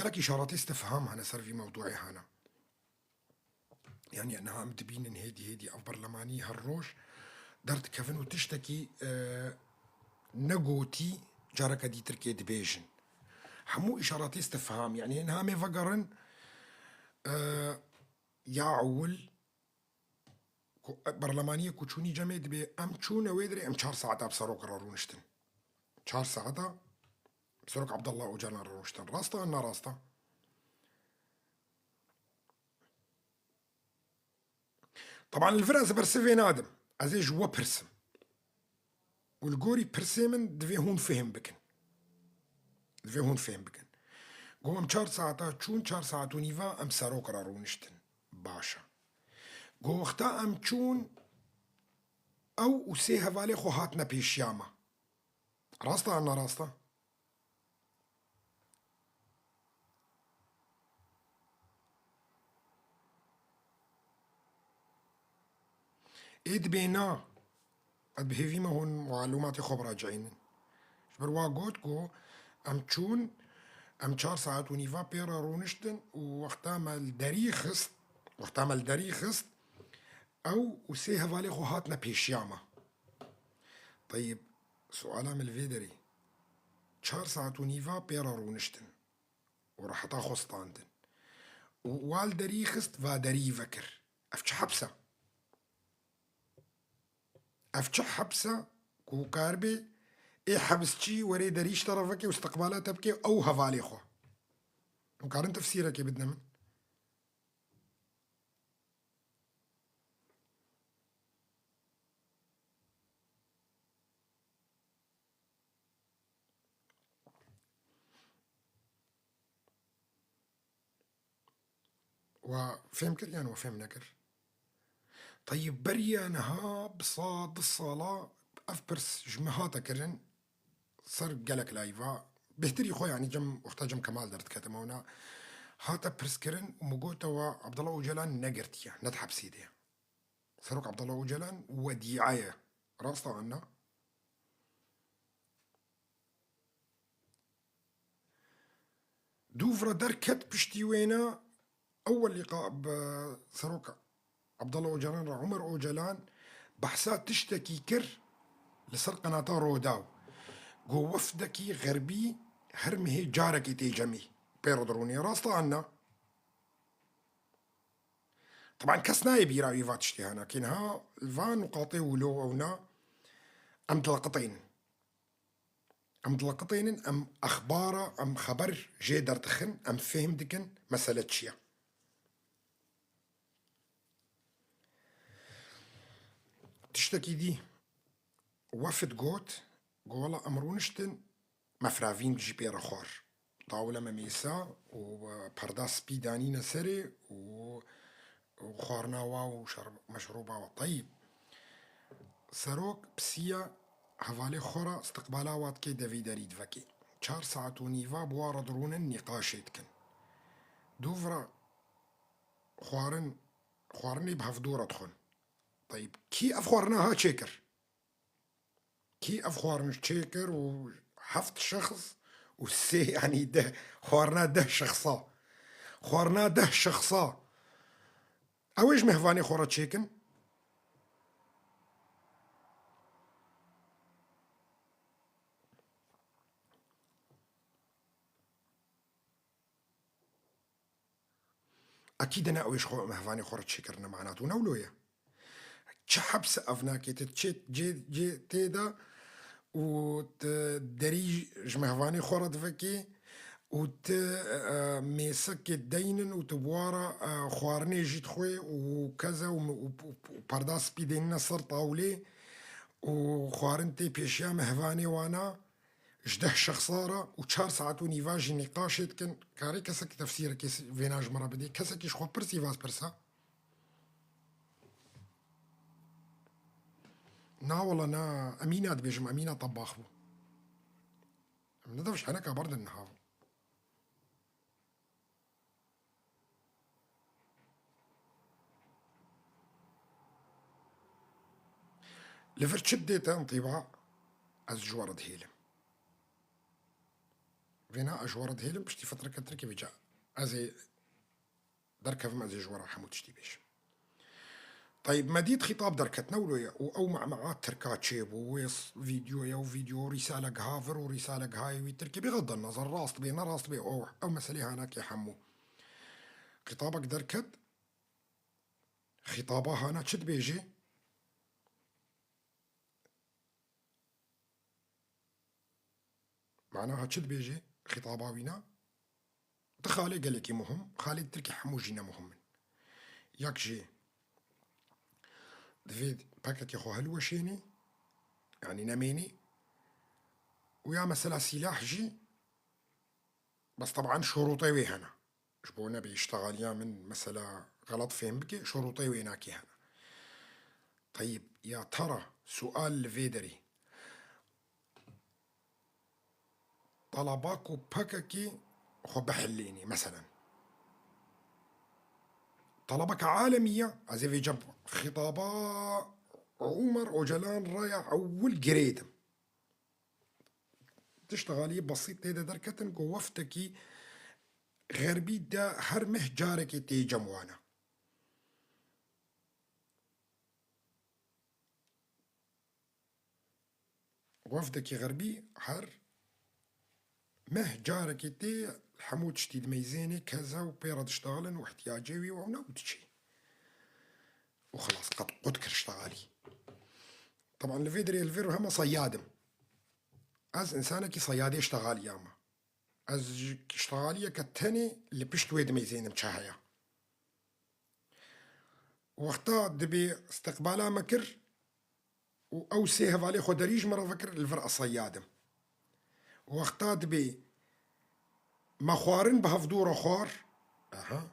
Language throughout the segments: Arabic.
خلك إشارات استفهام هنا صار في موضوعي هنا، يعني أنها عم تبين إن هيدي أو برلماني هالروش درت كفن وتشتكي نقوتي جارك دي تركي دبيجن حمو إشارات استفهام، يعني إنها مفقرن يا عول برلمانية كوتشوني جمع دبي أم تشونا ويدري أم 4 ساعات بسرو قرارونشتن 4 ساعات بسرق عبد الله وجانا رونشتن راستا أنا راستا. طبعا الفرنسا برسفي نادم أزي جوا برسم والجوري برسمن دفي هون فهم بكن دفي هون فهم بكن قوم 4 ساعات تشون 4 ساعات ونيفا أم سرو قرارونشتن باشا قو وقتا أم تشون أو وسي هفالي خو هاتنا بيشياما راستا أنا راستا. إيد بينا بهيفي ما هون معلوماتي خب راجعين بروا قوتكو أم تشون أم 4 ساعات ونيفا بيرا رونشتن ووقتا ما الدري خست وقتا ما الدري خست أو وسي هفالي خو هاتنا بيشياما. طيب سؤالها من الفيدري 4 ساعات ونيفا بيرا رونشتن وراح خستاندن ووال دري خست فادري فكر أفتش حبسة أفتش حبسة كو كاربي إيه حبستشي وري دريش طرفك واستقبالات تبكي أو هفالي خو مقارن تفسيرك بدنا من وفهم كر يعني وفهم نكر. طيب بريا نها بصاد الصلاة أفبرس جمهاتا كرن صار قالك لايفا بهتري خو يعني جم وقتا جم كمال درت كتمونا هاتا برسكرن ومقوتا وعبد الله وجلان نقرتيا نتحب سيدي سروك عبد الله وجلان وديعاية راستا عنا دوفرا دركت بشتي وينا أول لقاء بسروك عبد الله وجلان عمر وجلان بحسات تشتكي كر لسر قناة روداو جو وفدكي غربي هرمي جارك تيجمي بيرودروني راستا عنا طبعا كسناي بيراوي فاتشتي هنا كينها الفان وقاطي ولو اونا ام تلقطين ام اخبار ام خبر جي درتخن ام فهم دكن مسألة شيا تشتكي دي وفد جوت جوالا امرونشتن مفرافين جي بيرا خور طاولة مميسا وبرداس بيدانينا سري وخورناوا وشرب مشروبا. طيب سروك بسيا هفالي خورا استقبالا واتكي دافي داريد فكي 4 ساعات ونيفا بوارا درون النقاش يتكن دوفرا خوارني بهفدورة تخن. طيب كي افخورناها تشيكر كي افخورن تشيكر وحفت شخص وسي يعني ده خوارنا ده شخصا خوارنا ده شخصا اويش مهفاني خورا تشيكن اكيد انا اويش خو مهفاني خورا تشيكرنا معناته نولويا تشحبس افناكي تتشيت جي تيدا وتدري جمهفاني خورا دفكي وت ميسك دينن وتبوارا خوارني جيت خوي وكذا وبرداس بيدين نصر طاولي وخوارنتي بيشيا مهفاني وانا جده شخصارة و4 ساعات ونيفاجي نقاشت كن كاري كسك تفسير كيس فيناج مرة بدي كسك يشخو برسي فاس برسا نا والله نا أمينة بيجم أمينة طباخ بو ندفش حنكا برد النهاو لفرت شديت انطباع از جوارد هيلم فينا أجوار دهيلم بشتي فترة كتركي بيجا أزي دركف ما أزي جوارا حمود تشتي بيش. طيب مديد خطاب دركتنا ولو أو معمعات تركات شيب وويص فيديو يا وفيديو رسالة هافر ورسالة هاي ويتركي بغض النظر راست بينا راست بي أو مسألة هناك يحمو خطابك دركت خطابها هنا تشد بيجي معناها تشد بيجي خطابها وينا تخالي قال لك مهم خالي تركي حمو جينا مهم ياك جي دفيد باكت يخو هلوة شيني يعني نميني ويا مثلا سلاح جي بس طبعا شروطي وهنا شبونا بيشتغل يا من مثلا غلط فهم بكي شروطي ويناكي هنا. طيب يا ترى سؤال الفيدري طلباكو باككي خو بحليني مثلا طلبك عالمية عزي في جنب خطابة عمر وجلان رايع أول قريدم تشتغلي بسيط تيدا دركتن قوفتكي غربي دا هرمه جاركي تي جموانا وفدكي غربي هر مه جاركي تي حمود شتيد ميزيني كذا وبيرد اشتغلن واحتياجي ونودشي وخلاص قد اشتغالي. طبعا الفيدري الفيرو هم صيادم از انسانك صيادي اشتغال ياما از اشتغالية كتاني اللي بشتويد ميزين مشاهية وقتا دبي استقبالا مكر او سيهف عليه خدريج مرة فكر الفرق صيادم وقتا دبي مخوارن بهفدور خوار اها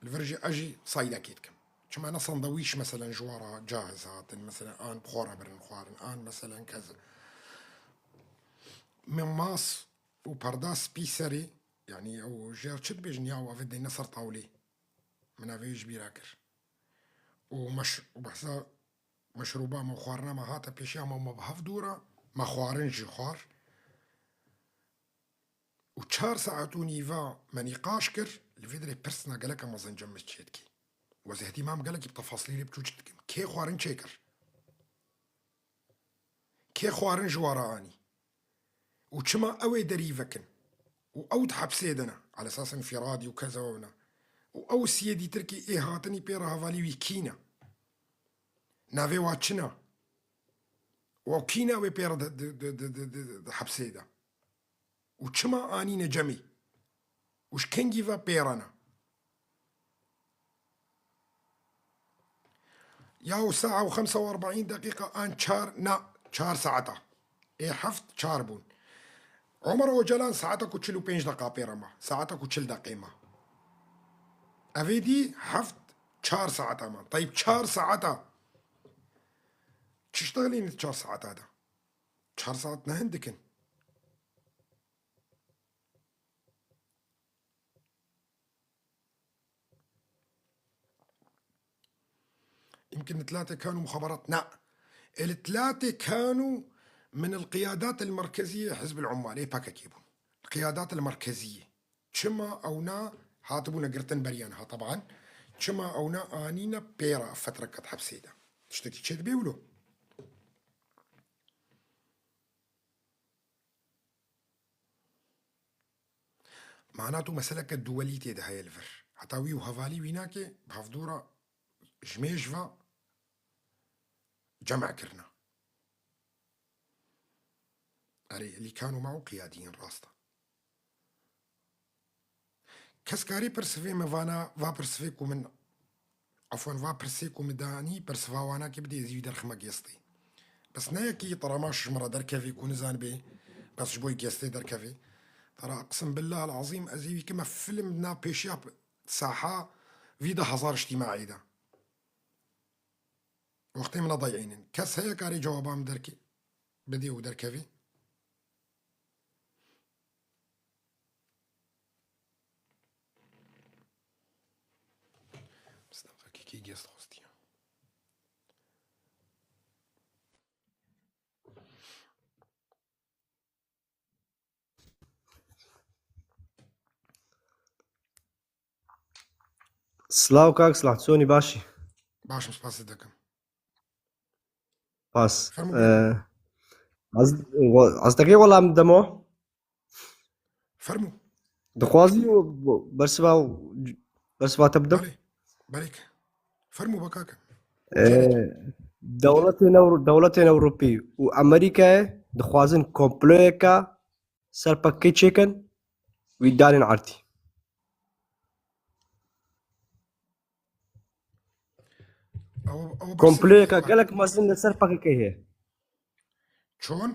الفرجي اجي صيدا كيتكم كما انا صندويش مثلا جوارا جاهز هاتن مثلا ان بخورها برن خوارن ان مثلا كذا من ماس وبرداس بيسري يعني او جير تشد بيجنيا وافدي نصر طاولي من افيج بيراكر وبحسا مشروبا مخوارنا ما هاتا بيشيا ما بهفدورا مخوارن جي خوار وشار ساعتو نيفا منيقاش كر الفيدري برسنا قالك مازن جمت شيتكي وزي اهتمام قالك بتفاصيل بتوجدك كي خوارن شيكر كي خوارن جواراني وشما اوي دريفكن او تحبسيدنا على اساس انفرادي وكذا ونا او سيدي تركي ايه هاتني بيرا هافالي ويكينا نافي واتشنا وكينا وي بيرا حبسيدا وشما اني نجمي وش كنجي فا بيرانا ياو ساعة وخمسة واربعين دقيقة ان شار ساعتا ايه حفت شاربون عمر وجلان ساعتك وتشلو بينج دقا بيرما ساعتك وتشل دقيمة افيدي حفت شار ساعتا ما طيب شار ساعتا تشتغلين شار ساعات هذا شهر ساعات نهندكن يمكن ثلاثة كانوا مخابرات لا الثلاثة كانوا من القيادات المركزية حزب العمال باكا كيبون القيادات المركزية شما أونا هاتبونا قرتن بريانها طبعا شما أونا آنينا بيرا فترة قد حبسيدا تشتكي تشد بيولو معناته مسألة الدولية ده هاي الفر حتاوي وهفالي ويناكي بهفدورة جميجفا جمع كرنا أري اللي كانوا معه قياديين راستا كسكاري برسفي مفانا فا برسفيكو من عفوا فا برسيكو مداني برسفاوانا كي بدي يزيد رخما قيستي بس نايكي ترى ماش مرة دركفي كون زان بي بس شبوي قيستي دركفي ترى أقسم بالله العظيم أزيوي كما فيلم نا بيشيا ساحة فيدا هزار اجتماعي ده وقتي من ضيعين كس هيا كاري جوابام دركي بدي ودركفي بس كي قيست خوستي سلااو کاک سلااو چۆنی باشی باشم سپاس دەکەم باس فەرموو بێنە حەز دەکەی وەڵام بدەمەوە فەرموو دەخوازی بەرسڤاتە بدەم بەڵێ بەڵێ فەرموو بە کاکە دەوڵەتێن ئەوروپی و ئەمریکایە دەخوازن کۆمپلۆیەکە سەرپەکەی چێکن وی دانێن عەرتی کۆمپلۆیەکە گەلک مەزن لەسەر پەکەکەی هەیە چۆن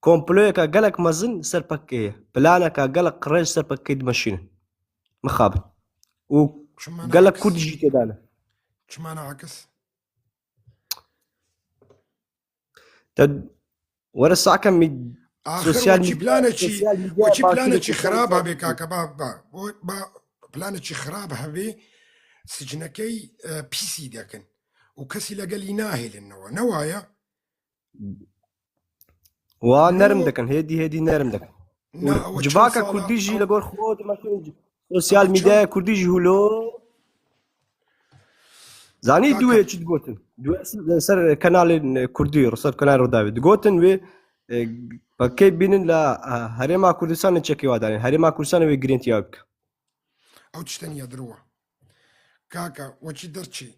کۆمپلۆیەکە گەلک مەزن سەر پەکەکەی هەیە پلانەکە گەلک ڕێژ سەر پەکەکەی دمەشینن مخابن و گەلک کوردیژی تێدانە چمانە عکس وەرە ساکەم پلانێکی خراپ هەبێ کاکە پلانێکی خراپ هەبێ سجنەکەی پیسی دەکەن و کەسی لەگەلی ناهێلنەوە نەوایە وا نەرم دەکەن هێدی نەرم دەکەن جڤاکە کوردیژی لەگۆر خۆ سۆسیال میدیایە کوردیژی هولۆ زانی دوێ چیت گوتن سەر کەناڵێن کوردی ڕسەر کەنال ڕۆداوێت دگوتن وێ پەکەی بینن لە هەرێما کوردستانە چەکی وادانێن هەرێما کوردستانە وێ گرنتیا بکە ئەو تشتەنیە درۆوە کاکە وەچی دەرچی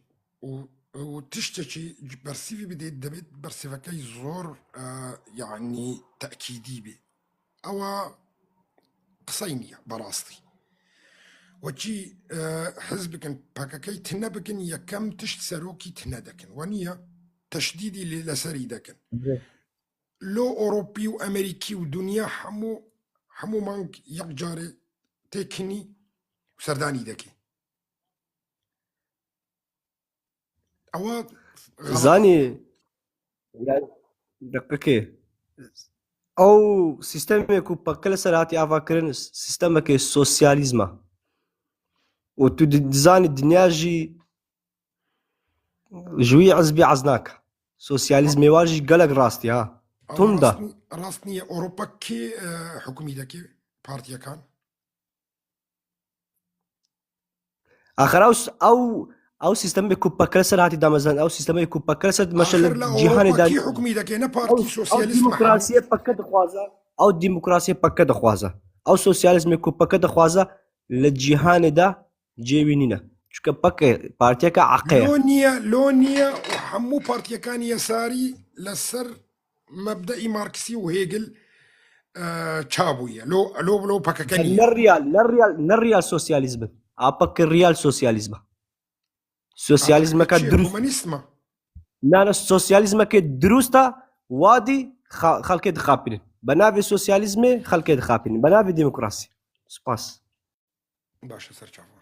و تشتێکی بەرسیوی بدەیت دەبێت بەرسیڤەکەی زۆر یعنی تەکیدی بێ ئەوە قسەی نییە بەڕاستی وەچی حز بکەن پەکەکەی تنە بکەن یەکەم تشت سەرۆکی تنە دەکەن وە نییە تەشدیدی لەسەری دەکەن لۆ ئۆڕۆپی و ئەمریکی و دنیا هەموو مانگ یەک جارێ تێکنی و سەردانی دەکەی ئەوە زانی دقەکێ ئەو سیستەمێک و پەکە لە سەرهاتی ئاواکردن سیستەمەکەی سۆسیالیزمە و تو دزانی دنیاژی ژووی عەزبی عەز ناکە سۆسیالیزمێواژی گەلک ڕاستی ها توندا ڕاست نییە ئۆڕۆپا کێ حکومی دەکێ پارتیەکان ئاخر ئەو سیستەمی کوپەکە لە سەرهاتی دامەزان ئەو سیستەمی کوپەکە لە سەر مەشە لە جیهانێدا حکومی دەکێ نە پارتی سۆسیالیسم دیموکراسیە پەکە دەخوازە ئەو دیموکراسی پەکە دەخوازە ئەو سۆسیالیزمی کوپەکە دەخوازە لە جیهانێدا جێوی نینە چکە پەکە پارتیەکە عەقەیە لۆ نییە و هەموو پارتیەکانی یەساری لەسەر مەبدەئی مارکسی و هێگل چابوویە لۆ پەکەکەنی نەڕیال سۆسیالیزمن ئاپەکە ریال سۆسیالیزمە سۆسیالیزمەکە دروستمە نانە سۆسیالیزمەکە دروستە وادی خەڵکێ دخاپینن بە ناوی سۆسیالیزمێ خەڵکێ دخاپینن بە ناوی دیموکراسی سوپاس باشە سەرچاوە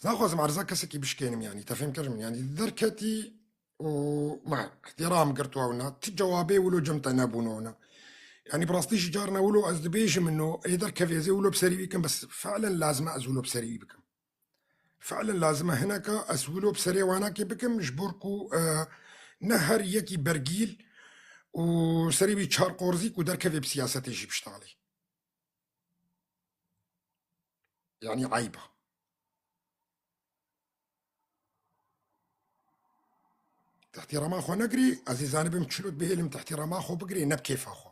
زاخوازم عرضە کەسێکی بشکێنم ینی تەفێم کردم ینی دەرکەتی مع احترام قرتونا تجوابي ولو جمت نابونونا يعني براستيش جارنا ولو ازدبيش منه يقدر كيف يزي ولو بسري بكم بس فعلا لازم ازولو بسري بكم فعلا لازم هناك ازولو بسري وهناك بكم جبركو نهر يكي برجيل وسري بي تشار قورزيك ودار كيف بسياسة يجي بشتغلي يعني عيبه تحترام اخو نقري عزيزاني بمشلوت بهلم تحترام اخو بقري نبكيف اخو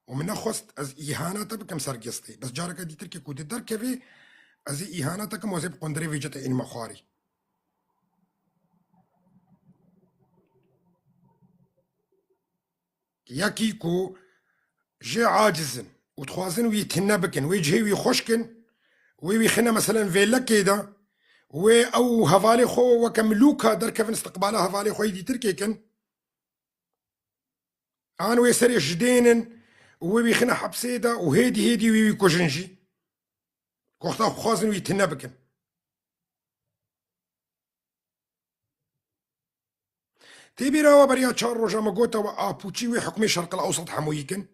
ومن اخوست از اهانته بكم سرقستي بس جارك دي تركي كود در كفي از اهانتك موزب قندري فيجت ان مخاري ياكيكو جي عاجزن وتخوازن ويتنبكن ويجهي ويخشكن ويخنا مثلا فيلا كده و او هفالي خو وكملوكا دركفن استقبالها هفالي خو يدي تركيكن ان ويسري جدينن وبيخنا حبسيدا وهيدي وي كوجنجي كوختا خوازن ويتنبكن تيبي راوا بريا تشار روجا ماغوتا وابوتشي وحكمي الشرق الاوسط حمويكن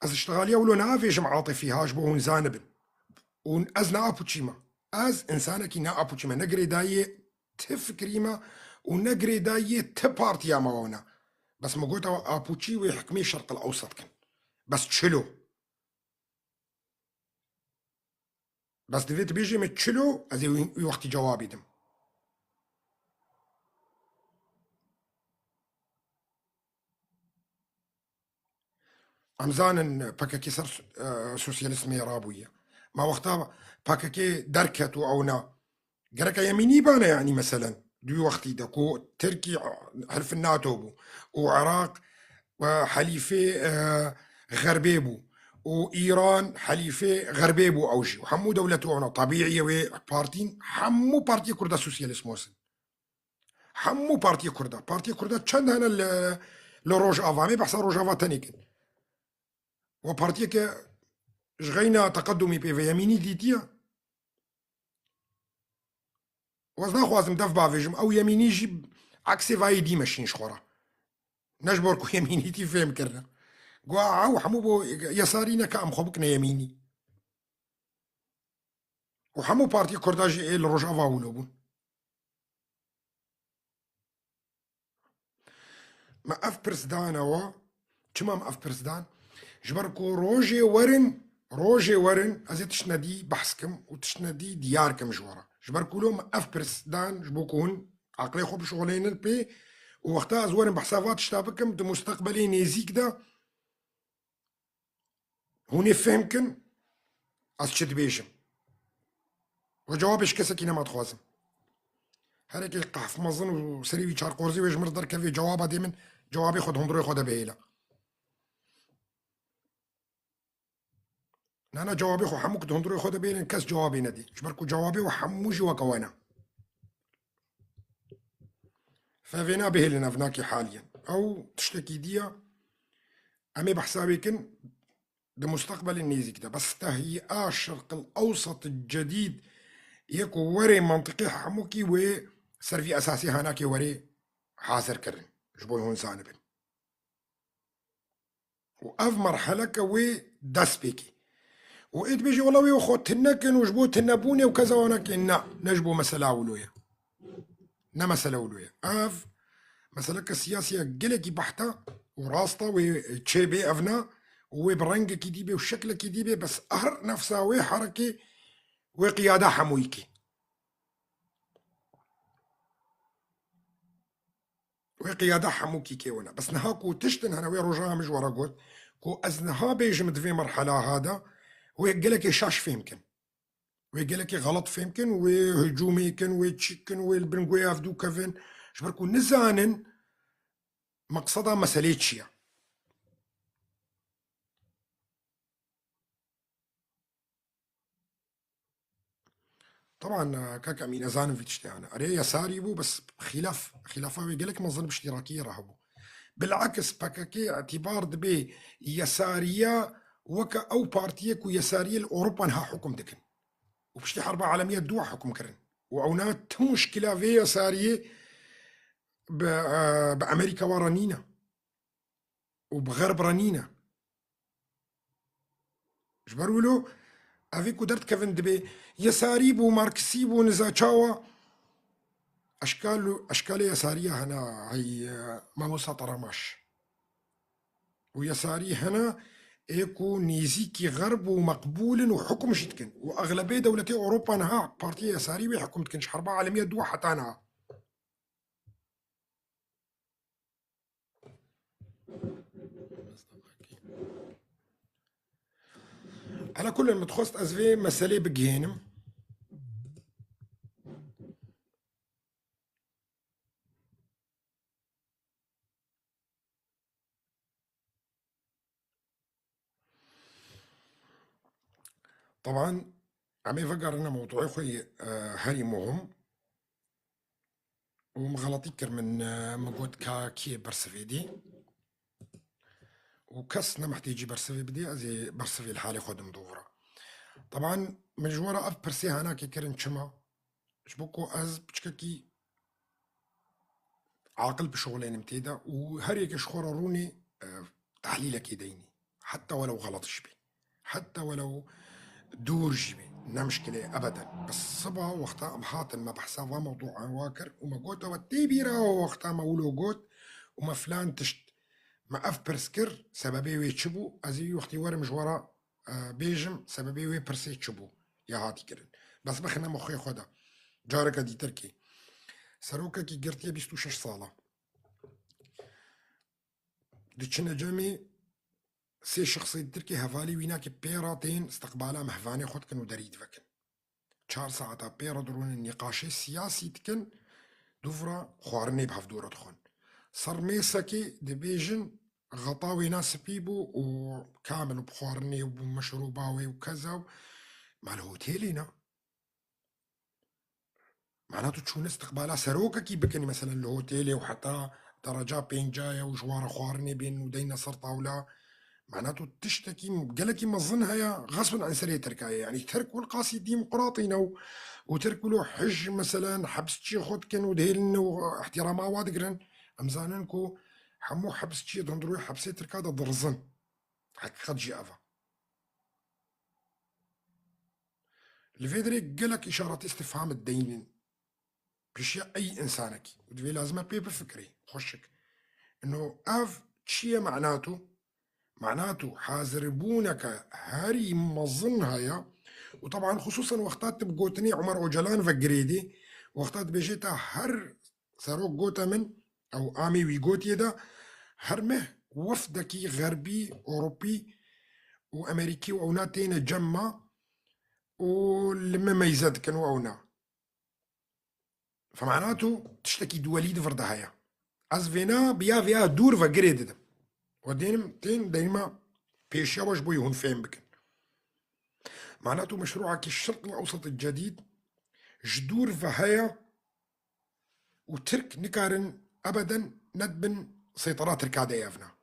از اشتغاليا ولو نافيش معاطفي هاجبو ونزانبن ون ازنا ابوتشيما از انسانك نا ابوچي ما نقري داي تفكري ما ونقري داي تبارتي ما وانا بس ما قلت ابوچي ويحكمي الشرق الاوسط كان بس تشلو بس دفيت بيجي متشلو ازي وقت جوابي دم امزان باكاكي سر سوسياليست ميرابوية ما وقتها باكاكي دركت واونا قرك يميني بانا يعني مثلا دو وقتي دكو تركي حلف الناتو بو وعراق وحليفة غربي بو وإيران حليفة غربي بو أوجي وحمو دولته طبيعية وبارتين حمو بارتي كردا سوسياليست موسن حمو بارتي كردا چند هنا لروج افا مي بحثا روج افا تانيكن وبارتي كي جغينا تقدمي بي يميني ديتيا وزنا خوازم دف بافيجم او يميني جيب عكسي فاي دي ماشين شخورا نجبركو يميني تي فهم كرنا قوا حمو بو يسارينا كام خبكنا يميني وحمو بارتي كرداج الروج افا ولوبون ما اف برسدان و چما ما اف برسدان جبركو روجي ورن ازي تشندي بحثكم وتشندي دياركم جوارا جبركو لو ما اف برسدان جبوكون عقلي خوب شغلين البي ووقتها زورن بحسابات شتابكم دو مستقبلي نيزيك دا هوني فهمكن از چد بيجم وجوابش كسكينا ما تخوازم هركي قحف مظن وسريوي شار قرزي ويجمر در كفي جوابا دي من جوابي خود هندروي خود بهيلا انا جوابي خو حموك هندروي خود بهيلا كاس جوابي ندي جبركو جوابي وحموجي وكوانا ففينا بهيلنا فناكي حاليا او تشتكي ديا امي بحسابي كن ده مستقبل النيزك ده بس تهيئة الشرق الاوسط الجديد يكو وري منطقي حموكي وسرفي اساسي هناكي وري حاضر كرن جبون هون زانبن وأف مرحلة كوي داس بيكي وإيد بيجي والله ويخو تنكن وجبو تنبوني وكذا ونكن نا نجبو مسألة أولوية نا مسألة أولوية أف مسألة كسياسية قلقي بحتة وراسطة وتشيبي أفنا وبرنج كديبي وشكل كديبي بس أهر نفسها وحركة وقيادة حمويكي وقيادة حموكي كيونا بس نهاكو تشتن هنا وي رجاها مجورا قلت كو أزنها بيجمد في مرحلة هذا ويقلك شاش فيمكن ويقلك غلط فيمكن وهجومي كن وتشكن والبنقويا فدو كفن شبركو نزانن مقصدها مساليتشيا طبعا كاك امين ازانن في تشتانا اري يساري بو بس خلافه ويقلك منظر باشتراكيه راهبو بالعكس باكاكي اعتبار دبي يساريه وكا او بارتيك ويساريه الاوروبا انها حكم دكن وبشتي حرب عالميه دوا حكم كرن واونات مشكله في يساريه بامريكا ورانينا وبغرب رانينا جبرولو افيكو درت كيفن دبي يساري بو ماركسي بو نزاچاوا اشكال يساريه هنا هي ماموسا طرماش ويساري هنا ايكو نيزيكي غرب ومقبول وحكم شتكن واغلبيه دولتي اوروبا نها بارتي يساري ويحكم تكنش حرب عالميه دوا حتى نها على كل متخصص ازفي مسألة بجهنم طبعا عم يفكر أنا موضوعي خوي هري مهم ومغلطي كر من مقود كي برسفيدي وكسنا محتاجي برسفي بدي أزي برسفي الحالي خود مدورة طبعا مجورة أف برسي هناك كرن شما شبكو أز بشككي عاقل بشغلين متيدا وهريك شخورة روني تحليلك يديني حتى ولو غلط شبي حتى ولو دور جبي نا مشكلة أبدا. بس صبا وقتا بحاط ما بحسابها موضوع واكر وما قوتا والتيبيرا وقتا ما ولو قوت وما فلان تشت ما أف برسكر سببي ويتشبو أزي وقتي ورم جورا بيجم سببي وي برسي تشبو يا هاتي كرن. بس بخنا مخي خدا جارك دي تركي سروكا كي قرتي 26 صالة دتشنا جمي سي شخصي تركي هفالي ويناكي بيراتين استقبالا مهفاني خود كانوا دريد فكن 4 ساعات بيرا درون النقاش السياسي تكن دوفرا خوارني بهف دورة تخون صار ميساكي دبيجن غطاوي ناس بيبو وكامل بخوارني ومشروباوي وكذا مع الهوتيلينا معناته تشون استقبالا سروكا كي بكني مثلا الهوتيلي وحتى درجة بين جاية وجوار خوارني بين ودينا صار طاولة معناته تشتكي قالك مظنها يا غصبا عن سرية تركاية يعني ترك والقاسي ديمقراطينا وترك له حج مثلا حبس تشي خود كان ودهيلن واحترام وادقرن امزاننكو حمو حبس تشي دندروي حبسي تركادا ضرزن حقيقة جي افا الفيدريك قالك اشارات استفهام الدين بشيء اي انسانك ودفي لازم بيبر فكري خشك انه اف تشي معناته حازربونك هاري مظنها يا وطبعا خصوصا وقتات بقوتني عمر اوجلان فقريدي وقتات بيجيتا هر ساروك قوتا من او امي ويقوت يدا هرمه وفدكي غربي اوروبي وامريكي واوناتين جمع ولما ميزات كانوا اونا فمعناته تشتكي دوليد فردهايا از فينا بيا فيها دور فقريدي ودينم تين دايما بيشيا واش بو يهون فين بكن معناته مشروعك الشرق الأوسط الجديد جدور فهايا وترك نكارن أبدا ندبن سيطرات ركادة يافنا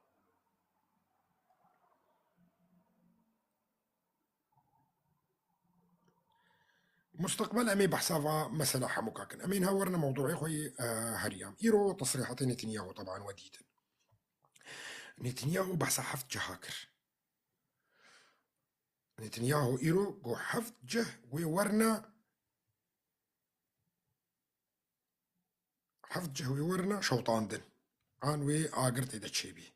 مستقبل أمي بحسافا مسألة حموكاكن أمين هاورنا موضوعي خوي هريام إيرو تصريحات نتنياهو طبعا وديدا نتنياهو بحسا حفت جهاكر نتنياهو إيرو جو حفت جه ويورنا حفت جه ويورنا شوطان دن آن وي آقرت إذا تشيبي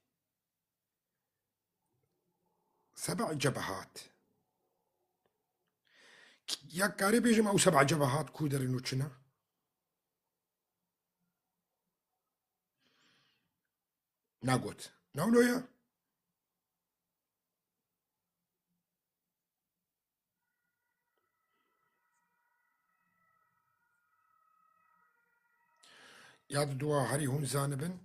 7 جبهات يا كاري بيجم أو 7 جبهات كودر إنو تشنا ناقوت ناولويا ياد دوا هري هون زانبن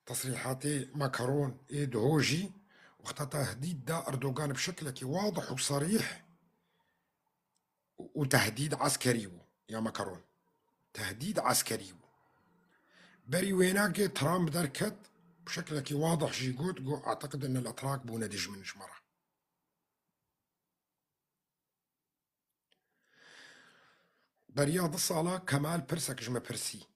تصريحاتي ماكرون دهوجي وقت تهديد دا أردوغان بشكل واضح وصريح وتهديد عسكري يا ماكرون تهديد عسكري بري ويناك ترامب دركت بشكل واضح جي جو أعتقد أن الأتراك بونا ديج من جمرة برياض الصالة كمال برسك جمع برسي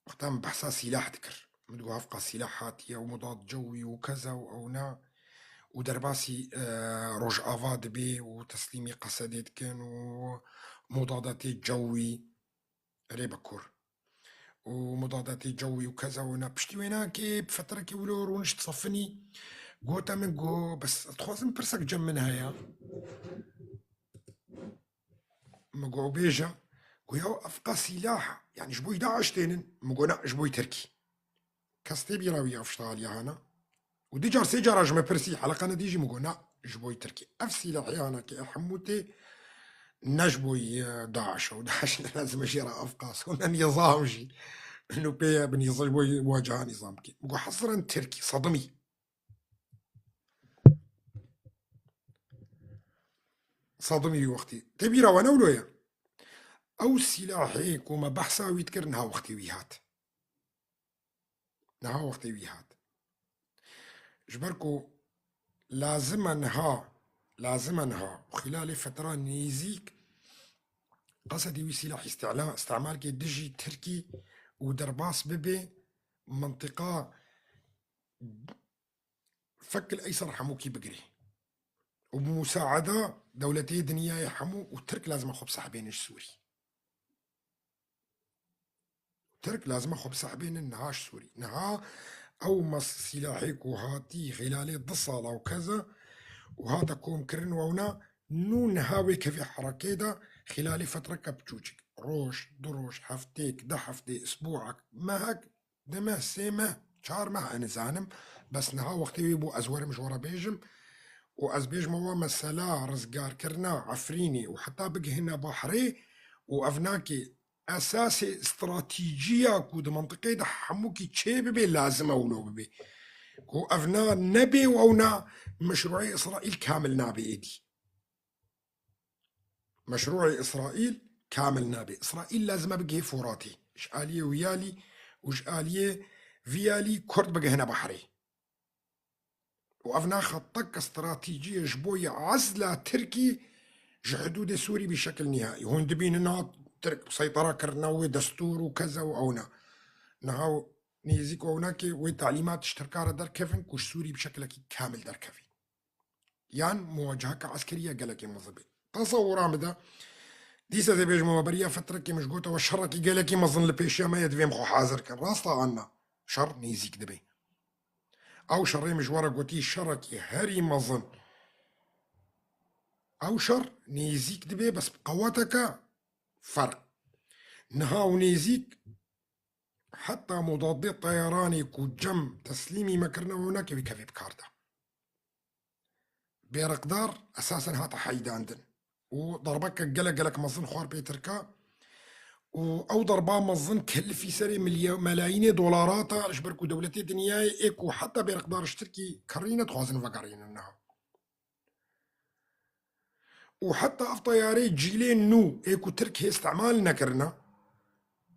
وقتام بحثا سلاح ذكر مدقو هفقا سلاحات يا ومضاد جوي وكذا وأونا ودرباسي روج افاد بي وتسليمي قصديت كان ومضاداتي جوي ريبكور ومضاداتي جوي وكذا وانا بشتي وينا كي بفترة كي ولو رونش تصفني قوتا من قو بس تخوزن برسك جم منها يا مقو بيجا قو يو افقا سلاح يعني جبوي داعش تينن مقو نا جبوي تركي كاستي بيراوي افشتال يا هانا ودي جار سيجار جمع برسي حلقة نديجي مقونا جبوي تركي أفسي لحيانا كي حموتي نجبوي داعش وداعش لازم أشيرا أفقاس هنا نظام جي إنه بيا بنظام واجهة نظام كي مقو حصرا تركي صدمي صدمي وقتي تبيرا وانا ولويا أو سلاحي كوما بحثا ويتكر نها وقتي ويهات نها وقتي ويهات جبركو لازمنها خلال فترة نيزيك قصدي وسلاح استعمال كي دجي تركي ودرباس ببي منطقة فك الأيسر حموكي بقري وبمساعدة دولتي دنيا يحمو وترك لازم اخو بصاحبين السوري ترك لازم اخو بصاحبين النهاش سوري نها او مس سلاحك وهاتي خلال ضصالة وكذا وهذا كوم كرن وونا نو نهاوي كفي حركة دا خلال فترة كبتوجك روش دروش حفتيك ده حفتي اسبوعك ما هك دمه سيمه شهر ما انا زانم بس نها وقتي يبو ازور مش ورا بيجم وأزبيج موا مسلا رزقار كرنا عفريني وحتى بقى هنا بحري وأفناكي أساسي استراتيجية كود منطقة ده حموكي تشيبي بي لازم أولو بي كو أفنا نبي وأونا مشروعي إسرائيل كامل نابي إيدي مشروعي إسرائيل كامل نابي إسرائيل لازم بقى فوراتي إش آلية ويالي وش آلية فيالي كرد بقى هنا بحري وأفنا خطك استراتيجية جبوية عزلة تركي حدود سوري بشكل نهائي هون دبين انها ترك سيطرة كرناوي دستور وكذا وأونا نهاو نيزيك وهناك وتعليمات اشتركارة در كيفن كوش سوري بشكل كامل در كفي يعني مواجهة عسكرية قالك مظبي تصور مدى ديسا زي بيجمو بريا فترة كي مش قوتا والشركي قالك مظن لبيشيا ما يدفي مخو حاضر كان راستا عنا شر نيزيك دبي او شري مجوارا قوتي شركي هري مظن او شر نيزيك دبي بس بقواتك فرق نهاو نيزيك حتى مضادي الطيران يكون جم تسليمي مكرنا هناك بكفي بكاردا بيرقدار اساسا هاتا حيداندن وضربك قلق مظن خوار بيتركا او ضربا مظن كلفي سري ملايين دولارات اشبركو دولتي دنياي ايكو حتى بيرقدار اشتركي كرينة خوازن فقارين انها وحتى افطياري جيلين نو ايكو ترك هي استعمال نكرنا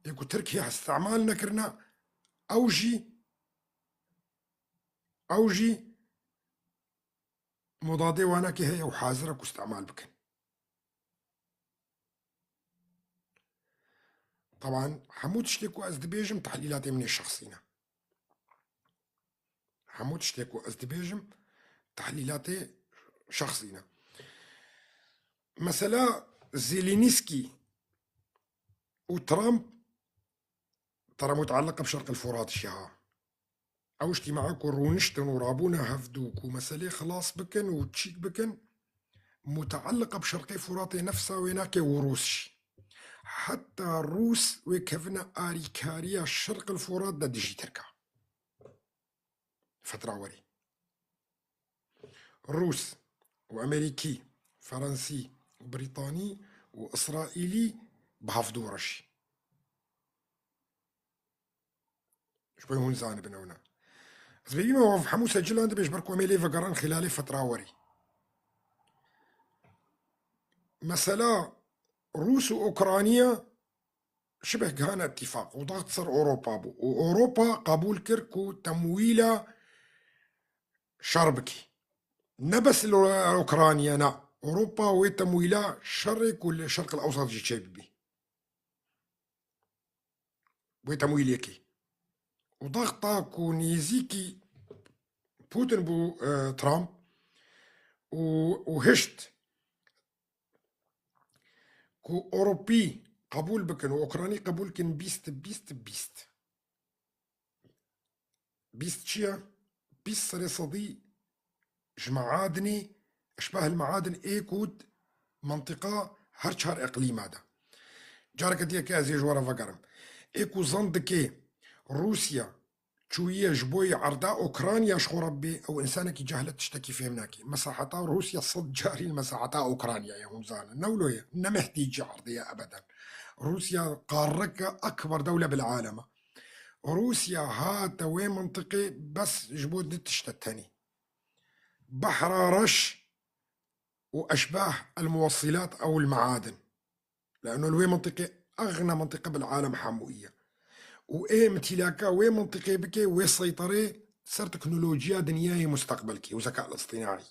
ايكو ترك هي استعمال نكرنا اوجي مضادي وانا كي هي وحاضرك واستعمال بكن طبعا حمود شتيكو ازدبيجم تحليلاتي من الشخصينا حمود شتيكو ازدبيجم تحليلاتي شخصينا مثلا زيلينسكي وترامب ترى متعلقة بشرق الفرات الشها أو اجتماعك ورونشتن ورابونا هفدوك ومسألة خلاص بكن وتشيك بكن متعلقة بشرق الفرات نفسها ويناك وروسش حتى الروس وكفنا آريكاريا شرق الفرات دا ديجي تركا فترة وري روس وأمريكي فرنسي وبريطاني وإسرائيلي بحفظوا رشي شبه هون زاني بنونا زبيبي ما هو فحمو سجل عند بيش بركو ميلي فقران خلالي فترة وري مثلا روس وأوكرانيا شبه كان اتفاق وضغط صار أوروبا بو وأوروبا قبول كركو تمويلة شربكي نبس أوكرانيا نا أوروبا وتمويلة شرق والشرق الأوسط جيبي وتمويليكي وضغطك ونيزيكي بوتين بو ترامب وهشت كو أوروبي قبول بكن وأوكراني قبول كن بيست شيا بيست صري صدي معادني اشباه المعادن ايكود منطقة هرشهر اقليم هذا جارك ديا كازي جوارا فقرم ايكو زندكي روسيا شوية جبوي عرضاء اوكرانيا شخو ربي او انسانك جهلة تشتكي فهمناكي مساحتا روسيا صد جاري المساحتا اوكرانيا يا همزانا نولويا نمحتيجي عرضية ابدا روسيا قارك اكبر دولة بالعالم روسيا هاتا وين منطقي بس جبود تشتتني بحر رش وأشباه الموصلات أو المعادن لأنه الوي منطقة أغنى منطقة بالعالم حموية وإيه امتلاكا وين منطقة بكي وين سيطرة صار تكنولوجيا دنياي مستقبلكي وذكاء الاصطناعي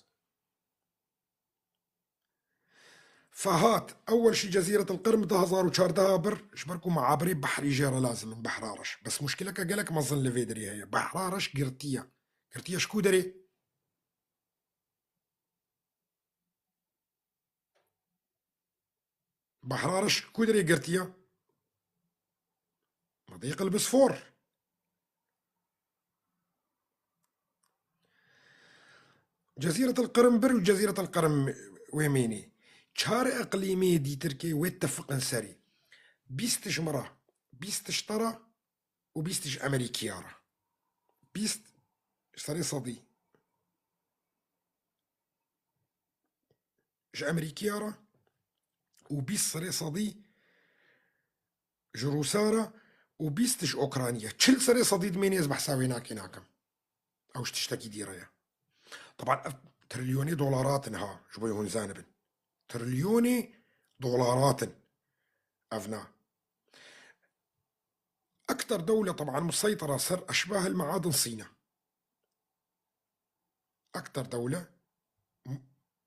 فهات أول شي جزيرة القرم ده هزار وشار دابر شبركو معابري بحري جيرة لازم من بحرارش بس مشكلة قالك ما ظن لفيدري هي بحرارش قرتية شكو دري بحرارش كودري قرتيا مضيق البسفور. جزيرة القرم بر وجزيرة القرم ويميني شار اقليمي دي تركي ويتفق سري بيستش مرة بيستش طرا وبيستش امريكيارا بيست سري صدي ج امريكيارا وبيست سري صدي جروسارا وبيستش اوكرانيا تشل سري صدي دمين يزبح ساوي ناكي ناكم او تشتكي ديريا. طبعا تريليوني دولارات انها شبي هون زانبن تريليوني دولارات افنا. اكثر دولة طبعا مسيطرة سر اشباه المعادن صينة. اكثر دولة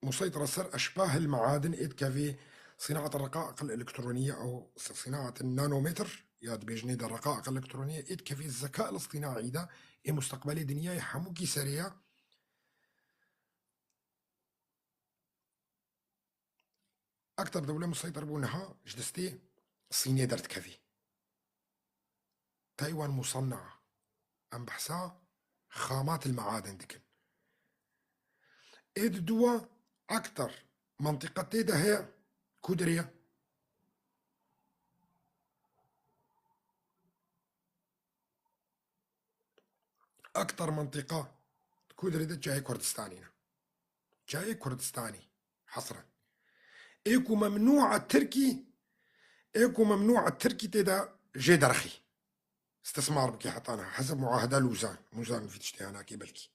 مسيطرة سر اشباه المعادن إد كافي صناعة الرقائق الالكترونية او صناعة النانومتر ياد بيجنيد الرقائق الالكترونية إد كافي الذكاء الاصطناعي ده مستقبلي دنياي حموكي سريع. اكثر دولة مسيطرة بونها جدستي الصينية درت كافي. تايوان مصنعة ام بحثها خامات المعادن دكن. إد دوا اكثر منطقة تيدا هي كودريا اكثر منطقة كودريا ده جاي كردستاني جاي كردستاني حصرا. ايكو ممنوع التركي ايكو ممنوع التركي تيدا جي درخي استثمار بكي حطانا حسب معاهدة لوزان في تشتهانا كي بلكي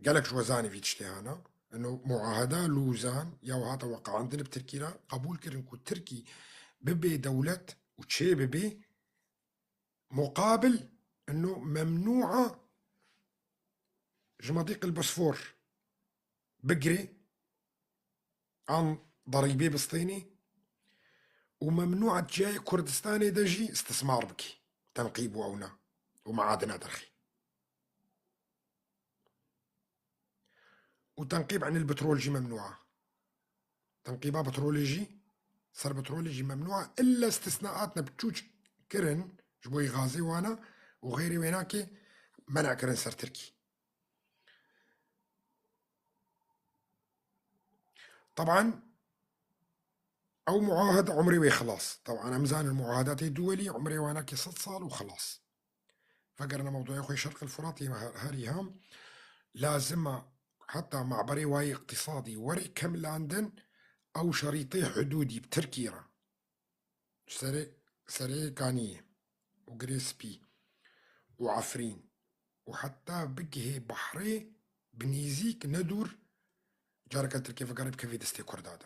قالك شو زاني في تشتهانا انه معاهدة لوزان ياو هاتا وقع عندنا بتركيا قبول كرن كو تركي ببي دولة وتشي ببي مقابل انه ممنوعة جماضيق البوسفور بقري عن ضريبي بسطيني وممنوع جاي كردستاني دجي استثمار بكي تنقيب وأونا ومعادن درخي وتنقيب عن البترول جي ممنوعة. تنقيبها بتروليجي صار بتروليجي ممنوعة إلا استثناءاتنا بتشوش كرن جبوي غازي وانا وغيري ويناكي منع كرن سر تركي. طبعا او معاهد عمري وخلاص. طبعا امزان المعاهدات الدولية عمري واناكي 6 صال وخلاص. فقرنا موضوع يا اخوي شرق الفرات هاريهم لازم حتى معبري واي اقتصادي وري كم لندن او شريطي حدودي بتركيا سري كانية وغريسبي وعفرين وحتى بقي بحري بنيزيك ندور جاركة تركيا فقرب كيف دستي كردادا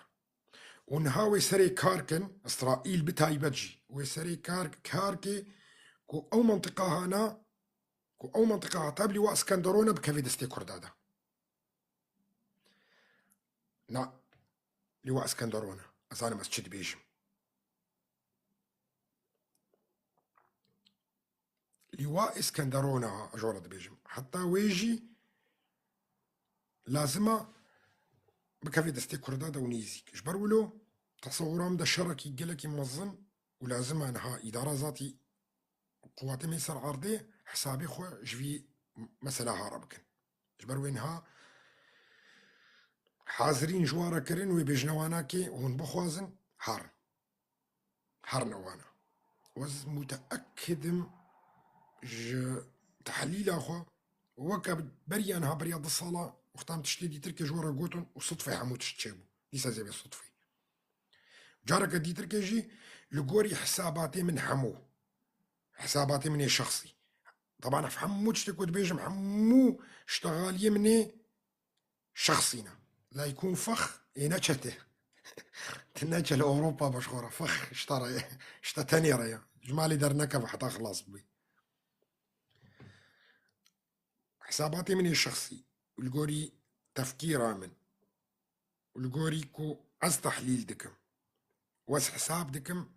ونهاوي سري كاركن اسرائيل بتاي بجي وسري كاركي كو او منطقة هنا كو او منطقة تابلي واسكندرونا بكيف دستي كردادا نا لواء اسكندرونا أزانا مسجد بيجم لواء اسكندرونا أجورد بيجم حتى ويجي لازمة بكافي دستي كردادا ونيزيك إجبرولو تصورهم دا الشركي يقلكي منظم ولازمة أنها إدارة ذاتي قواتي ميسر عرضي حسابي خو جفي مسألة هاربكن إجبرو إنها حاضرين جوارا كرين ويبجنواناكي وهن بخوازن حار نوانا وز متأكد تحليل اخو وكا بريانها برياض الصلاة وختام تشتيدي تركي جورا قوتن وصدفة حموت تشتشيبو ليس زي بالصدفة جارك دي تركي جي لقوري حساباتي من حمو حساباتي مني شخصي. طبعا في حمو تشتكوت بيجم حمو اشتغال يمني شخصينا لا يكون فخ ينشته تنجل اوروبا بشخورة فخ اشتتني ريا جمالي درنكا فحتى خلاص بي حساباتي مني الشخصي والقوري تفكير من والقوري كو از تحليل دكم وز حساب دكم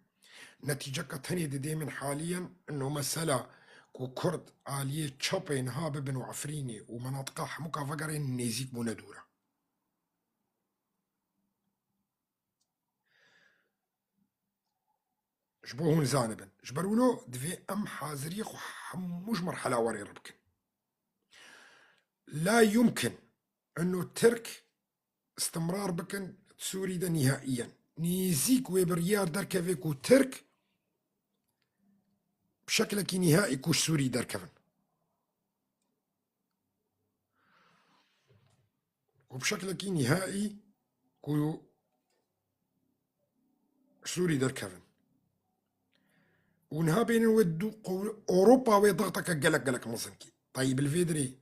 نتيجة كتني دي من حاليا انه مسألة كو كرد آلية تشوبين هاببن وعفريني ومناطقة حموكا فقرين نيزيك بوندورة جبوهون زانبا جبرولو دفي ام حازريق وحموش مرحلة وري ربكن لا يمكن انه ترك استمرار بكن سوري ده نهائيا نيزيك ويبريار دركفيك وترك بشكلك نهائي كوش سوري دركفن وبشكلك نهائي كو سوري دركفن ونها بين ودو اوروبا ويضغطك قلق مصنكي طيب الفيدري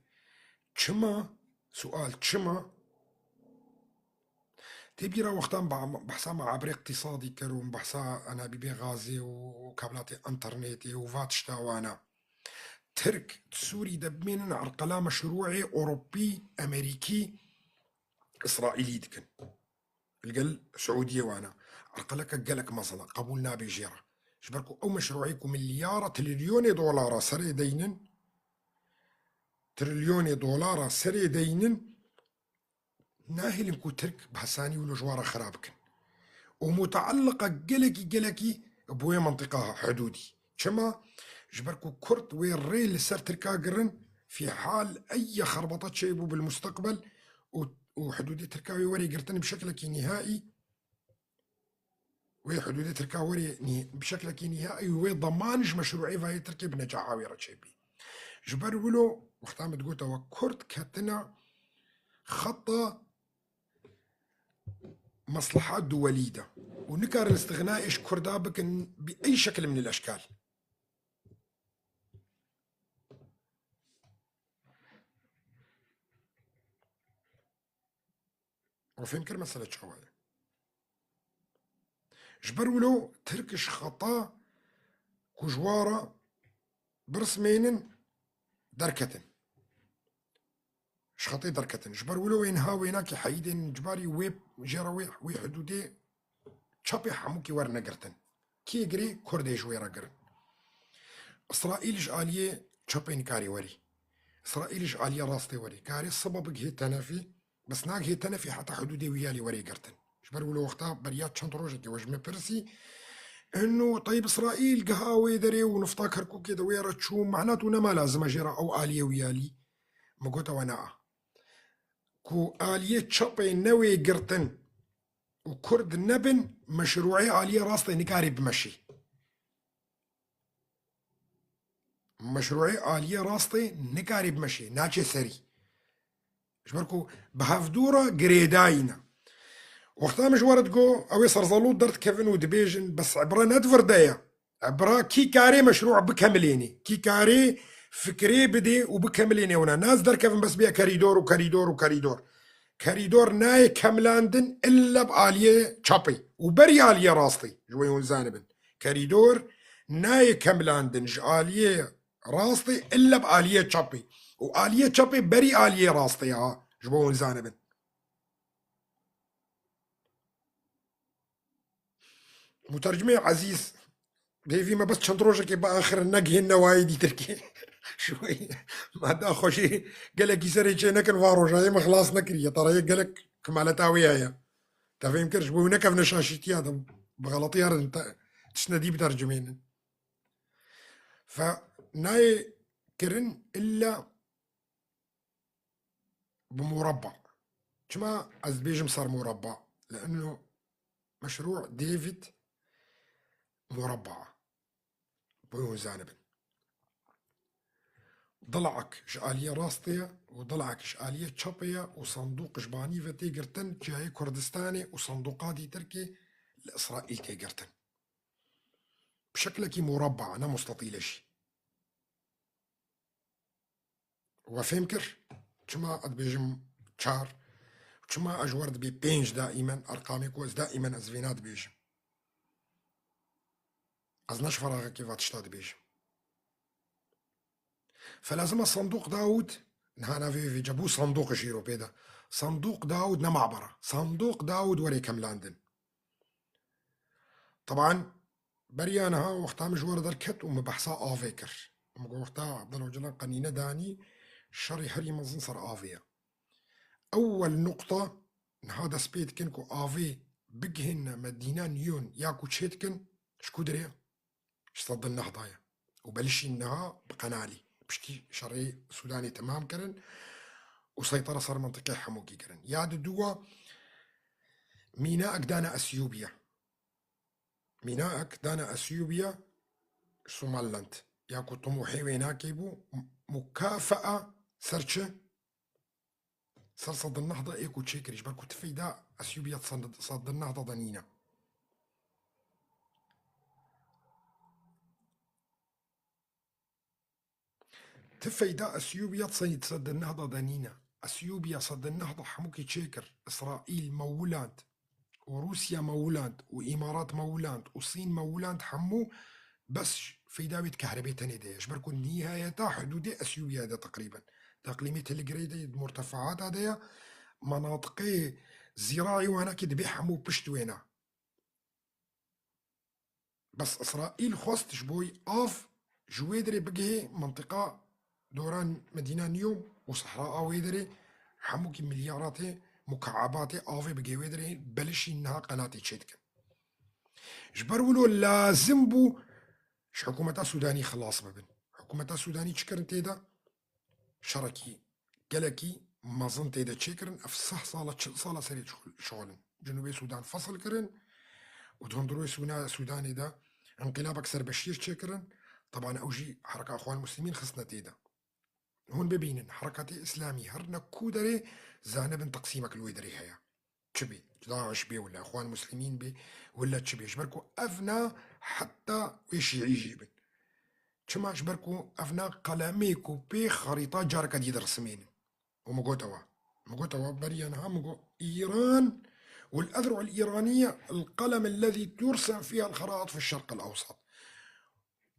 تشما سؤال تشما تبيرا وقتان بحثا مع عبر اقتصادي كروم بحثا انا بيبي غازي وكابلاتي انترنتي وفاتشتا وانا ترك سوري دبمين عرقلا مشروعي اوروبي امريكي اسرائيلي دكن القل سعوديه وانا عرقلك قلك مصلا قبولنا بجيره شبركو او مشروعيكم مليار تريليون دولار سري دينن تريليون دولار سري دينن ناهلكو ترك بحساني ولجوارة خرابكن ومتعلقة قلقي بوي منطقة حدودي كما جبركو كرت ويري لسر تركا قرن في حال اي خربطات شيبو بالمستقبل وحدودي تركاوي وري قرتن بشكل نهائي وي حدودي تركاوي بشكل نهائي وي ضمانج مشروعي فهي تركي بنجاح عاويرة شيبي جبر ولو وقتام تقول وكرت كاتنا خطة مصلحات دولية ونكر الاستغناء إيش كردا بكن بأي شكل من الأشكال وفهمكر مسألة شخوايا جبر ولو تركش خطا كجوارة برسمين دركتن شخطي دركتن جبر ولو وينها ويناك حيدين جباري ويب جراوي وي حدودي تشابي حموكي ورنا قرتن كي قري كردي جويرا قرن إسرائيل جالية تشابين كاري وري إسرائيل جالية راستي وري كاري السبب هي تنافي بس ناك هي تنافي حتى حدودي ويالي وري قرتن جبر ولو وقتها بريات شنط روجتي وجمي برسي انه طيب اسرائيل قهاوي دري ونفطا كركو كده ويرا تشو معناته ما لازم اجرا او اليه ويالي مقوتا وانا كو اليه تشابي نوي قرتن وكرد نبن مشروعي اليه راستي نكاري بمشي مشروعي اليه راستي نكاري بمشي ناتشي سري جبركو بهافدورا قريداينا وقتها مش ورد جو اوي صرزلوط درت كيفن ودبيجن بس عبرا ندفر دايا عبرا كي كاري مشروع بكمليني كي كاري فكري بدي وبكمليني ونا ناس در كيفن بس بيها كاريدور كاريدور ناي كملاندن الا بآلية تشابي وبري آلية راستي جويون زانبن كاريدور ناي كملاندن آلية راستي الا بآلية تشابي وآلية تشابي بري آلية راستي ها جويون زانبن مترجمي عزيز بيفي ما بس شندروجك بآخر النقي النواي دي تركي شوي ما دا خوشي قالك يسري شي نكن فارو جاي ما خلاص نكري ترى قالك كمالة تاوية تفهم كرش بو نكف نشاشتي هذا بغلطي انت تسندي بترجمين فناي كرن الا بمربع كما ازبيجم صار مربع لانه مشروع ديفيد مربعة بوين زانبن ضلعك شآلية راستية وضلعك شآلية تشابية وصندوق جباني فتي قرتن جاي كردستاني وصندوقاتي تركي لإسرائيل تي قرتن بشكلك مربع أنا مستطيلة شي وفهمكر كما أدبيجم تشار كما أجورد ببينج دائما أرقامي كوز دائما أزفينات بيجم أزناش فراغ كيف تشتاد بيجم فلازم الصندوق داود نهانا في جابو صندوق شيرو بيدا صندوق داود نمعبرة صندوق داود وري كملاندن طبعا بريانها وقتها مجوار دركت ومبحثا آفيكر وقتها عبد الله جلال قنينة داني شري هري مزن صار آفيا أول نقطة هذا سبيت كنكو آفي بجهن مدينة نيون ياكو تشيتكن شكو دريا صد النهضة وبلش إنها بقنالي بشتي شرعي سوداني تمام كرن وسيطرة صار منطقة حموكي كرن ياد دوا ميناء دانا أثيوبيا ميناءك دانا أثيوبيا سومالند ياكو طموحي ويناكيبو مكافأة سرچه سر صد النهضة ايكو تشيكريش بالكو تفيدا أثيوبيا صد النهضة ضنينة تفيدا أثيوبيا صد النهضة ضنينة أثيوبيا صد النهضة حموكي تشيكر إسرائيل مولاند وروسيا مولاند وإمارات مولاند والصين مولاند حمو بس في داويت كهرباء تنيديش بركو نهاية حدود أثيوبيا هذا تقريبا تقليمي تلقريدي مرتفعات هذايا مناطقي زراعي وانا كده بيحمو بشت وينا بس إسرائيل خواست تشبوي آف جويدري بقيه منطقة دوران مدينة نيوم وصحراء ويدري حموكي مليارات مكعبات آفي بقيه ويدري بلش إنها قناتي تشيتك جبرولو لازم بو ش حكومة سوداني خلاص ببن حكومة سوداني تشكرن تيدا شركي قلكي مازن تيدا تشكرن افصح صالة سريع شغلن جنوبي السودان فصل كرن ودهندروي سوداني دا انقلاب اكثر بشير تشكرن طبعا اوجي حركة اخوان المسلمين خصنا تيدا هون ببينن حركة اسلامي هرنا كودري زانبن تقسيمك الويدري هيا تشبي داعش بي ولا اخوان مسلمين بي ولا تشبي شبركو افنا حتى ويش يجي بن شما شبركو افنا قلميكو بي خريطة جارك دي رسمين ومقوتوا بريانها مقو ايران والاذرع الايرانية القلم الذي ترسم فيها الخرائط في الشرق الاوسط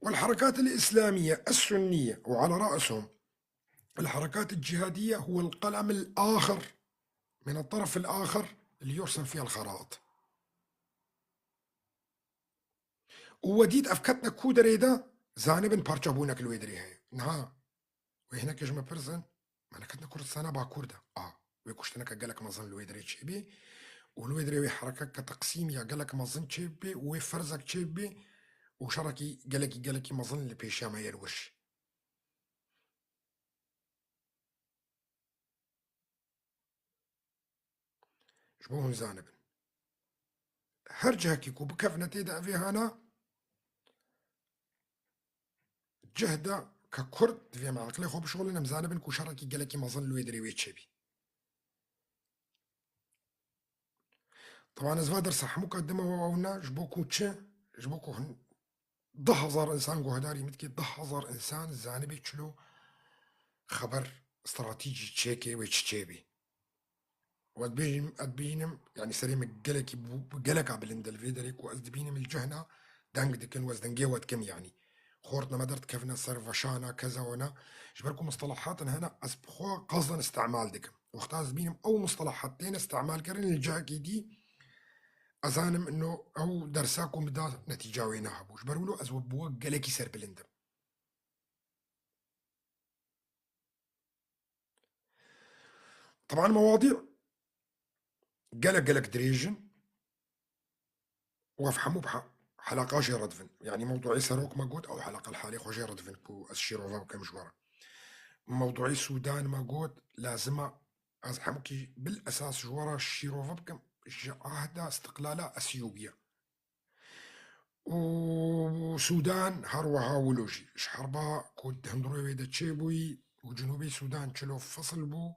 والحركات الاسلامية السنية وعلى رأسهم الحركات الجهادية هو القلم الاخر من الطرف الاخر اللي يرسم فيها الخرائط ووديد افكتنا كودريدا زانبن بارشابونك الويدري هاي نها وهناك جمع برزن ما انا كتنا كردستان با كوردا ويكوشتنا قالك مظن الويدري تشيبي والويدري وي حركه كتقسيم يا قالك مظن تشيبي وفرزك تشيبي وشركي قالك مظن اللي بيشا ما يروش شبوهن زانبن هرجهكي كو بكفنا تيدا في هانا جهدا ككرد في معقلي خو بشغل مزانبن كو شركي قالك مظن الويدري وي تشيبي طبعا زفادر صح مقدمة وونا جبوكو تشي جبوكو هن 10,000 انسان قهداري متكي 10,000 انسان زانبي تشلو خبر استراتيجي تشيكي ويتشيبي وادبينم يعني سريم قلكي قلك بلندل فيدريك وادبينم الجهنة دانق دكن وزدنجي واتكم يعني خورتنا مدرت كيفنا صار فشانا كذا ونا جبركم مصطلحات هنا اسبخوا قصدا استعمال دكم واختاز بينم او مصطلحاتين استعمال كرن الجاكي دي ازانم انه او درساكم بدا نتيجه وينها بوش برولو ازوبوا قلكي سر بلندم طبعا مواضيع قلق دريجن وافحموا بحق حلقة جي ردفن يعني موضوعي سروك ما قلت او حلقة الحالي خو جي ردفن كو الشيروفا وكم جوارا موضوعي السودان ما قلت لازم ازحمكي بالاساس جوارا الشيروفا بكم عهد استقلالها اثيوبيا وسودان هروها ولوجي شحربا كنت هندروي ويدا تشيبوي وجنوبي السودان تشلو فصل بو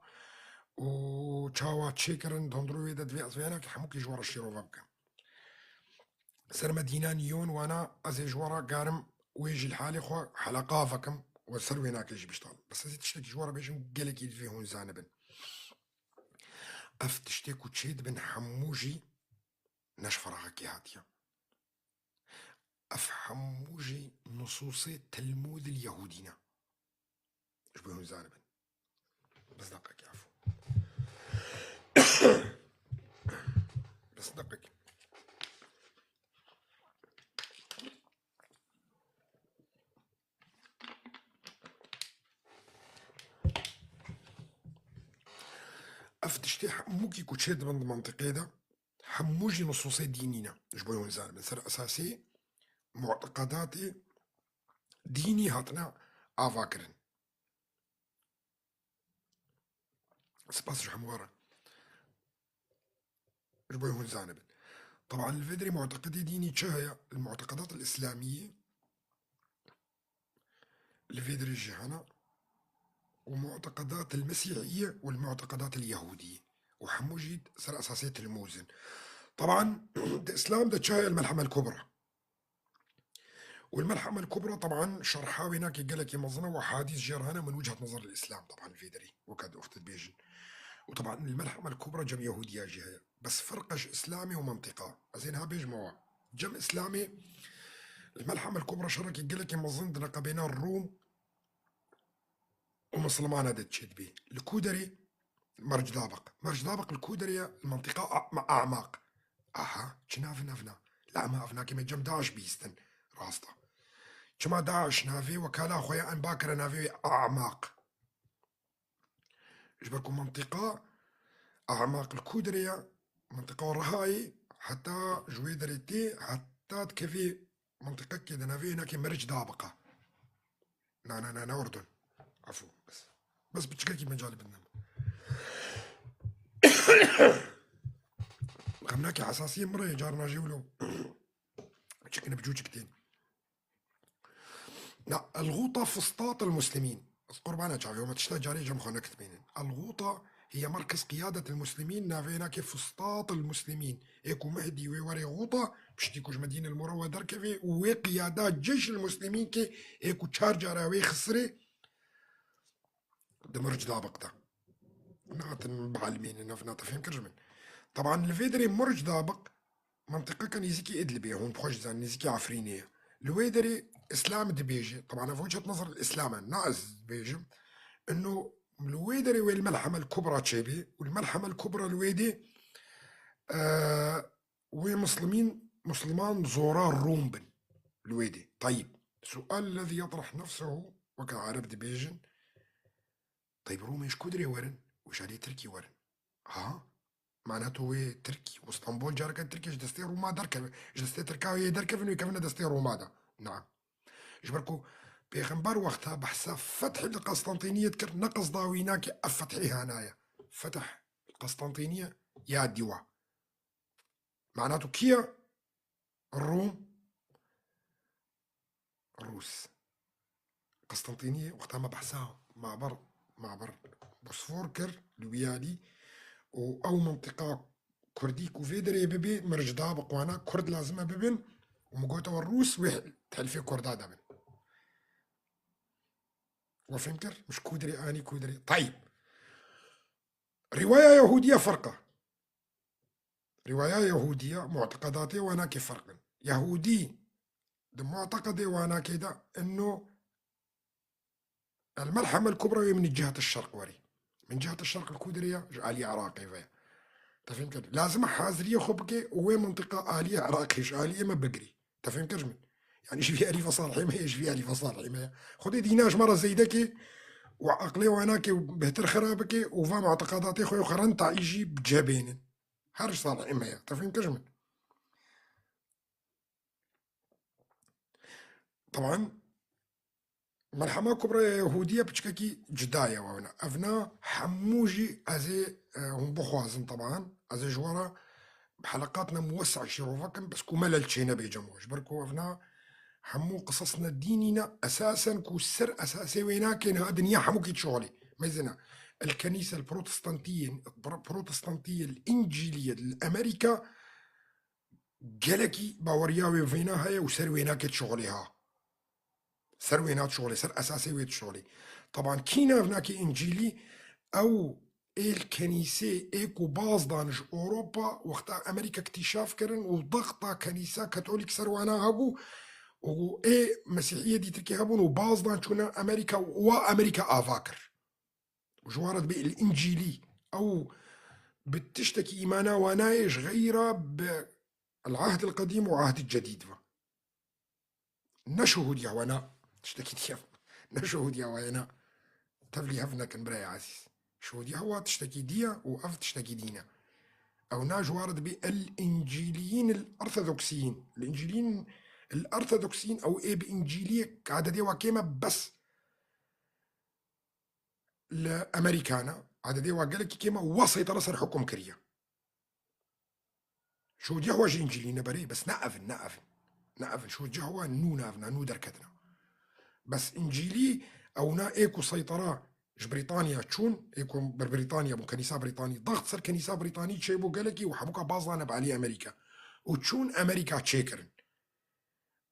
وتشاوا تشيكرن دندروي ويدا دفي أزفينك حموكي جوارا الشيروفا بكم سر مدينة نيون وانا ازي جوارا قارم ويجي الحالي خو حلقة فكم وسر ويناك يجي بيشتغل بس ازي تشتكي جوارا بيجم قلك يدفي هون زانبن اف تشتكو تشيد بن حموجي نشفرها هاتيا اف حموجي نصوصي تلمود اليهودينا ايش بيهم زانبن بس دقك يعفو بس دقك افتشتي حموكي كوتشيد من المنطقة ده حموجي نصوصي دينينا ايش بيهم زانبن سر اساسي معتقداتي ديني هاتنا آفاكرن سباس حموارا جبوي هون زانبن. طبعا الفيدري معتقدي ديني تشهيا المعتقدات الإسلامية الفيدري الجهنة ومعتقدات المسيحية والمعتقدات اليهودية وحموجيد سر أساسية الموزن. طبعا الإسلام ده تشهيا الملحمة الكبرى، والملحمة الكبرى طبعا شرحها هناك قال لك يمظنا وحاديث جيرانة من وجهة نظر الإسلام طبعا الفيدري وكاد أخت بيجن. وطبعا الملحمة الكبرى جم يهودية جهة بس فرقش إسلامي ومنطقة أزينها بيجمعوا جم إسلامي. الملحمة الكبرى شرك يقول لك يمظن دنقا بين الروم ومسلمان تشد بي الكودري مرج دابق الكودري المنطقة مع أعماق أها شناف نفنا لا ما أفنا كما جم داعش بيستن راسطة كما داعش نافي وكالا خويا أن باكر نافي أعماق جبركم منطقة أعماق الكودرية منطقة رهاي حتى جويدريتي حتى تكفي منطقة كده نافي هناك مرج دابقة نا أردن عفو بس بتشكاكي مجال بدنا خمناكي حساسية مرة جارنا جيولو شكنا بجوجكتين. لا الغوطة فسطاط المسلمين قربانا شافي وما تشتا جاري جم خانك تبينين. الغوطة هي مركز قيادة المسلمين نافينا كيف فسطاط المسلمين ايكو مهدي ويوري غوطة بشتيكوش مدينة المروة دركفي وقيادات جيش المسلمين كي ايكو تشارجر ويخسري دمرج دابق ده ناتن بعلمين نافنا فهم كرجمن. طبعا الفيدري مرج دابق منطقة كان يزيكي إدلبي هون بخوش زان يزيكي عفرينية الويدري إسلام دبيجي. طبعا في وجهة نظر الإسلام ناقص بيجي إنه الويدري والملحمة الكبرى تشيبي والملحمة الكبرى الويدي ومسلمان زورار روم بن الويدي. طيب السؤال الذي يطرح نفسه وكعرب دبيجن طيب رومي ايش كدري ورن وش عليه تركي ورن ها معناته هو تركي واسطنبول جاركن تركي دستي روما دركب دستي تركاوي دركب انه يكفنا دستي روما دا نعم جبركو بيغمبر وقتها بحساب فتح القسطنطينية تكر نقص ضاويناك أفتحيها هنايا فتح القسطنطينية يا ديوا معناته كيا الروم الروس قسطنطينية وقتها ما بحسها معبر بوسفور كر الويالي أو منطقة كرديك وفيدري ببي مرج دابق وانا كرد لازمة ببن ومقوتا والروس تحلفي كردا دابن وفهمتر مش كودري اني كودري. طيب رواية يهودية فرقة رواية يهودية معتقداتي وانا كيف فرق يهودي ده معتقدي وانا كده انه الملحمة الكبرى من جهة الشرق وري من جهة الشرق الكودرية آلية عراقي فيها تفهم كده لازم حازرية خبكي وين منطقة آلية عراقي آلية ما بقري تفهم كده يعني ايش في أليفة صالحي ما ايش في أليفة صالحي ما خدي ديناش مرة زي دكي وعقلي واناكي بهتر خرابكي وفا معتقداتي خويا خرنتا يجي بجابين هرج صالحي ما تفهم كده طبعا ملحمة كبرى يهودية بتشكاكي جداية وانا افنا حموجي ازي هم بخوازن طبعا ازي جوارا بحلقاتنا موسع شروفكم بس كو ملل شينا بيجموش بركو افنا حمو قصصنا ديننا اساسا كو السر اساسي وينا كاين هاد الدنيا حمو كي تشغلي مازنا الكنيسة البروتستانتية الانجيلية الامريكا جالكي باورياوي فينا هيا وسر وينا كي تشغليها سر وينات شغلي سر اساسي ويت شغلي. طبعا كينا هناك انجيلي او الكنيسة ايكو باز دانش اوروبا وقتها امريكا اكتشاف كرن وضغطة كنيسة كاثوليك سروانا هابو و اي مسيحية دي تركي هابون وباز دانشونا امريكا وامريكا افاكر وجوارد بالانجيلي او بتشتكي ايمانا ونايش غير بالعهد القديم وعهد الجديد نشهد يا وانا تشتكي دي نشهد يا وانا تفلي هفنا كان براي عزيز شهود يهوى تشتكي ديا وأف تشتكي دينا أو ناج وارد بالإنجيليين الأرثوذكسيين الإنجيليين الأرثوذكسين أو إيه بإنجيلية عدد دي وكيما بس الأمريكانا عدد دي وقالك كيما وسيطرة سر حكم كريا شو دي هو جي إنجيلينا بري بس نقفن شو دي هو نو دركتنا بس إنجيلي أو نا إيكو سيطرة بريطانيا تشون إيكو بريطانيا بو كنيسة بريطاني ضغط سر كنيسة بريطاني تشيبو قالكي وحبوكا بازانا بعلي أمريكا وتشون أمريكا تشيكرن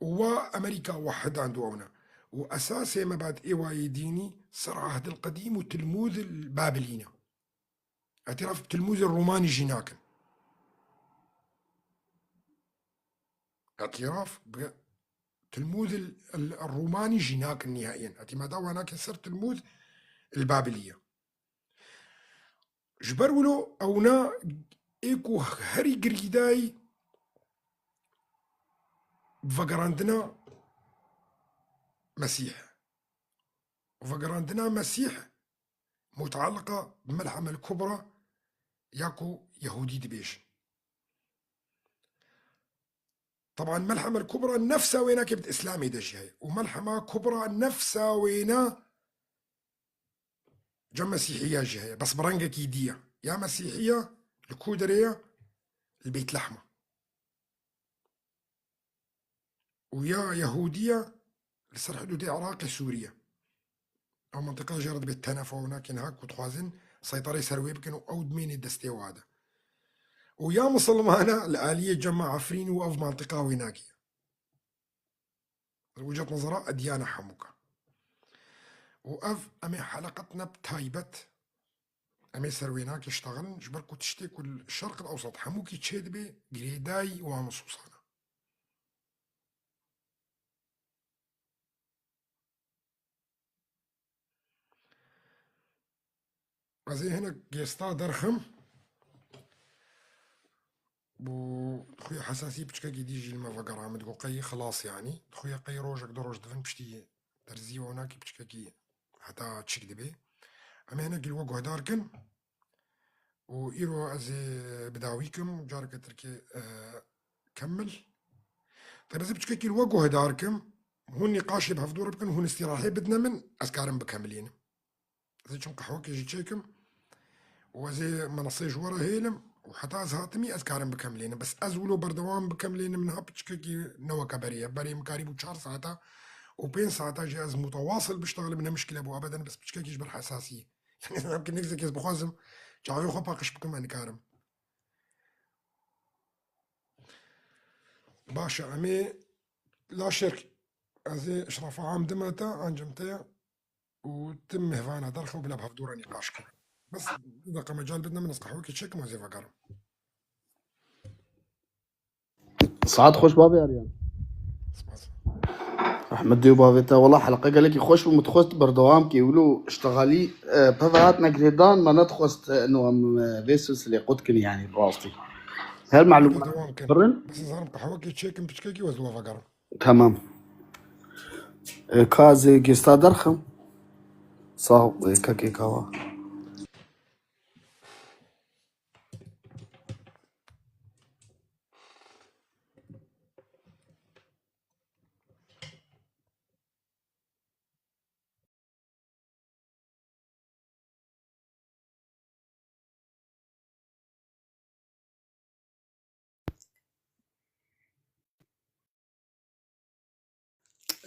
وأمريكا واحد عنده أونا وأساسي ما بعد إيواي ديني صار عهد القديم وتلموذ البابلينا اعتراف بالتلموذ الروماني جيناكن اعتراف بالتلموذ الروماني جيناكن نهائيا أتي ما داو هناك صار تلموذ البابلية جبرولو أونا إيكو هري قريداي فقراندنا مسيح وفقراندنا مسيح متعلقة بملحمة الكبرى ياكو يهودي دبيش طبعا ملحمة الكبرى نفسها وينا كبت إسلامي دجي وملحمة كبرى نفسها وينا جم مسيحية جهة بس برنجة كيدية يا مسيحية الكودرية البيت لحمة ويا يهودية لسر حدود العراق سوريا أو منطقة جرد بالتنف هناك هناك وتخوازن سيطرة سروي بكن أو دمين الدستي وهذا ويا مسلمانة الآلية جمع عفرين وأف منطقة ويناكية وجهة نظرها أديانة حموكا وأف أمي حلقتنا بتايبت أمي سرويناك يشتغلن جبركو تشتكوا الشرق الأوسط حموكي تشيد بي قريداي وانصوصانا وزي هنا جيستا درخم بو خويا حساسي بشكا كي ديجي الما فقر عمد قي خلاص يعني خويا قي روجك دروج دفن بشتي ترزي هناك بشكا كي حتى تشك دبي أما هنا قل وقو داركن وإيرو أزي بداويكم جارك تركي كمل طيب أزي بشكا كي الوقو داركم هون نقاش بهفدور بكن هون استراحي بدنا من أسكارم بكاملين زي شون قحوك يجي تشيكم وزي منصي جورا هيلم وحتى زهاتمي أسكارم بكاملين بس أزولو بردوام بكاملين من هابتشكا كي نوا كبرية بري مكاري بو 4 ساعتا وبين ساعتا جهاز متواصل بشتغل منها مشكلة بو أبدا بس بشكا كي يجبر حساسية يعني يمكن نفسي كيس بخوزم جاوي خو باقش بكم أنا كارم باشا أمي لا شرك أزي إشراف عام دمتا أنجمتيا وتم هفانا درخة وبلا بهفدورة نقاش كم بس إذا مجال بدنا من نسقحوكي تشيك ما زي فقرم سعاد خوش بابي أريان أحمد ديو بابيتا والله حلقة قال لك خوش ومتخوست بردوام كي يقولوا اشتغالي بفرات نقريدان ما ندخوست إنه فيسوس اللي قدكن يعني براستي هالمعلومة دوام كان برن بس زارم قحوكي تشيك بشكاكي وزلوا فقرم تمام كازي جيستا درخم صاحب كاكي كوا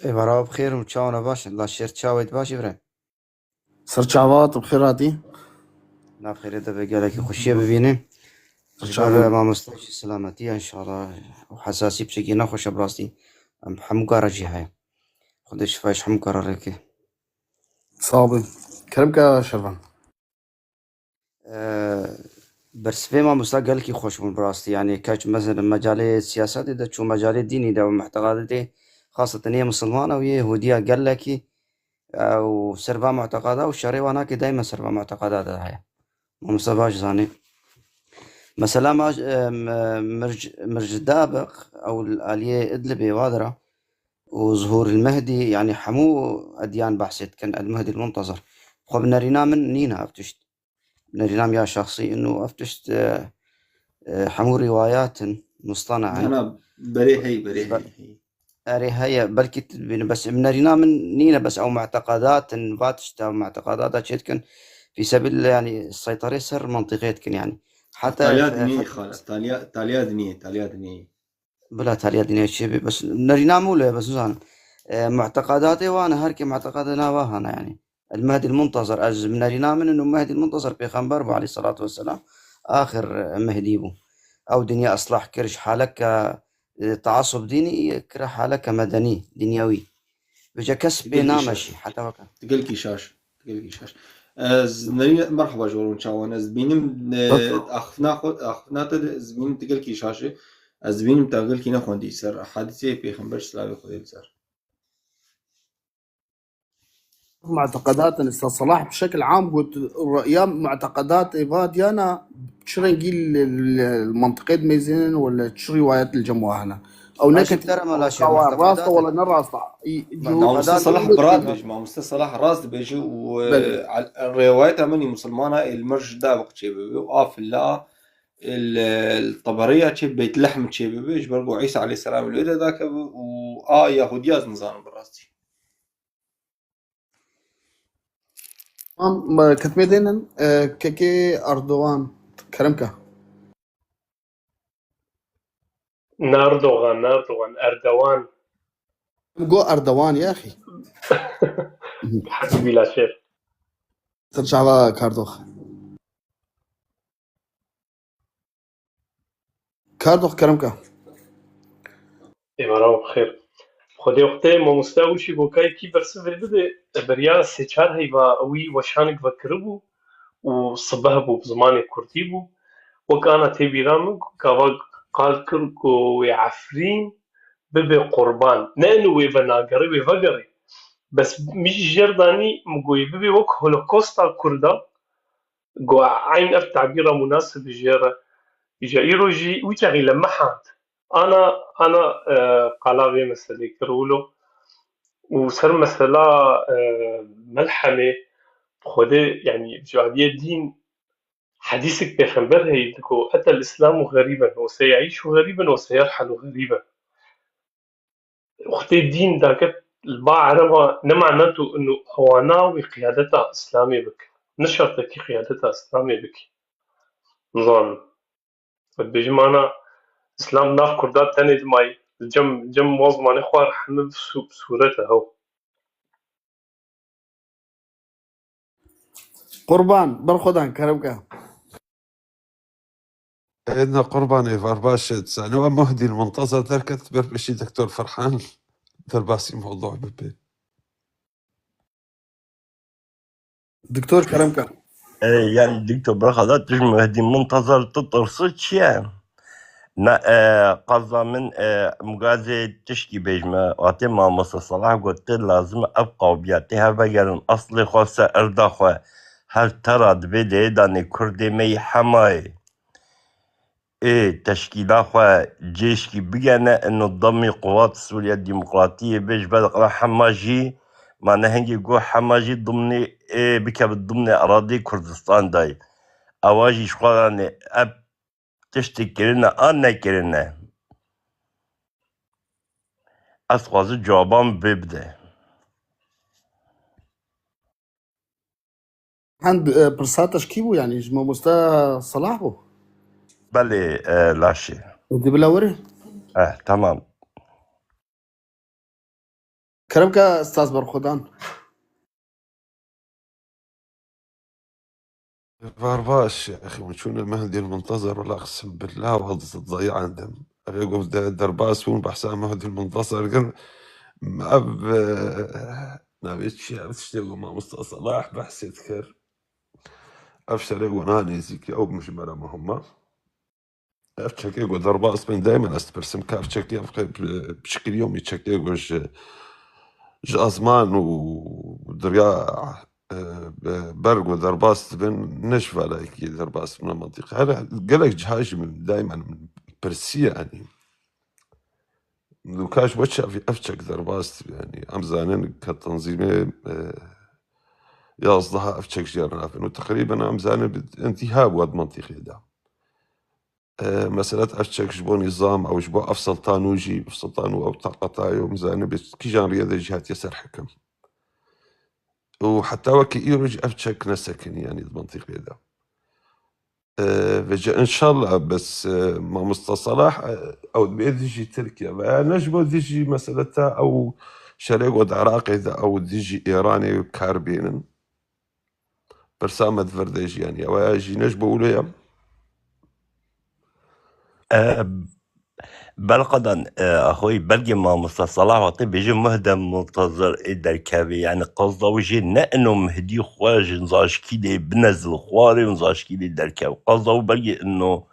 اي برا بخير وتشاونا باش لا شير تشاويت باش يبرا سرچاوات بخيراتي لا بخير اذا بقالك خشيه ببيني سرچاوات جبر ما مستوش سلامتي ان شاء الله وحساسي بشكل نخش براستي ام حمقارة جي هاي خدش فايش حمقارة ريكي صابي كرمك شرفان بس في ما مستقل كي خوش من براستي يعني كاش مثلا مجال السياسات اذا تشو مجال الديني ده ومعتقداتي خاصة هي مسلمانة وهي يهودية قال لك او سربا معتقدات والشرعي وانا كي دايما سربا معتقدات هاي ما مستباش زاني مثلا مرج دابق او الآلية ادلبي وادرة وظهور المهدي يعني حمو اديان بحثت كان المهدي المنتظر خو بنرينا من نينا افتشت بنرينا يا شخصي انه افتشت حمو روايات مصطنعة أنا بري هي أري هيا بلكي تبين بس منرينا من نينا بس أو معتقدات فاتشتا معتقدات شتكن في سبيل يعني السيطرة سر منطقتكن يعني حتى تاليا دنيا خالص تاليا دنيا بلا تاليا دنيا شيء بس منرينا مولى بس زان معتقداتي وأنا هركي معتقدنا وهنا يعني المهدي المنتظر أز منرينا من إنه المهدي المنتظر بيغمبر عليه الصلاة والسلام آخر مهدي بو أو دنيا أصلاح كرش حالك تعصب ديني كره حالك مدني دنيوي بجا كسب نامشي حتى وكا تقول كي شاش نرينا مرحبا جورون شاوان از بينم أخنا زبين تقول كي شاشة از بينم تقول كي نخون دي سر حادثة بيغمبر سلاوي خديل سر معتقدات استاذ صلاح بشكل عام قلت يا معتقدات عباد انا تشري نقول المنطقه ميزين ولا تشري روايات الجموع هنا او ماشي نكت ترى ملا شيء راسته ولا نراسته مع مستر صلاح براد بيجي مع مستر صلاح راس بيجي والروايات مني مسلمانة المرج دابق شيبي وقاف الله الطبرية شيء بيت لحم شيء بيجي برضو عيسى عليه السلام الويدا ذاك يهودياز نظام براسي كتمي دينا كيكي أردوغان كرمكة ناردوغان أردوان جو أردوان يا أخي حبيبي لا شيء ترجع على كاردوخ كرمكة إمارات بخير خدي وقتي ما مستوى شيء بوكاي كي برسفر بده بريا سيشار هيبا أوي وشانك بكربو وصبهبو بزمان كردي بو وكان تبي رامك قال كركو عفرين ببي قربان نانو ويبناقري ويفقري بس مش جرداني مقوي ببي وك هولوكوستا كردا قو عين اف تعبير مناسب جايروجي ويتغي لما حاد انا قلاغي مسألة كرولو وصار مسألة ملحمة خدي يعني جادية دين حديثك بيخنبر هي تكو أتى الإسلام غريبا وسيعيش غريبا وسيرحل غريبا أختي الدين ذاك الباع نمعناته إنه هواناوي قيادتها إسلامي بك نشرتك قيادتها إسلامي بك نظام بيجمعنا إسلام ناف كردات تاني دماي جم موظمان خوار حمل بصورتها هو قربان برخدان كرمكة عندنا قربان إيفار باشد سانوا مهدي المنتظر تركت بربشي دكتور فرحان درباسي موضوع ببي دكتور كرمكة يعني دكتور برخدات تجي مهدي منتظر تطرصتش يعني قصة من مغازي تشكي بيجمع واتي ما مصر صلاح قلت لازم أبقى وبيعطيها بقى أصلي خوصة أرداخوا هل ترى دبيدي داني كردي مي حماي تشكيلات خوا جيشكي بيجانا انه تضمي قوات سوريا الديمقراطية بيش بدق حماجي معناها هنجي جو حماجي ضمني بكب ضمني أراضي كردستان داي أواجي شغلاني أب تشتكرنا أنا كرنا أسقاط جوابان بيبدأ عند برساتش كيبو يعني جمع مستا صلاح بو بلي لاشي ودي بلاوري تمام كرمكة أستاذ برخدان إيفار باش يا أخي وشون المهدي المنتظر ولا أقسم بالله وهذا الضياع عندهم أقول درباس ون بحسام مهدي المنتظر قال أب نبيت شيء بتشتغل مع مصطفى صلاح بحث يذكر أفشل وناني زيك أو مش برا مهمة أفشل درباس بين دائما أستبرسم كاف شكلي بشكل يومي شكلي وش جازمان ودريا برق ودرباس بين نشفى لايك درباس من المنطقة هذا قالك جهاج من دائما من برسية يعني لوكاش وش في أفشك درباس يعني أمزانين كتنظيمي يا أصدها أفشك جيرنا وتقريبا أمزانين انتهاب واد منطقي ده مسألة أفتشك شبو نظام أو شبو أف سلطانوجي سلطانو أو طاقتايو مزانة بس كي جان رياضة جهات يسر حكم وحتى وكي يرج أفتشك نسكن يعني المنطقة ده فجأة إن شاء الله بس ما مستصلاح أو بيدجي تركيا نجبو ديجي مسألتها أو شريك ود عراقي ده أو ديجي إيراني وكاربين برسامة فرديج يعني أو أجي نجبو وليا بلقدن اخوي بلقي ما مستصلاح وطي بيجي مهدم منتظر الدركابي يعني قصده وجه انه مهدي خواج نزاش كيدي بنزل خواري ونزاش كيدي الدركابي قصده بلقي انه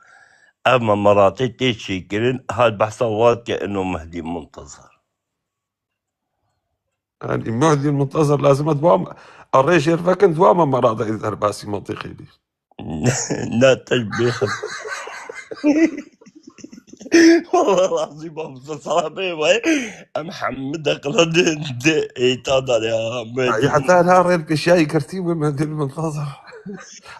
اما مراتي تيشي كرين هاد بحثا واد كانه مهدي منتظر يعني مهدي المنتظر لازم دوام الرجل فكن دوام مرضى إذا رباسي منطقي لي لا تشبيخ والله العظيم ما مستصلاح بيه محمد اقلد ايتادا يا مهدي حتى لا ريل بشاي كرتيبه مهدي المنتظر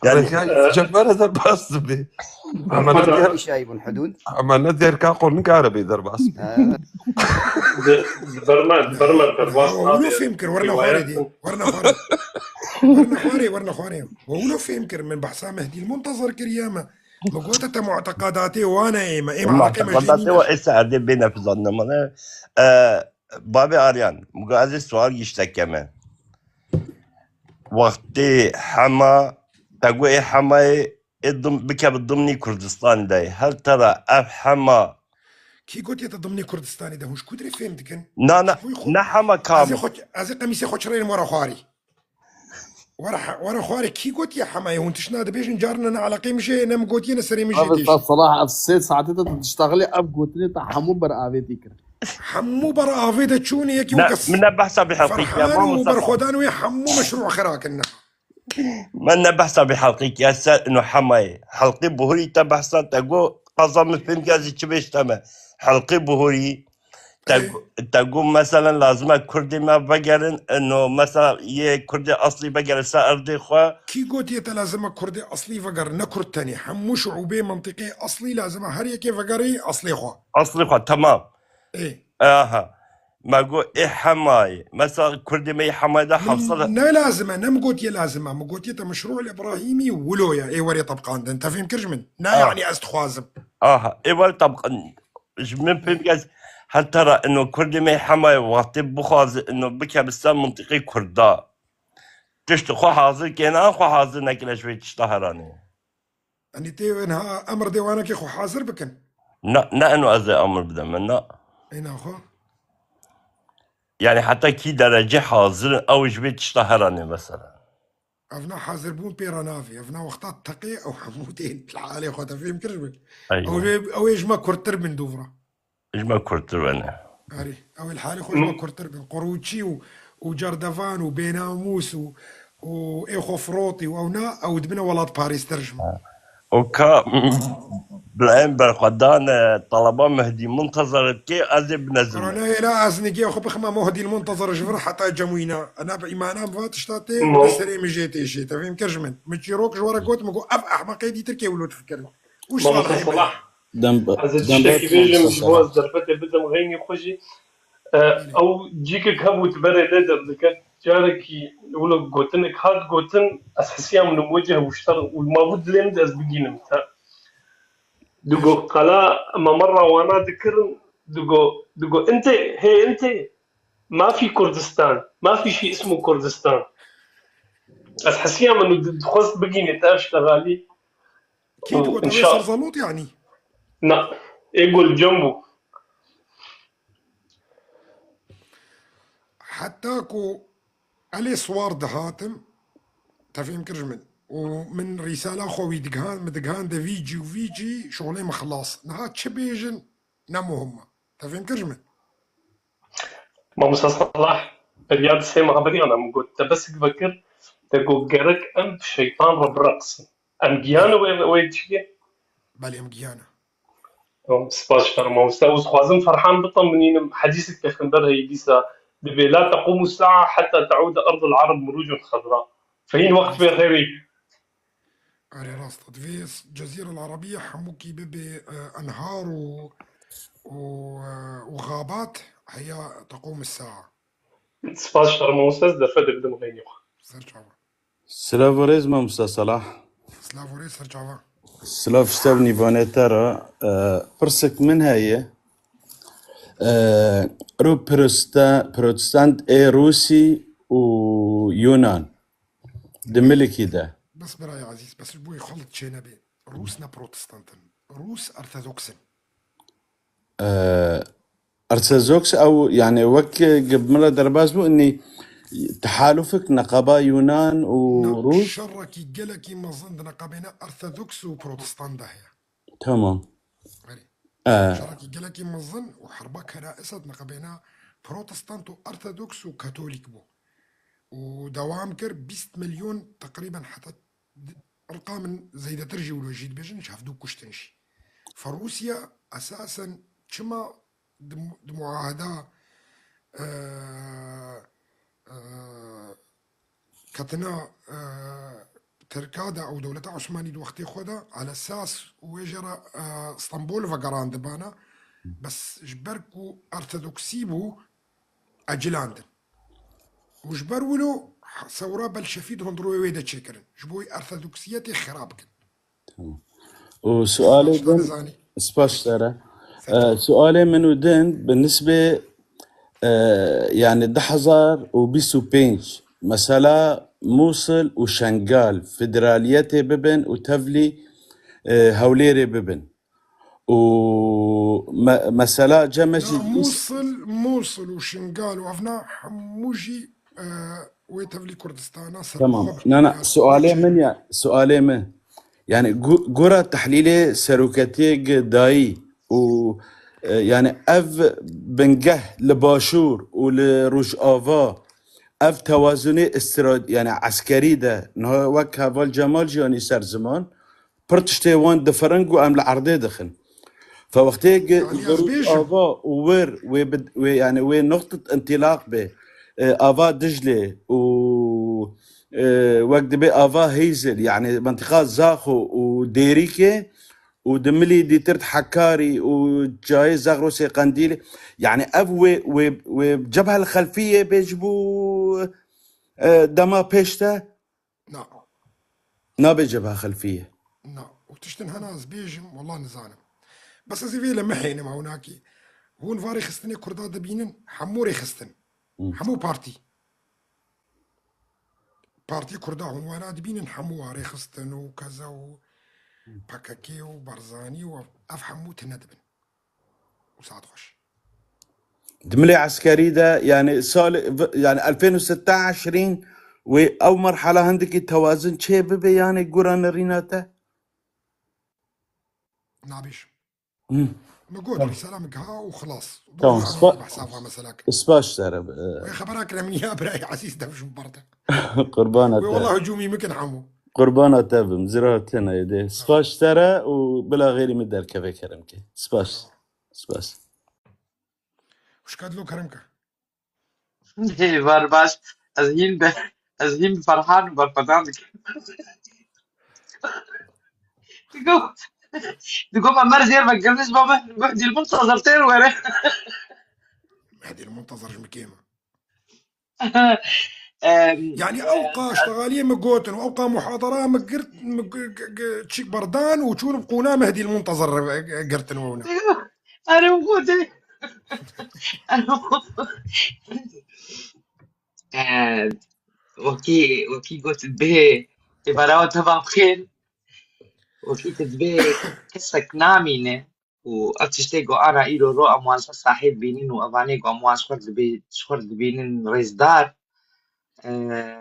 يعني الرجال جبار هذا الباص به محمد شايب الحدود عملنا دير كاقول نقارب إذا رباس برما درباس ولو في يمكن ورنا خواري دي ورنا خواري ولو في يمكن من بحثا مهدي المنتظر كريامة مقوتة معتقداتي وانا ايما معتقداتي وإسا أردي بينا في ظننا مانا بابي آريان مقاعد السؤال يشتك كمان وقتي حما تقوي حما بكا بالضمني كردستان داي هل ترى أف حما كي قلت يتضمني كردستاني ده مش كدري فهمتكن نا حما كامل ازي قميصي خوشرين ورا خواري ورا خواري كي قلت يا حماي وانت شنو بيش نجارنا على قيم شيء انا مقوتي نسري مش صراحه السيد ساعتها تشتغلي اب قلت حمو برافيتي كده حمو برافيدا تشوني يكي وقص من بحثها بحقيقة فرحان وبرخودان ويا حمو مشروع خراكنا من بحثها بحقيقة يا سيد انه حماي حلقي بهوري تبحثا تقو قصم فين كازي تشبيش تما حلقي بهوري تقول مثلا لازم كردي ما بقرن انه مثلا يه كردي اصلي بقر سأردي خوا كي قلت يتلازم كردي اصلي فقر نكرد تاني حمو شعوبي منطقي اصلي لازم هريا كيف فقري اصلي خوا تمام ايه ما قول ايه حماي مثلا كردي ما حماي ده حصل لا لازم انا مقوت يا لازم مقوت يتا مشروع الابراهيمي ولويا ايه وري طبقان انت فهم كرجمن نا يعني استخوازم ايه وري طبقان من فهم كاز هل ترى انه كردي ما حماي وقت بخاز انه بكى بالسام منطقي كردا تشتخو حاضر كينا خو حاضر نكلا شوي تشتهراني اني تي انها امر ديوانك اخو حاضر بكن نا انه ازي امر بدا منا اين اخو يعني حتى كي درجة حاضر او شوي تشتهراني مثلا افنا حاضر بون بيرانافي افنا وقتات تقي او حمودين الحالي اخو تفهم كرجمن او يجمع كرتر من دوفرا اجمع كرتر انا اري او الحالي خو يجمع كرتر من قروتشي وجردفان وبيناموس وايخو فروطي واونا او دبنا ولاد باريس ترجمه وكا بالعين بالقدان طلبان مهدي منتظر كي ازب نزل انا لا ازنقي اخو بخما مهدي المنتظر جفر حتى جموينا انا بايمانا فاتش تاتي وسري مجيتي شي تفهم كرجمن متشيروك جوارا قوت مقو اف احمقي دي تركي ولو تفكر وش صلاح تشتكي بيجي من جواز دربته بدم غيني خوشي او جيك كابو تبري لدر ذكر جاركي يقولوا قوتنك هاد قوتن اساسيا من موجه واشتر والمابود لين از بيجين متى دقو قلا ما مره وانا ذكر دقو انت ما في كردستان ما في شيء اسمه كردستان اساسيا من خص بيجين تاشتغالي كي تقول صرزلوط يعني لا يقول جنبه حتى كو علي صور دهاتم تفهم كرجمن ومن رسالة خوي دقهان ده فيجي شغلي ما خلاص نهات شبيجن نمو هما تفهم كرجمن ما صلاح رياض سيما خبري انا مقول بس تفكر تقول قرك ام شيطان رب رقص ام جيانا وين تشكي بالي ام جيانا سباش فرما مستوز خوازم فرحان بطمنين حديثك تخنبر هي ديسا دبي لا تقوم الساعة حتى تعود أرض العرب مروجا خضراء فهين وقت في خيري أري راست فيس الجزيرة العربية حموكي ببي أنهار وغابات هي تقوم الساعة. سپاس شرموسز دفدر دمغينيو. سرچاوا سلاف ممسا صلاح سلافوري سرچاوا سلاف شتابني فانيتارا برسك من هاي رو بروتستانت اي روسي ويونان دملكي ده بس براي عزيز بس بو يخلط شينا بي روسنا بروتستانتن روس أرثوذكسن ارثوذكس او يعني وك قبل مرة درباز بو اني تحالفك نقابة يونان وروس شركي جلكي مظن نقابينا أرثوذكس وبروتستان دهيا تمام غري شركي جلكي مظن وحربك رئيسة نقابينا بروتستانت وأرثوذكس وكاثوليك بو ودوام كر 20 مليون تقريبا حتى أرقام زي ده ترجي والوجيد بيجن شافدو كشتنشي فروسيا أساسا كما معاهدة كتنا تركادا أو دولة عثماني دو وقتي خودا على أساس ويجرى اسطنبول فقران دبانا بس جبركو أرثوذكسي بو أجلاندن وجبر ولو ثورة بلشفيد هندروي ويدا تشكرن جبوي أرثوذكسيتي خرابكن وسؤالي زاني سباش ترى سؤالي من ودن بالنسبة يعني دحزار وبيسو بينش مثلا موصل وشنغال فدراليتي ببن وتفلي هوليري ببن ومثلا جمجي موصل وشنغال وافنا حموجي ويتفلي كردستان تمام انا سؤالي من يعني قرى تحليلي سروكاتيق داي و يعني اف بنجه لباشور ولروج افا اف توازني يعني عسكري ده انه وك هافال جمال جاني سر زمان برتشتي وان دفرنجو ام العرضي دخن فوقتي روج افا وير يعني وين نقطة انطلاق به افا دجلة و وقت بي افا هيزل يعني منطقة زاخو وديريكي ودملي دي ترت حكاري وجاي زغروسي قنديلي يعني اف وجبهة الخلفية بيجبو دما بيشتا نعم نابي جبهة خلفية نعم وتشتن هنا زبيجم والله نزانم بس زي في لما حين ما هناكي هون فاري خستني كردا دبينن حموري خستن حمو بارتي كردا هون وانا دبينن حمو واري خستن وكذا باكاكي وبرزاني وافحمو تندبن وساعد خوش دملي عسكري ده يعني يعني 2016 او مرحله عندك التوازن شيء يعني قران ريناته نابيش نقول سلامك ها وخلاص تمام بحسابها مثلا سباش ترى خبرك لمن يا براي عزيز ده مش مبرتك قربانه والله هجومي ممكن حمو قربانه تبم زراتنا يدي سباش ترى وبلا غيري مدار كيف كرمك سباش وش كاد له كرمك برباش از هیم فرحان برپدانك تقول ما زير ما قلناش بابا مهدي المنتظر تير ولا مهدي المنتظر جمكيمه يعني اوقع اشتغاليه مقوتن واوقع محاضره مقرت تشيك بردان وتشون بقونا مهدي المنتظر قرتن ونا انا موجود وكي قلت به تبراو تبع بخير وكي تتبه كسك نامينه وأتشتغل أنا إيرو رو أموال صاحب بينين وأباني أموال شورد بينين رزدار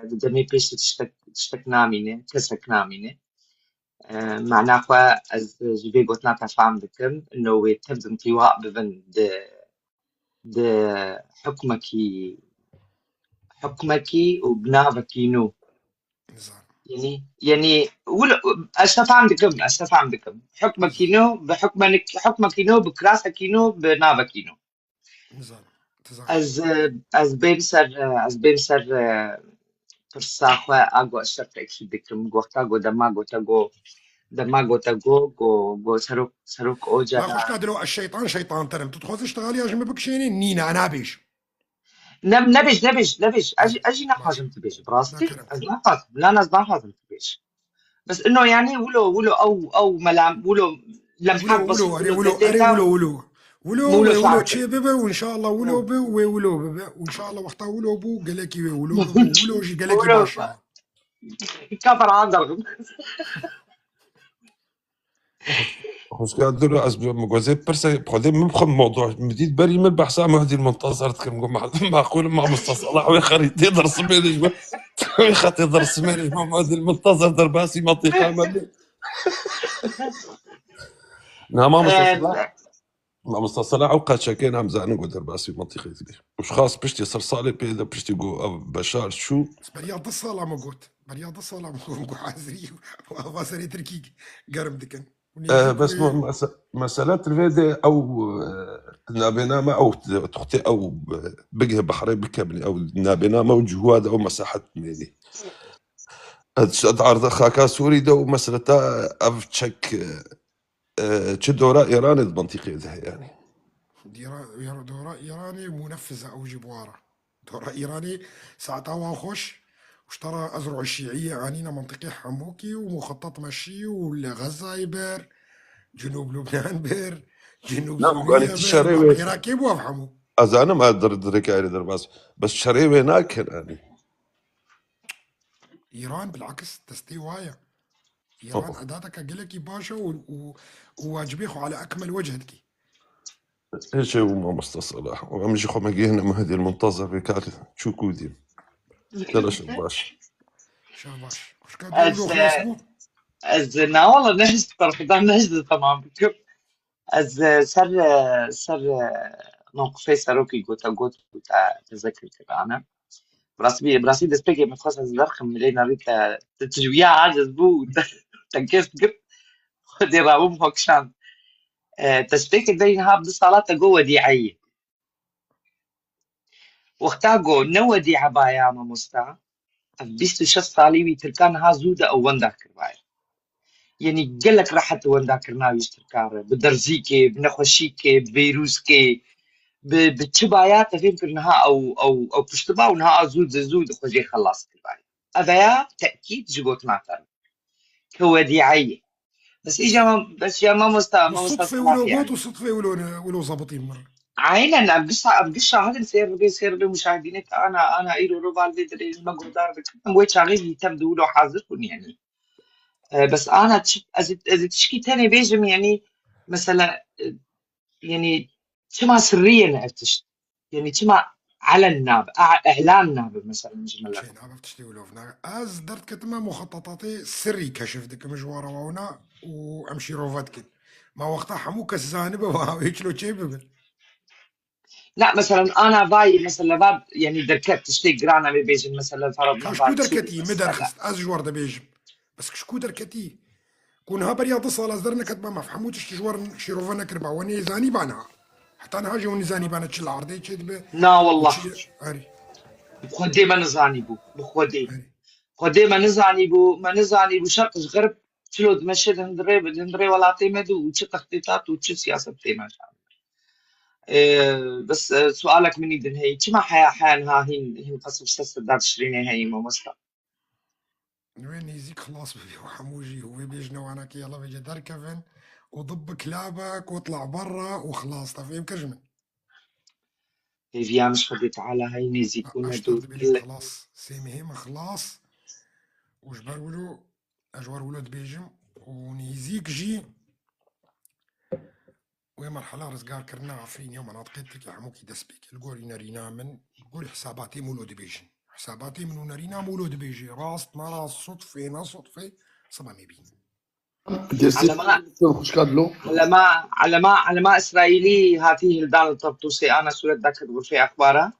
دمي بيش تشتك نامينه كسك نامينه معناه از جبي قلت نتفهم بكم إنه تبدأ انطواء ببن د حكمكي وبنابكينو يعني استفهم بكم حكمكينو حكمكينو بكراسكينو بنابكينو از بيمسر فرساخوا اغو اشترك اكيد دكم وقتا دماغو تاغو جو سروك اوجا ما خوش كادلو الشيطان شيطان ترم تدخل تشتغل يا جماعة بكشيني نينا أنا بيش نبش اجي ماشي نحاجم تبيش براستي ذكرك اجي نحاجم لا ناس نحاجم تبيش بس انه يعني ولو او ملام ولو لمحات بسيطه ولو دتيتا ولو شعرك تشي بيبا وإن شاء الله ولو ولو بي ولو بيبا وإن شاء الله وقتها ولو بو قالكي ولو بيبا ولو جي قالكي ولو باشا كفر عذر خوش قادر از مجازي برسا بخدي من بخم موضوع مديد بري من بحسام هذه المنتظر تكلم معقول مع مستصلح ويخري تقدر سميري ويخطي در سميري مع هذه المنتظر درباسي منطقة مبني نعم ما مستصلح ما مستصلح وقت شكين هم زعنا قدر باسي منطقة دي مش خاص بشتي صرصالي بيدا بشتي جو بشار شو بس برياض الصلاة ما قلت برياض الصلاة ما قلت عازري وغاسري تركي قرم دكن بس مسألة الفيدي أو نابنامة أو تخطي أو بقه بحري بكبني أو نابنامة وجهود أو مساحة ميني عرض خاكا سوري دو مسألة أفتشك دورة إيراني المنطقة ده يعني دورة إيراني منفذة أو جبوارة دورة إيراني ساعتها واخش واشترى أزرع الشيعية عنينا منطقة حموكي ومخطط مشي والغزة يبر جنوب لبنان بير جنوب لا سوريا يعني بير تشري العراق يبوا يفهموا أنا ما أقدر أدرك يعني درباس بس شري هناك يعني إيران بالعكس تستي وايا إيران أداتك أقلكي باشا وواجبيخو على أكمل وجهتك ايش هو ما مستصلح وامشي خو مجيهنا مهدي المنتظر بكاري شو كودي تلاش باش شاباش وش كان تقولوا خلاص بو از نا والله نهجت طرفدان نهجت تمام بكم از سر موقفي سروكي قوتا تذكر كرانا براسي دسبيكي متخصص از درخم ملينا ريتا تتجويا عاجز بو تنكست قرب خدي رابو مهوكشان تسبيكي دين هاب دي صلاة قوة ديعية وقتا قو نو دي عبايا ما مستا بيستو شخص صاليوي تركان ها زودة او وندا كربايا يعني قالك راحت وندا كرناو يشتركار بدرزيكي بنخوشيكي ببيروسكي بتشبايات تفهم كرنها او بشتبا ونها زود خوجي خلاص كربايا هذا تأكيد جبوت معتر كوديعية بس اجا بس يا ما مستا والصدفة ولو قوت والصدفة ولو ظابطين مرة عينا ابقش هذا سير مشاهدينك انا ايرو روبال فيدري ما قدر كم وين شغلي تبدو له حاضركم يعني بس انا از تشكي تاني بيجم يعني مثلا يعني كما سريا نعرفتش يعني كما على الناب اعلان ناب مثلا جمله شين عرفت تشتي ولو فينا از درت كتما مخططاتي سري كشف ديك مجوارة وانا وامشي روفاتكن ما وقتها حموك الزانبة وهيك لو تشيبه لا مثلا انا باي مثلا باب يعني دركت تشتي قرانا بيجم مثلا فرضنا شكو دركتي مدرخست از جوار دا بيجم بس شكو دركتي كون ها برياض الصلاة زرنا كتبا ما فهموتش تجوار شيروفانا كربا وني زاني بانا حتى انا هاجي وني زاني بانا تشل عرضي تشد لا والله اري بخدي ما نزاني بو بخدي ما نزاني بو شرق غرب شلو تمشي هندري ولا تيمدو وش تخطيطات وش سياسة تيما بس سؤالك مني دن هي كما حيان هين قصب سس دار تشريني هي ما مستا وين يزيك خلاص ببي وحموجي هو بيجنا وانا كي يلا بيجي دار كفن وضب كلابك واطلع برا وخلاص تفهم كرجمن هي فيها مش خدي تعالى هاي نيزيكونا اشتغل دو بيجي خلاص سيمهم خلاص وجبر ولو اجوار ولد بيجم ونيزيك جي وهي مرحلة رزقار كرنا عفرين يوم أنا تقيتك يا حموكي دسبيك القولي نارينا من قولي حساباتي مولود بيجن حساباتي من نارينا مولود بيجي راس ما راس صدفة صدفة صبا مبين على ما إسرائيلي هاته الدان الطرطوسي أنا سورة ذاك الغرفة أخبارها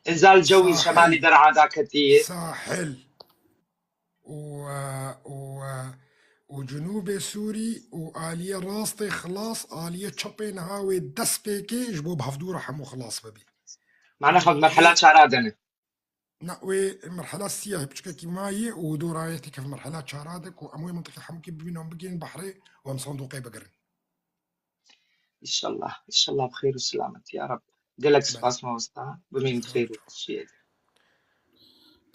إنزال جوي شمالي درعا ذاكتي ساحل وجنوب سوري وآلية راستي خلاص آلية تشابين هاوي دس بيكي جبو بهفدورة حمو خلاص ببي معنا خد مرحلات شعرادنة نقوي المرحلة السياحية بشكل ماي ودورايتك في مرحلة شارادك وأموي منطقة حمكي بينهم بقين بحري ومصندوقي بقرن. ان شاء الله بخير وسلامة يا رب. قالك بله سباس ما وسطها بمين شكرا خير شكرا. وشيء.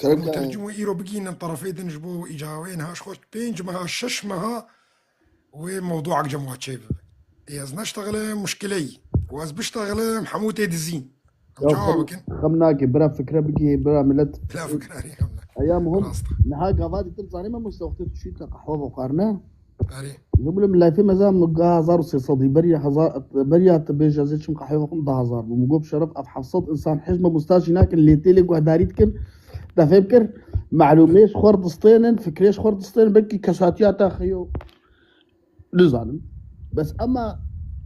كركا مترجم إيرو بقين الطرفين نجبو إيجاوين هاش خوش بينج مها شش مها وموضوعك جموات شيب. إذا نشتغل مشكلة وإذا بشتغل محمود دزين. أم يا جوابك خمناكي برا فكرة بقي برا ملت لا فكرة أري خمنا أيامهم راستا نهاك هذه تلصاني ما مستوقفت شيء قحوة وقارنة أري جملة من لا في مزام مقا هزار وسيصدي بريا تبيج زيتش مقحوة وقم ده هزار بمقوب شرف أف حفصت إنسان حجمة مستاش هناك اللي تيلك وهداريتكن تفكر معلوميش خردستين فكريش خردستين بكي كساتيات أخيو لزانم بس أما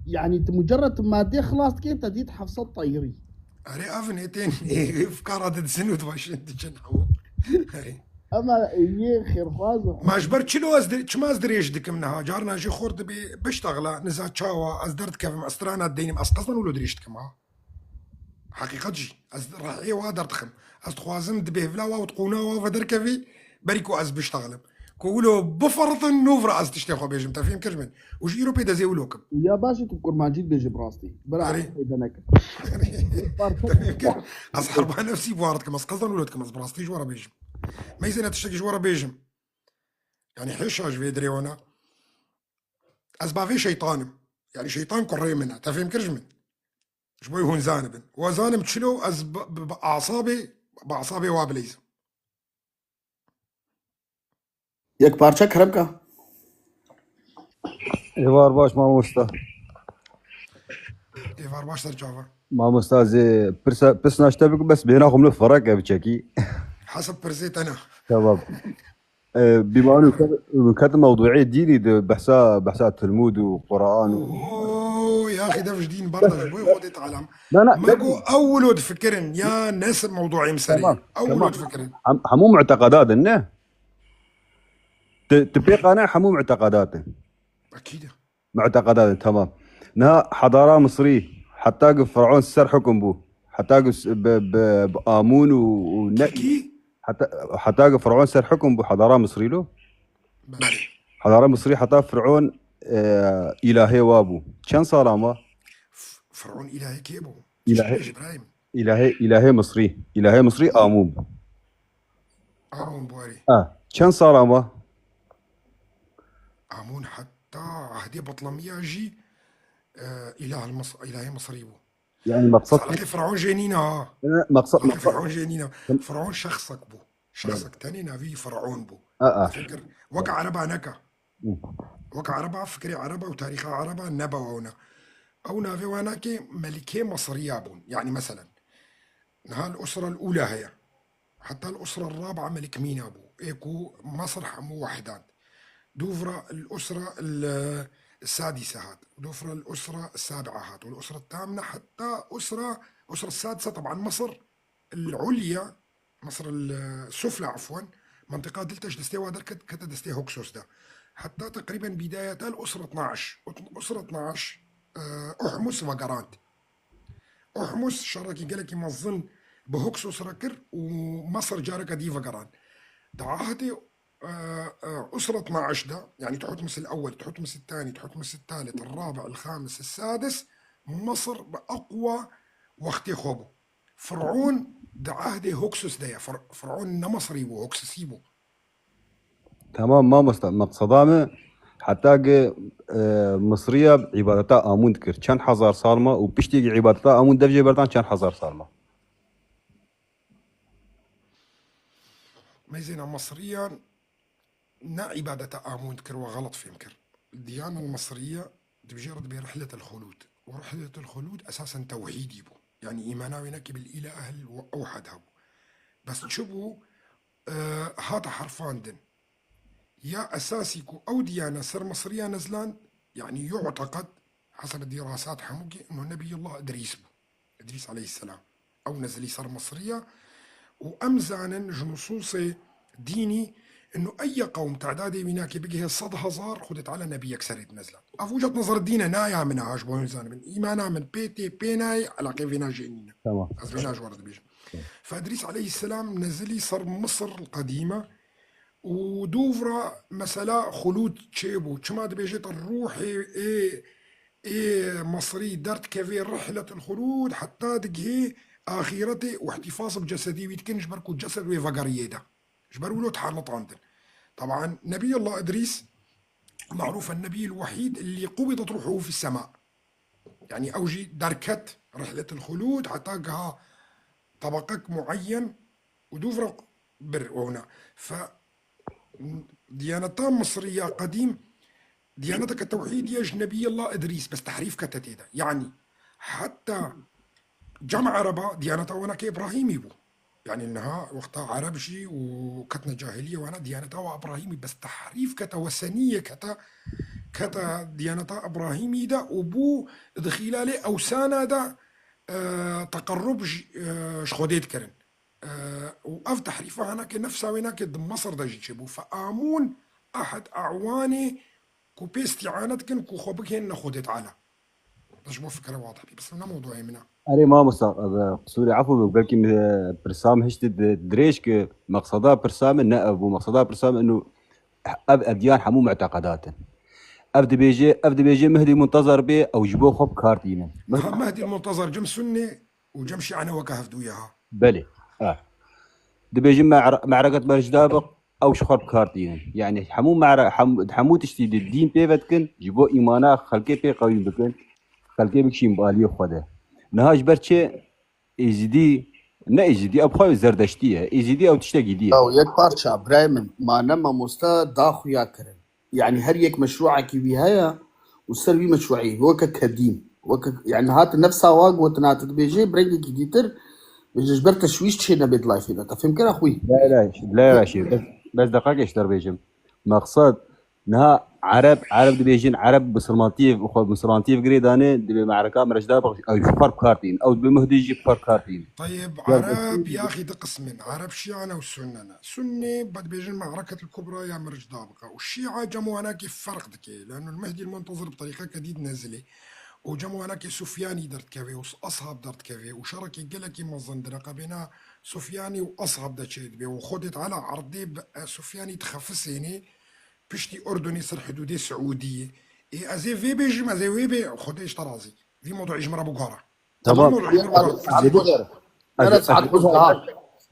يعني مجرد ما دي خلاص كي تديت حفصت طيري أري أفنيتين فكرة تدسنو تباشن تجنحو أري أما يه خير خواز ما جبرت شنو أزدري ما أزدري يجدك منها جارنا جي خورد بشتغله نزات شاوا أزدرت كيف أسترانا الديني أسقصنا ولا دريشتك معها حقيقة جي راح إيه وادر تخم أستخوازم دبيه فلا وتقونا وفدر كفي بريكو أز بشتغلم كولو بفرط النوفر أز تشتغل بيجم تفهم كلمة وش إيروبي دزي ولوكم يا باشا تذكر ماجد بيجي براستي برا أري إذا نك تفهم كيف أز حربها نفسي بواردكم أز قصدن ولودكم أز براستيج ورا بيجم ما يزين تشتكيش ورا بيجم يعني حيشاج في دريونا أز بافي شيطانم يعني شيطان كري منها تفهم كرجمن شبوي هون زانبن وزانم تشلو أز بأعصابي وابليز يك بارچه كربكا إيوار باش ما مستا إيفار باش ترجعوا ما مستازي بس ناشتبك بس بيناهم الفرق بشكي حسب برزيت أنا تمام بما انه كانت موضوعيه ديني بحثا تلمود وقران اوه يا اخي ده مش دين برضه شوي خد يتعلم لا لا ماكو اول فكرن يا ناس الموضوع مسري تمام اول فكرن حمو معتقدات انه تبقى انا حمو معتقدات اكيد معتقدات تمام انها حضاره مصريه حتى فرعون سر حكم بو حتى بامون كي حتى فرعون سر حكم بو حضاره مصري له بلي حضاره مصريه حتى فرعون الهي وابو كان صار فرعون الهي كيبو الهي ابراهيم الهي مصري امون امون بواري كان صار امون حتى عهدي بطلمية جي الهي مصري بو يعني مقصد فرعون جنينة مقصد فرعون جنينة فرعون شخصك بو شخصك تاني نافي فرعون بو فكر وقع عربا نكا وقع عربا فكري عربا وتاريخ عربا نبوونا او نافي واناكي ملكي مصرية بون يعني مثلا نها الاسرة الاولى هي حتى الاسرة الرابعة ملك مينا بو ايكو مصر حمو وحدان دوفرا الاسرة السادسة هات دوفرا الاسرة السابعة هات والاسرة الثامنة حتى اسرة السادسة طبعا مصر العليا مصر السفلى عفوا منطقة دلتاش دستي وادر كتا دستي هوكسوس ده حتى تقريبا بداية الأسرة 12 أسرة 12 أحمس وقرانت أحمس شاركي قالك مظن بهوكسوس ركر ومصر جارك دي وقران تعاهدي أسرة 12 ده يعني تحتمس الأول تحتمس الثاني تحتمس الثالث الرابع الخامس السادس مصر بأقوى وقتي خوبو فرعون ده عهدي هوكسوس ده فرعون نمصري بو هوكسوسي بو تمام ما مقصدامه حتى مصرية عبادتها آمون ذكر كان حزار صارمة وبشتي عبادتها آمون دفجة بردان كان حزار صارمة ما يزينا مصريا نا عبادتها آمون ذكر وغلط في مكر الديانة المصرية تبجرد برحلة الخلود ورحلة الخلود أساسا توحيدي بو يعني إيماناوي نكي بالإله الأوحد هبو بس تشبو هذا حرفان دن يا أساسيكو أو ديانة سر مصرية نزلان يعني يعتقد حسب الدراسات حموكي إنه نبي الله إدريس عليه السلام أو نزلي سر مصرية وأمزانا جنصوصي ديني انه اي قوم تعدادي بيناك بقي 100,000 خدت على نبيك سرد نزلت اف وجهه نظر الدين نايا من هاش بوين من ايمانا من بيتي بيناي على كيفنا جينينا تمام ازبيناش ورد بيجي. فادريس عليه السلام نزلي صار مصر القديمه ودوفرا مثلا خلود تشيبو كما بيجيت الروحي ايه مصري درت كيفي رحله الخلود حتى دقهي اخيرتي واحتفاظ بجسدي ويتكن جبركو جسد ويفقريدا جبروا له تحرلط عندن. طبعا نبي الله ادريس معروف النبي الوحيد اللي قبضت روحه في السماء، يعني اوجي دركت رحله الخلود حتى قها طبقك معين ودوفرق بر هنا. ف ديانتان مصريه قديم ديانتك التوحيد يج نبي الله ادريس بس تحريف كتتيدا، يعني حتى جمع عربة ديانته وانا كابراهيمي بو، يعني انها وقتها عربشي وكتنا جاهليه وانا ديانته ابراهيمي بس تحريف كتا وثنيه كتا ديانته ابراهيمي دا وبو دخيلاله اوسانا دا تقرب شخوديت كرن واف تحريفها هناك نفسها هناك مصر دا جيتشبو فامون احد اعواني كو باستعانتكن كو خوبكن خودت على تشبه فكره واضحه بس انا موضوعي منها أنا ما سوري عفوا بقول لك برسام هشت دريش مقصدها برسام النائب ومقصدها برسام إنه أديان حمو معتقدات أبدي بيجي مهدي منتظر به أو جبوه خب كارتينا مهدي المنتظر جم سنة وجم شيعة وكهفدوا إياها بلي دبيجي معركة برج دابق أو شخر كارتينا يعني حمو تشتيد الدين بيفتكن جبوه إيمانا خلقي بي قوي بكن خلقي بكشين بالي خده نهاج برچه ایزدی نه ایزدی ابخوای زردشتیه ایزدی او تشتاقی دیه او یک پارچه برايمن ما نما مستا داخو يا كرن يعني هر يك مشروعك بهايا وسر بي مشروعي وك كدين وك يعني هات نفسها واق وتنات بيجي برينج جديتر بيجي جبر تشويش تشينا بيد لايف اذا تفهم كده اخوي لا شيء بس دقائق اشتر بيجم مقصد نها عرب دبيجين عرب بسرمانتيف اخو بسرمانتيف قريدانه دبي معركه مرجدا او يفر كارتين او بمهدي يجي فر كارتين. طيب عرب يا اخي ده قسمين عرب شيعة وسنة سنة بعد بيجين معركة الكبرى يا مرج دابقة والشيعة جمعوا هناك فرق دكي لانه المهدي المنتظر بطريقة جديد نزلي وجمعوا هناك سفياني درت كافي واصحاب درت كافي وشركي قلكي مزندرقة بين سفياني واصحاب دا تشيد بي وخدت على عرضي سفياني تخفسيني بشتي اردني صار حدودي سعوديه اي ازي في بيجي ما زي ويبي خديش طرازي في موضوع يجمر ابو قاره تمام انا ساعات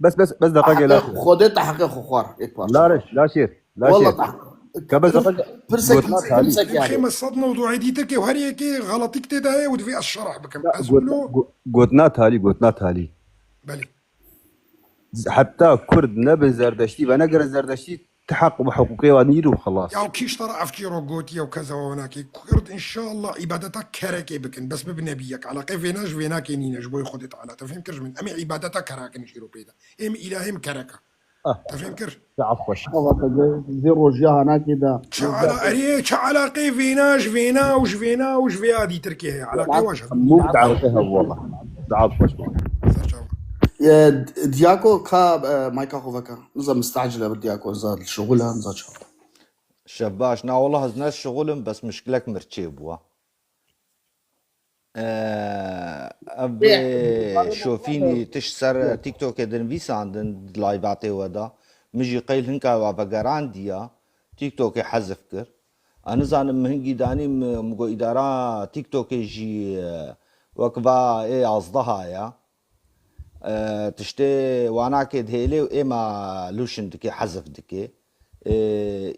بس دقيقه لا خدت حقيقه خوار لا شير والله كبس برسك يعني مصد موضوع ديتك وهريكي غلطك تدا ودفي الشرح بكم قوتنا تالي بلي حتى كرد نبي زردشتي بنقر زردشتي تحقق بحقوقي ونير وخلاص يا كيش ترى افكيرو قوتي وكذا وهناك كرد ان شاء الله عبادتك كراكي بكن بس بنبيك على كيف فيناش نيناش بو يخدت على تفهم كرج من امي عبادتك كراك نشيرو بيدا ام الههم كراكا تفهم كرج تعرف خوش زيرو جهه هناك كده على اريك على كيف فينا وش في هذه تركيا على كيف وجه مو تعرفها والله تعرف خوش دياكو كا مايكا خوفكا نزا مستعجله بدياكو زاد الشغلها نزا شباش نا والله هزناش شغلهم بس مشكلك مرتشيبوا ابي شوفيني تشسر تيك توك دن فيسا عندن لايفاتي ودا مجي قيل هنكا وافقران ديا تيك توك حذف كر انا زان مهنجي داني مقو اداره تيك توك يجي وكفا اي اصدها يا تشتي وانا كده هيلي واما لوشن دكي حذف دكي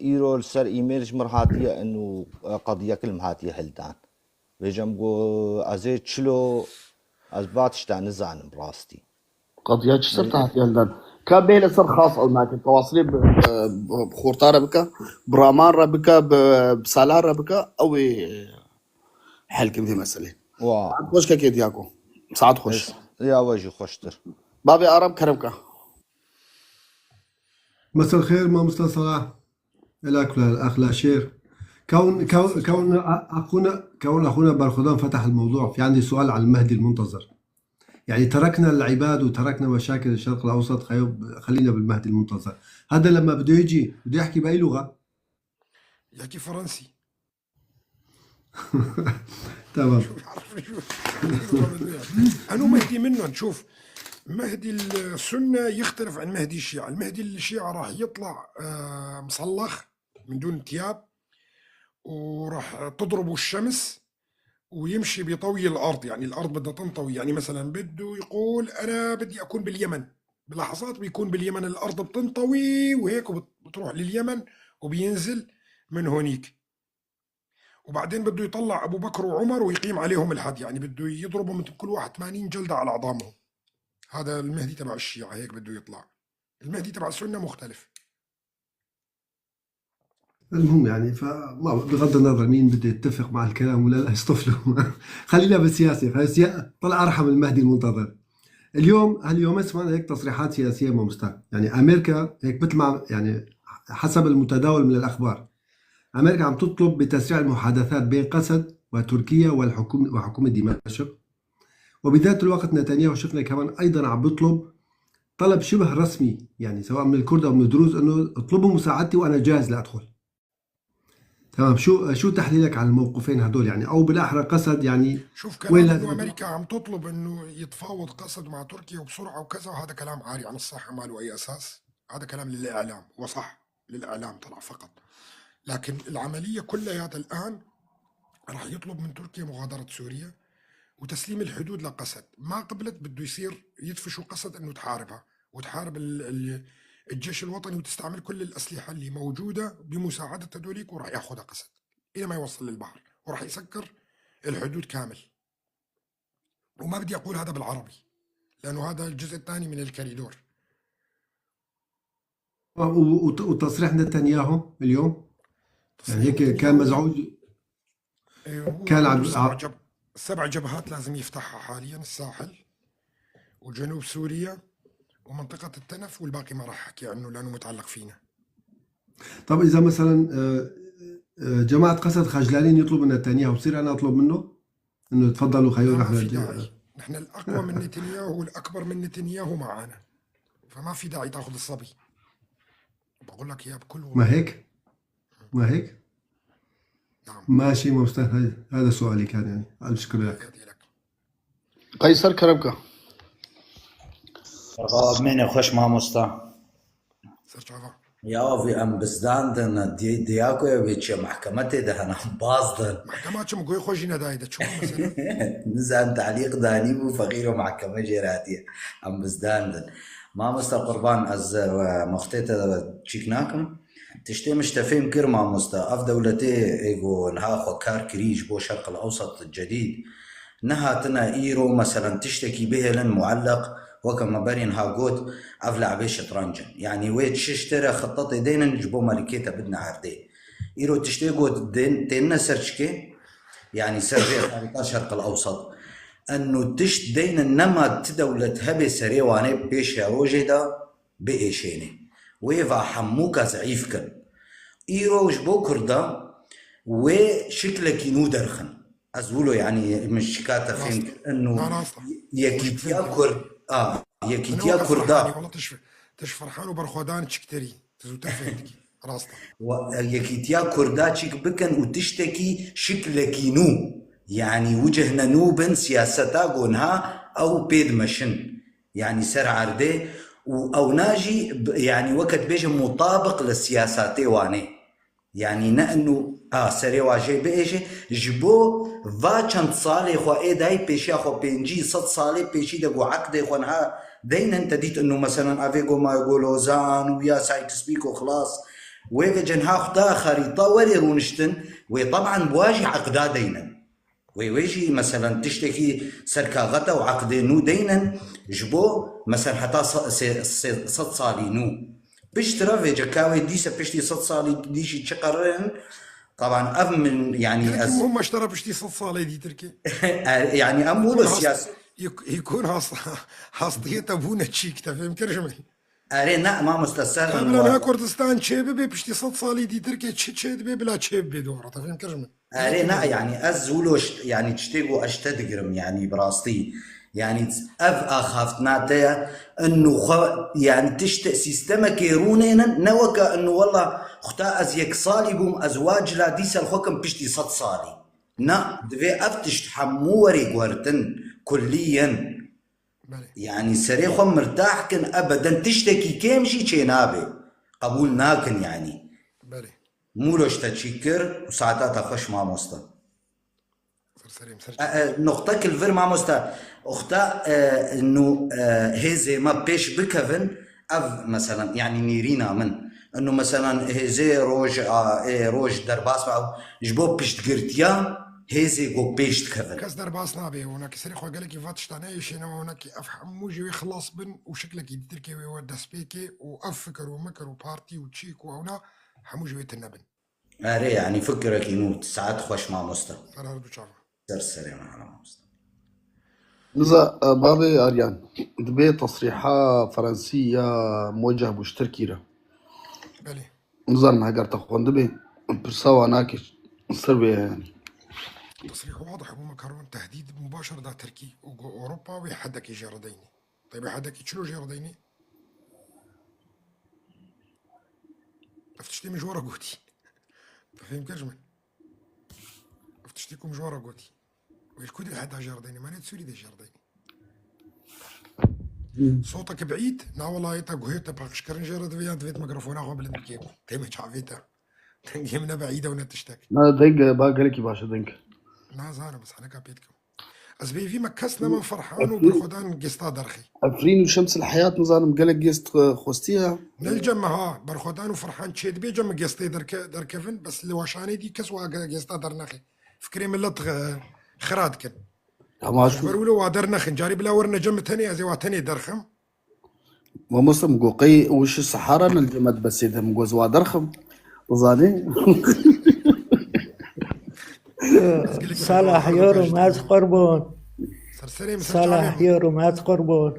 ايرول سر ايميل مرهاتيه انه قضيه كلمه هاتيه هلدان بيجم جو ازي تشلو ازباتشتان نزان براستي قضيه صرت هاتيه هلدان كابيل صار خاص الماك التواصلي بخورطاره بك برامان ربك بسالار ربك او حلكم في مساله خوش كيد ياكو ساعات خوش يا وجه خوشتر بابي ارم كرمك مساء الخير ما مستر صلاح لك الاخ لاشير كون اخونا برخدان فتح الموضوع في عندي سؤال على المهدي المنتظر يعني تركنا العباد وتركنا مشاكل الشرق الأوسط، خلينا بالمهدي المنتظر. هذا لما بده يجي بده يحكي بأي لغة؟ يحكي فرنسي. تمام. أنا مهدي منهم. شوف، مهدي السنة يختلف عن مهدي الشيعة. المهدي الشيعة راح يطلع مصلخ من دون ثياب، وراح تضربه الشمس ويمشي بيطوي الأرض. يعني الأرض بدها تنطوي، يعني مثلا بده يقول أنا بدي أكون باليمن، بلحظات بيكون باليمن الأرض بتنطوي وهيك، وبتروح لليمن وبينزل من هونيك. وبعدين بده يطلع أبو بكر وعمر ويقيم عليهم الحد، يعني بده يضربهم كل واحد 80 جلدة على عظامهم. هذا المهدي تبع الشيعة، هيك بده يطلع. المهدي تبع السنة مختلف. المهم يعني بغض النظر مين بده يتفق مع الكلام ولا لا يصطفلوا. خلينا بالسياسة. طلع أرحم المهدي المنتظر. اليوم سمعنا هيك تصريحات سياسية مستقلة. يعني أمريكا هيك مثل ما يعني حسب المتداول من الأخبار، أمريكا عم تطلب بتسريع المحادثات بين قسد وتركيا وحكومة دمشق. وبذات الوقت نتنياهو شفنا كمان أيضا عم بيطلب طلب شبه رسمي، يعني سواء من الكرد أو من الدروز، إنه اطلبوا مساعدتي وأنا جاهز لأدخل. تمام. شو تحليلك على الموقفين هدول؟ يعني او بالاحرى قسد، يعني شوف، وين كلام لازم انه امريكا عم تطلب انه يتفاوض قسد مع تركيا وبسرعه وكذا، وهذا كلام عاري عن الصحه، ما له اي اساس. هذا كلام للاعلام، وصح للاعلام طلع فقط. لكن العمليه كلياتها الان راح يطلب من تركيا مغادره سوريا وتسليم الحدود لقسد. ما قبلت بده يصير يدفشوا قسد انه تحاربها وتحارب الجيش الوطني وتستعمل كل الاسلحه اللي موجوده بمساعده هذوليك، وراح ياخذها قسد الى ما يوصل للبحر، وراح يسكر الحدود كامل. وما بدي اقول هذا بالعربي لانه هذا الجزء الثاني من الكوريدور. وتصريح نتنياهو اليوم يعني هيك كان مزعوج. كان عنده 7 جبهات لازم يفتحها حاليا: الساحل وجنوب سوريا ومنطقة التنف، والباقي ما راح احكي عنه لانه متعلق فينا. طب اذا مثلا جماعة قسد خجلانين يطلبوا من نتنياهو، بصير انا اطلب منه انه تفضلوا خيونا احنا نحن الاقوى من نتنياهو والاكبر من نتنياهو معانا، فما في داعي تاخذ الصبي. بقول لك اياها بكل وضوح. ما هيك نعم. ماشي مستاهل. هذا سؤالي كان، يعني الف شكر لك. قيصر كربكة. من خوش ماموستا سرچاوا يا في ام بزدان دياكو يبيتش محكمتي ده انا باصدن محكمات شو مقوي خوشينا دايده شو مثلا نزان تعليق داني وفقير ومحكمة جيراتية ام بزدان ماموستا قربان از مختيتا تشيكناكم تشتي مش تفهم كير ماموستا اف دولتي ايغو نها خوكار كريج بو شرق الاوسط الجديد نها تنا ايرو مثلا تشتكي به لن معلق وكما برين هاغوت افلع بيش شطرنجا يعني ويت شترى خططي دينا نجبو مالكيتا بدنا عردي ايرو تشتيقو دينا سرشكي يعني سرجي خارطة شرق الاوسط انه تشت دينا نما تدولة هبي سريواني بيش روجدا بإيشيني ويفا حموكا زعيفكن ايرو جبو كردا وشكلك ينو درخن ازولو يعني مش كاتا فين انه يكيتيا كرد يكيتيا كردا والله تش فرحان وبرخودان تشكتري تزو تفهمتك راستا يكيتيا كردا تشيك بكن وتشتكي شكلك ينو يعني وجهنا نوبن سياستا قونها او بيد مشن يعني سر عردي او ناجي يعني وقت بيجي مطابق للسياسات واني يعني نأنو سري واجي بيجي جبو فاتشان صالي خو اي داي بيشي خو بينجي صد صالي بيشي دقو عقدي خو نها دينا انت ديت انه مثلا افيغو ما يقولوا زان ويا سايت سبيك وخلاص ويفي جنها خدا خريطة وري رونشتن وطبعا بواجي عقدا دينا ويجي مثلا تشتكي سركا غتا وعقدي نو دينا جبو مثلا حتى صد صالي نو بيشترى في جكاوي ديسا بيشتي صد صالي ديشي تشقرن طبعا أف من يعني هم اشترى بيشتي صد صالي دي تركي يعني أمور السياسة يكون حاصطية أبونا تشيك تفهم كرجمي أرينا ما مستسر قبل كردستان شيبي بيشتي صد صالي دي تركي تشيد بي بلا تشيب بي دورة تفهم كرجمي أرينا يعني أزولوش يعني تشتيقو أشتدقرم يعني براستي يعني اف اخافتنا انه يعني تشتق سيستما كيرونين نوكا انه والله اختا از يك صالي بوم ازواج لا ديس الحكم بشتي صد صالي نا دفي افتش حموري قورتن كليا يعني سريخو مرتاح كن ابدا تشتكي كيمشي تشينابي قبول ناكن يعني مولوش تشكر وساعتها تخش مع مستا نقطة الفير مع مستا اختا انه هيزي ما بيش بكفن اف مثلا يعني نيرينا من انه مثلا هيزي روج درباس او جبو بيش تقرتيا هيزي جو بيش تكفن كاس درباس نابي هناك سريخ قال لك فاتش تاني شنو هناك افهم موجي خلاص بن وشكلك يدركي ويودس بيكي وافكر ومكر وبارتي وتشيك وهنا حموجي ويتنبن اري يعني فكرك انه ساعات خوش مع مستا فرار بتشافه سرسري مع مستا نزا بابي اريان دبي تصريحات فرنسية موجه بوش تركيرة بلي نزار ما قرت اخوان دبي برساوا ناكش سربي يعني تصريح واضح ابو مكرون تهديد مباشر دا تركي واوروبا ويحدك جرديني طيب يحدك شنو جرديني افتشتي مجوره قوتي فهم كجمل افتشتيكم مجوره قوتي والكودي حدا جرديني ما نتسوري دي جرديني صوتك بعيد نا والله تقهيت بقشكرن جرد فيان دفيت ميكروفون اخو بلد بكيكو تيمي شعفيتا تنجي من بعيده ونتشتكي لا دنك باقلك باشا دنك لا زانا بس انا كابيتكم ازبي في مكسنا من فرحان وبرخدان قسطا درخي افرين وشمس الحياة نزار مقلق جيست خوستيها نلجم ها برخدان وفرحان تشيد بي جم قسطي دركفن بس اللي واشاني دي كسوا قسطا درنخي فكري من لط خراد كن برولو وادرنخن جاري بلا ورنا جم تاني ازي واتني درخم ومسلم قوقي وش الصحارى نلجمت بس اذا مقوز وادرخم وزاني صالح يورم از قربون صالح يورم از قربون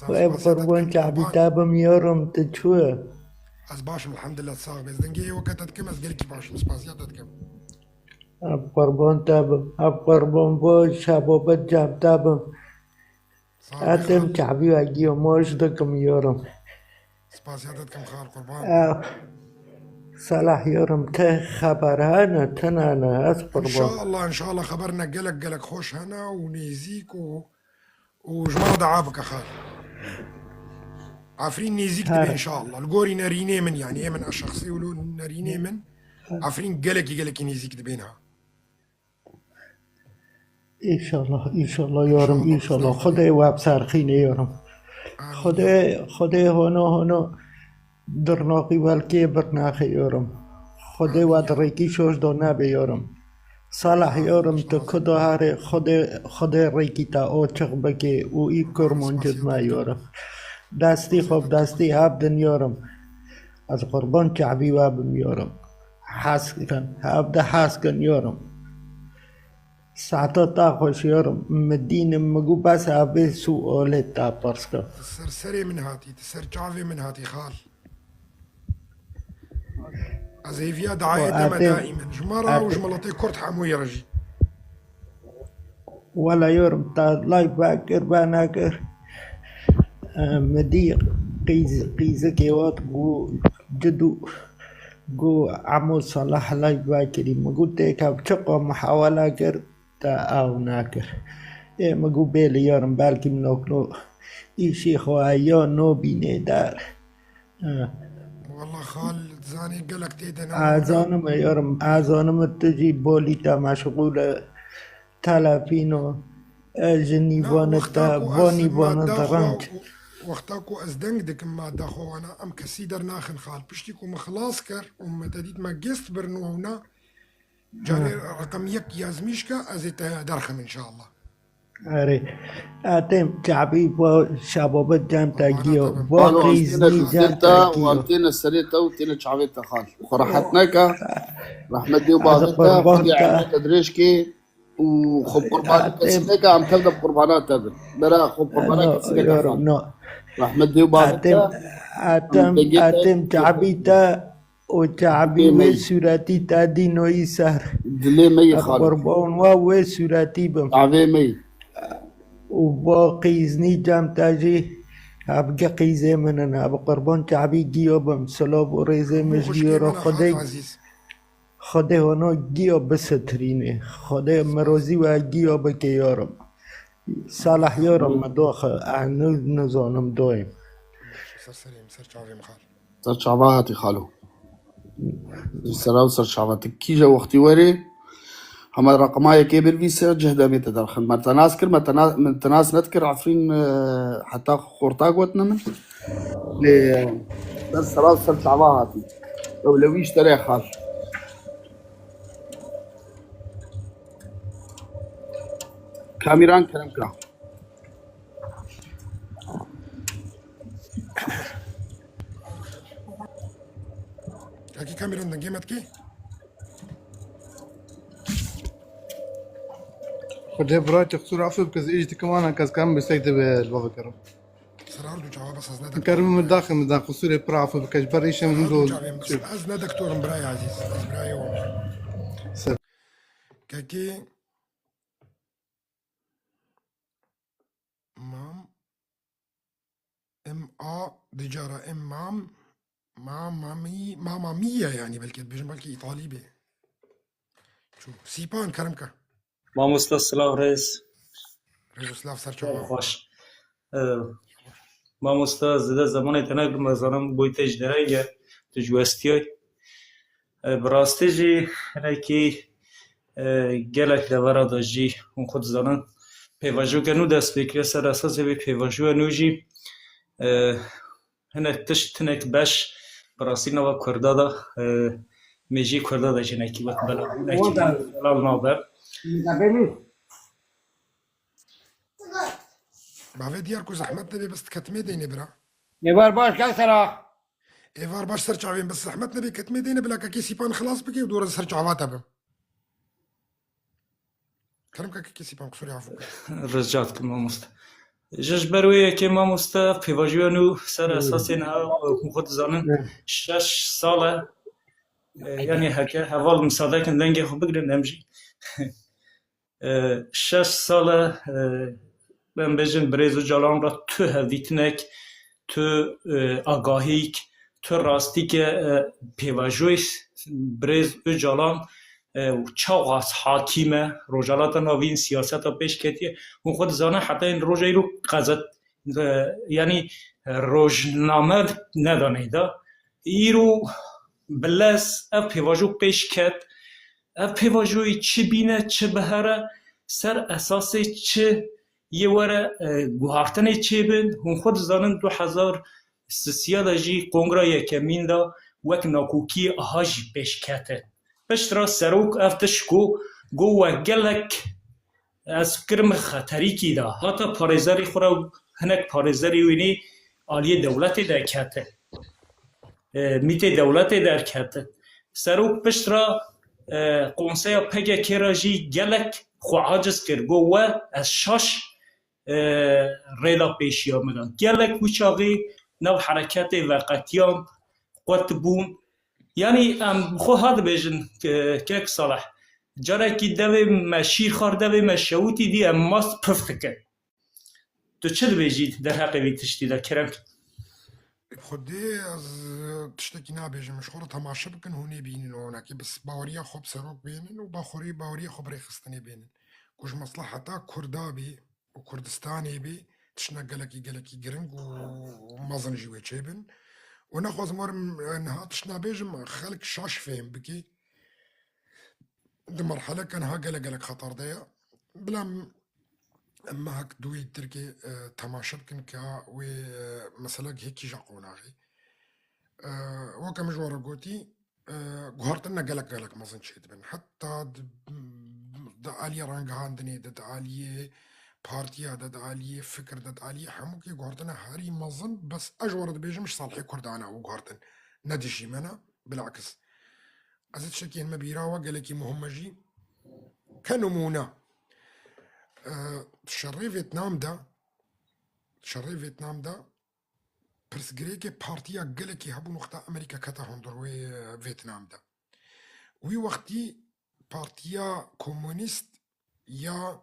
واب قربون شعبي تابم يورم تشوه از باشم الحمد لله تصاغ بس دنجي وقتت كم از قلكي باشم سباسياتت كم اب قربون تابم اب قربون بوش شابوبت جاب تابم اتم شعبي واجيو موش دكم يورم سباسياتت كم خال قربان صلاح يورم ته خبرهانا تنانا از قربان ان شاء الله خبرنا قلق خوش هنا ونيزيك وجمال دعابك خال عفرين نيزيك تبي ان شاء الله القوري ناريني من يعني من الشخصي ولو ناريني من عفرين قلق نيزيك تبينها ان شاء الله يورم ان شاء الله خدي واب سارخين يورم خدي هونو درناقی والکی برناخی یارم خدای واد ریکی شوش دو نبی یارم صالح یارم تو کدا هر خدای ریکی تا او چق بکی او ای کرمان جد ما یارم دستی خوب دستی عبدن یارم از قربان شعبی وابم یارم حس کن عبد حس کن یارم ساعتا تا خوش یارم مدین مگو بس عبی سؤالت تا پرس کن سرسري من هاتي تسرجعفي من هاتي خال أزيفيا دعاية دائما جمرة وجملتي كرت حمو يرجي ولا يورم تا لايف باكر باناكر مدي قيز كيوات جو جدو جو عمو صلاح لايف باكري مقو تيكا بشقو محاولة كر تا او ناكر مقو بيلي يورم بالكي منوكنو إيشي خوايا نو بيني دار والله خال زاني قلق تيدنا اذانم يارم اذانم تجي بوليتا مشغولة تلافينو جنيفانا تا باني بانا درانج وقتاكو ازدنگ دكم ما داخو انا ام كسيدر ناخن خال بشتيكو مخلاص كر ومتديد ما جست برنو هنا جاري رقم يك يازميشكا ازيت درخم ان شاء الله اري اتم شعبي بو شباب جام تاجيو باقي زيتا وانتينا السريتا وانتينا شعبيتا خال وخرحتناك رحمة دي وبعضتا خدي عمي تدريشكي وخب قربانات كسينيكا عم تبدا بقربانات هذا برا خب قربانات كسينيكا خال رحمة دي وبعضتا اتم شعبيتا وشعبي وسوراتي تادي نوي سهر دلي مي خال قربان وسوراتي بم شعبي مي وباقي زني جام تاجي أبقى قيزة مننا بقربان تعبي جيوبم سلاب وريزة مو مش خشكي جيرو من أخاك خدي عزيز خدي هنا جيوب بستريني خدي مروزي وجيوب كيارب صالح يارب مدوخ أعنو نزانم دايم سر سليم سر شعبي مخال سر شعباتي خالو السلام سر شعباتي كيجا وقتي وري هما رقمايا كبير في سر جهدا ميتا داخل ما تناس من تناس نذكر عفرين حتى خورتاق وتنا من سر سلام سر شعباتي أولويش ترى خال كاميران كلامك أكي كاميرا نجيمت كي خدي برايت خسور عفو بكز ايجتي كمان كاز كان بيستكتب البابا كرم سرار دو جواب بس أزنا كرم من داخل خسور برا عفو بكز بريشة من دول بس أزنا دكتور مبراي عزيز مبراي سر كاكي مام دجارة مامية يعني بلكي بيجن بلكي إيطالي بي شو سيبان كرمكا مامۆستا سلااو ڕێز ڕێزوسلااف سەرچاوە خۆش مامۆستا زەدە زەمانێک تەنەگرم مەزانم بۆی تێژ دەرەیە تجوەستیۆی بڕاستیژی هەنێکی gelek devera da jî hûn xwe dizanin pêvajoyeke nû dest pê kiriye ser esasê vê pêvajoya nû jî hinek tişt hinek beş bi rastî nava Kurda da mê jî Kurda da jinekî wek belavbûnekî belal nabe bavê diyar ku zehmet nebe bis ketmê deyne bira نبار باش كسرة êvar baş ser çavên bis zehmet nebe ketmê deyne bila kekê sîpan xilas bike û dore ser çava te bim kerem kekê sîpan kusurê afû ڕزجات کە مامۆستا ji ji ber wê yekê mamosta pêvajoya nû ser esasên hûn xwe dizanin 6 sal e yanî heke heval misadekin dengê xwe bigirin em jî 6 sal e em bêjin birêz û calan re tu hevdîtinek tu agahîk tu rastîke pêvajoyê birêz û calan çawa hakîm e rojhalata navîn siyaseta pêşketiye hûn xwe dizanin heta yên roja îro qezet yanî rojname nedanê da îro bi lez ev pêvajo pêş ket ev pêvajoyê çi bîne çi bihere ser esasê çi yê were guhartinê çêbin hûn xwe dizanin 2003 de jî kongra yekemîn da wek nakokiyê aha jî pêş kete piştra serok ev tiş got we gelek ez kirim xeterîkî da heta parêzerê xwe re hinek parêzerê wênê aliyê dewletê derkete mîtê dewletê derkete serok piştra konseya PKK re jî gelek xwe aciz kir got we ez şaş rêda pêşiya min e gelek wî çaxê nav hereketê veqetiyan qet bûn yanî em xwe hadibêjin kek Saleh carekî devê me şîrxar devê me şewitî dî em mast pif dikin tu çi dibêjî derheqê vî tiştî de kerem خودê ez tiştekî nabêjim ji xwe re temaşe bikin hûnê bînin onekî bis baweriya xwe bi serok bênin û baxorî baweriya xwe bi rêxistinê bênin ku ji mesleheta Kurda bî û Kurdistanê bî tiştine gelekî giring û mezin jî wê çêbin û nexwazim werim niha tişt nabêjim xelk şaş fêm bike di merheleke niha gelek xeter de ye bila em mehek duî Tirkê temaşe bikin ka wê meselek hêkî ja qonaxî wek em ji we re gotî guhartin ne gelek mezin çê dibin heta di aliyê rangihandinê de di aliyê partiya de di aliyê fikir de di aliyê hemûkê guhartina herî mezin bes ez ji we re dibêjim ji salhê Kurdan e û guhartin ne dijî me ne bilakis ez ê tiştekên me bîra we gelekî muhim e jî ke nimûne şerê Vêtnam da pirsgirêkê partiya gelekî hebû noxta Amerîka kete hundir wê Vêtnam de wî wextî partiya komûnîst ya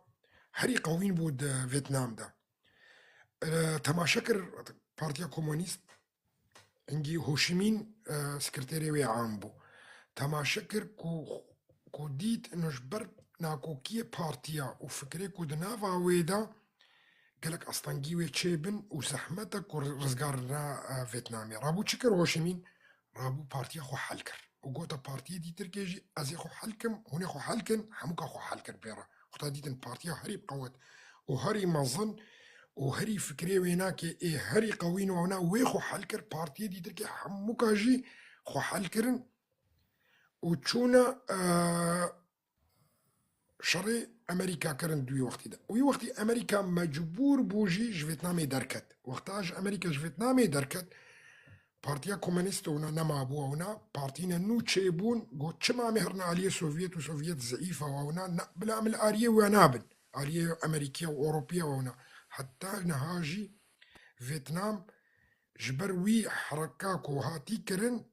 هري قوين بود فيتنام دا تماشكر بارتيا كومونيست انجي هوشيمين سكرتيري وي عام بو تماشكر كو ديت انو جبر ناكو كي بارتيا وفكري كو دنافا ويدا قالك أصلا وي تشيبن وزحمتك ورزقارنا فيتنامي رابو تشكر هوشيمين رابو بارتيا خو حلكر وقوتا بارتيا دي تركيجي ازي خو حلكم هوني خو حلكن حموكا خو حلكر بيرا خطا ديتن بارتيا هري بقوت وهري مظن وهري فكري ويناكي ايه هري قوين وهنا ويخو حلكر بارتيا دي تركي حموكا جي خو حلكرن وتشونا شري امريكا كرن دوي وقتي دا وي وقتي امريكا مجبور بوجي فيتنامي دركت وقتاج امريكا فيتنامي دركت بارتيا كومونيست ونا نما بو ونا بارتينا نو تشيبون قو تشما مهرنا عليه سوفيت وسوفيت ضعيفة ونا بلا من آرية ونابن آرية أمريكية وأوروبية ونا حتى نهاجي فيتنام جبروي حركاكو هاتي كرن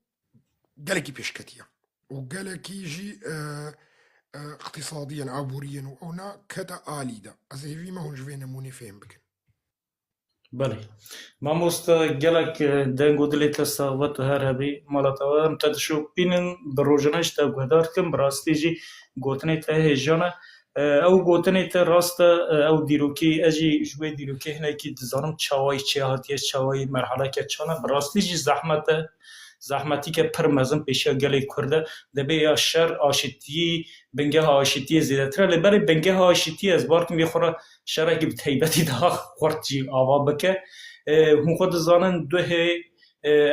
قالكي بيشكتيا وقالكي يجي اقتصاديا عبوريا ونا كتا آليدا أزهيفي ما هون جوين نموني فهم بكن بله ماموستا گلک دنگو دلیت استاوت هر هبی مالاتوا هم تدشو بینن بروجنش تا گهدار کم براستی جی گوتنی تا هجانه او گوتنی تا راست او دیروکی اجی جوی دیروکی هنه کی دزانم چاوای چه هاتیه چاوای مرحله که چانه براستی جی زحمتی که پر مزن پیشا گلی کرده دبی یا شر آشتی بنگه آشتی زیده تره لبری بنگه آشتی از بار که میخوره شرکی به تیبتی دا خورد جی آوا بکه هم خود زانن دوه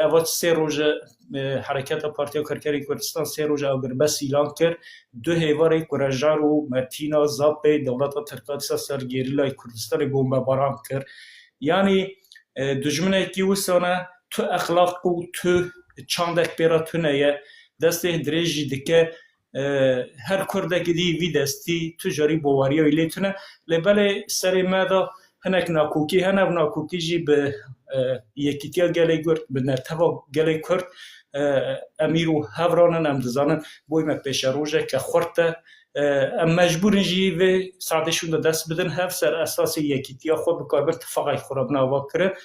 اوات سه روز حرکت پارتیا کرکری کردستان سه روز اگر بس ایلان کرد دو هیواری کرجار و مرتینا زاب دولت ترکاتسا سر گریلای کردستان بومب باران کرد یعنی دجمنه کی وسانه تو اخلاق و تو چاندک پیرا تو نیه دسته دریجی دکه هر کرده که دی وی دستی تو جاری بواری و لیتونه لباله سر مادا هنک ناکوکی هنک ناکوکی جی به یکیتیا گلی گرد به نرتبا گلی کرد امیر و هورانن ام دزانن بوی ما پیش روزه که خورده ام مجبورن جی و سعدشون دست بدن هف سر اساس یکیتیا خود بکاربر تفاقی خوراب نوا کرد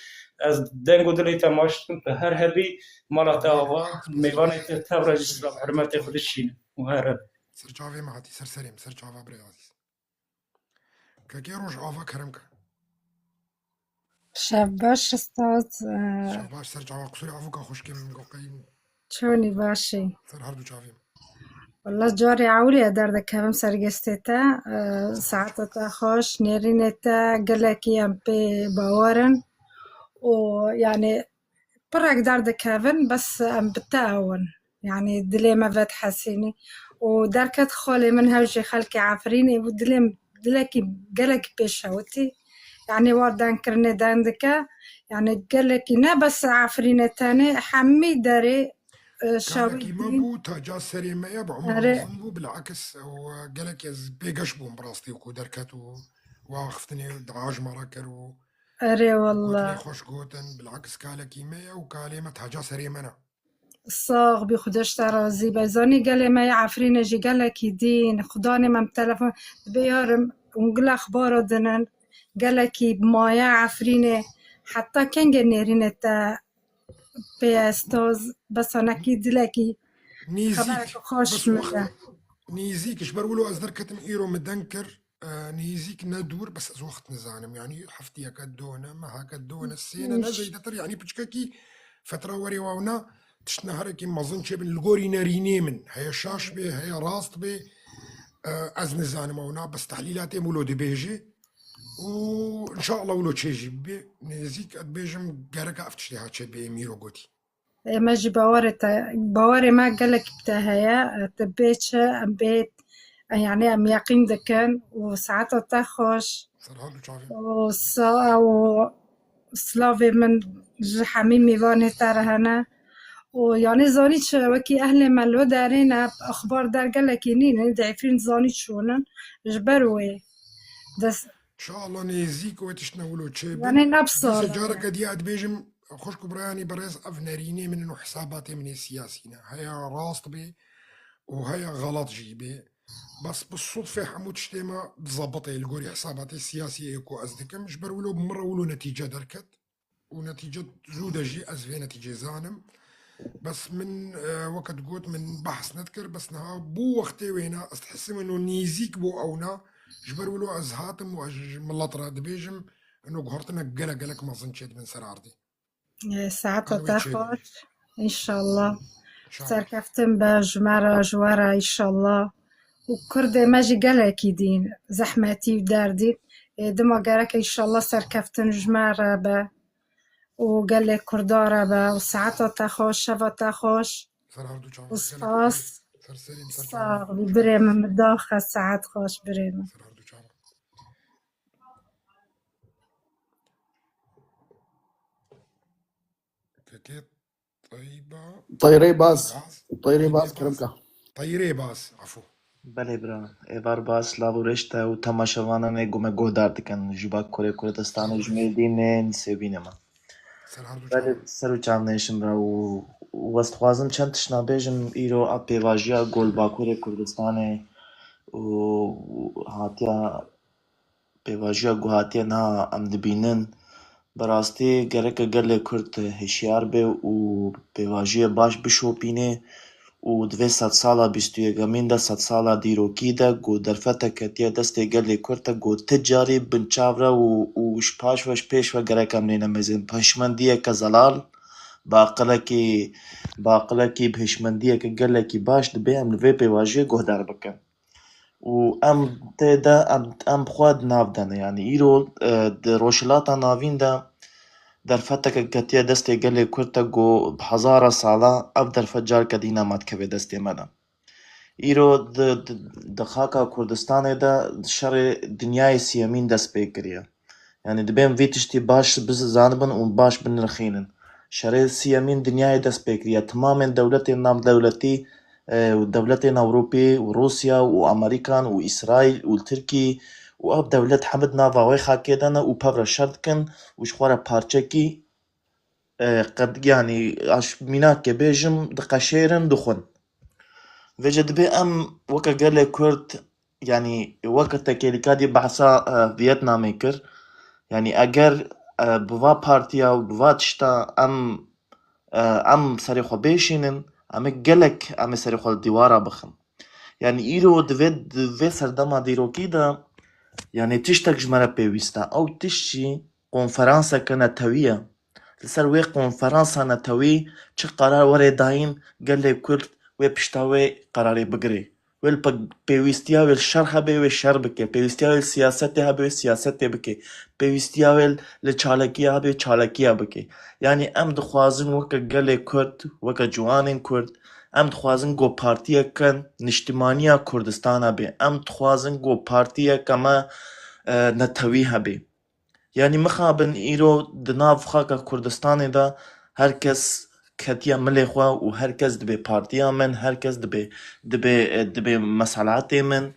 از دنگو دلی تماشتون به هر هبی مالات آوا میوانه تبرج اسلام حرمت خودشین و هر سر جاوی معتی سر سریم سر جاوا بری عزیز که روش آوا کرم که شباش استاد شباش سر جاوا قصوری آفو که خوشکی من قاقیم چونی باشی سر هر دو جاویم والله جاري عولي أدار كم سرقستتا ساعتها خوش نيرينتا قالكي أم بي باورن ويعني برك دار كافن بس أم بتاون يعني دليما فات حسيني وداركت خولي من هاوجي خالكي عفريني ودليم دلكي قالك بيشاوتي يعني واردان كرني داندكا يعني قالكي نا بس عفريني تاني حمي داري كانكي ما بو تاجا سري ما يبع عمر بو بالعكس وقالك يز بيقش بو براستي وكو دركت واخفتني دعاج مراكر و أري والله خوش قوتن بالعكس كالكي ما وكالي ما تاجا سري منا الصاغ بخدش ترازي بزاني قالي ما يعفرين جي قالك يدين خداني ما متلفون بيارم ونقول أخبار دنن قالك بمايا عفرينه حتى كان جنيرين تا بيستوز بس أنا كيد لكي نيزيك خوش مده نيزيك إيش برولو أزدر كتم إيرو مدنكر نيزيك ندور بس از وقت نزانم يعني حفتي كدونا ما هكدونا السينة نزي دتر يعني بتشككي فترة وري واونا تشنهركي مظن شي بالغوري ناريني من هي شاش بي هي راست بي از نزانم واونا بس تحليلاتي مولو دي بيجي وإن شاء الله ولو تشيجي بي نيزيك أدبيجم جاركا أفتشتي هاتشي بي ميرو قوتي ماجي باوري ما قالك بتاهيا تبيتش بيت يعني أم يقين دكان وساعات تخش وسلافي من حميم ميواني ترهنا ويعني زانيتش وكي أهل ملو دارينا أخبار دار قالك ينين ضعيفين زانيت شونن جبروي دس إن شاء الله نيزيك وتشنولو تشيبن يعني نبصر سجارة دي أدبيجم خوشكو براني برز أفناريني من إنه حساباتي من السياسيين هيا راست بي وهيا غلط جي بي بس بالصدفة حمود شتيما تظبطي القوري حساباتي السياسية يكو أزدكم جبر ولو بمرة ولو نتيجة دركت ونتيجة زودة جي أزفي نتيجة زانم بس من وقت قوت من بحث نذكر بس نها بو وقتي وينا استحسم انه نيزيك بو اونا جبر ولو ازهاتم ملطرة دبيجم انه قهرتنا قلق ما ظنشيت من سرارتي ساعات قالوا يتشيد تاخد إن شاء الله إن شاء الله سركفتن بجمارة جوارة إن شاء الله وكردي ماجي قالك يدين زحمتي وداردين دما قالك إن شاء الله سركفتن جمارة با وقال لك كردارة با وساعات تاخوش شفا تاخوش سرهردو جامع قلق وصفاص سر سليم سر صاغ جامع بريمة مداخة ساعات خوش بريمة سرهردو جامع فتيت طيبة طيري باس باس طيري طيبة باس باس كرمكا طيري باس عفو بله برا ایوار با سلاو و رشته و تماشاوانا نه گومه گودار دکن جوبا کره کردستان و جمیل دینه نسبینه ما سرهردو بله جامع سر و چام نیشم برا و وست خوازم چند تشنا بیجم ایرو اپی واجیا گل با کره کردستان و هاتیا پیواژیا گوهاتیا نه ام دبینن براستی گرک گله کرد هشیار به و پیواژیا باش بشوپینه و دوی صد سالا بیستو یکمین ده صد سالا دیروکی ده گو درفته کتیه دسته گله کرده گو تجاری بنچاوره و شپاش و شپیش و گرکم نینه مزین پشمندیه که زلال باقله کی بهشمندیه که گله کی باش دبی ام لوی پیواژیا گهدار بکن و ام تدا ام بخواد نافدنه يعني ايرو روشلاتا نافين دا درفتك كتيا دستي قلي كرتا جو بحزارة صالة اب درفت كدينا مات كبه دستي مدا ايرو دخاكا كردستان دا شر دنياي سيامين دست بيكريا يعني دبين في تشتي باش بز زانبن و باش بن رخينن شر سيامين دنياي دست بيكريا تماما دولتي نام دولتي ودولتين أوروبي وروسيا وأمريكان وإسرائيل والتركي وأب دولت حمد نافا ويخا كيدانا وبابرا شردكن وشخورا بارچكي قد يعني عش ميناك بيجم دقشيرن دخن وجد بي أم وكا قال كرد يعني وقت تكيلكادي بحثا فيتنامي كر يعني أجر بوا بارتيا وبوا تشتا أم سريخو بيشينن ام گلک ام سری خود دیوارا بخم يعني ایرو دوی سردما دیروکی دا يعني تشتك جمرة بيويستا او تشي قنفرانسا كنتوية لسر وي قنفرانسا نتوي چه قرار وري داين قال لي كل وي بشتاوي قراري بقري ويل بيويستيا ويل شرحة بي ويل شر بكي بيويستيا ويل سياستها بي سياستها بكي بيويستيا ويل لچالكيها بي چالكيها بكي يعني ام دخوازن وكا قلي كرد وكا جوانين كرد ام دخوازن گو پارتيا كن نشتمانيا كردستانا بي ام دخوازن گو پارتيا كما نتويها بي يعني مخابن ايرو دناف خاكا كردستان دا هركس كتيا مليخوا وهركز دبي بارتيا من هركز دبي مسالاتي من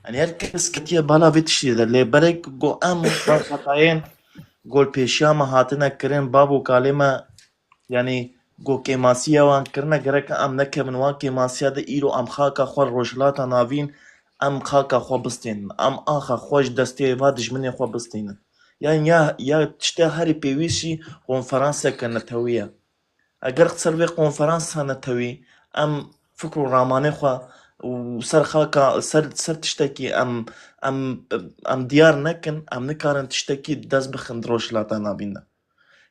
يعني هركز كتيا بالا فيتشي دا لي بريك جو ام خطاين گول پیشیا هاتنه کرن بابو کالما يعني گو کیماسیا وان کرنه گرک ام نکه من وان کیماسیا ده ایرو ام خاکا خور روشلاتا ناوین ام خاکا خو بستین ام آخا خوش دستی و دجمنی خو بستین يعني يا تشتا هاري بيويشي قنفرانسا كنتوية اگر تسروي قنفرانسا نتوي ام فكرو راماني خوا وسر خاكا سر تشتكي ام ديار نكن ام نكارن تشتكي داز بخن دروش لاتا نابينا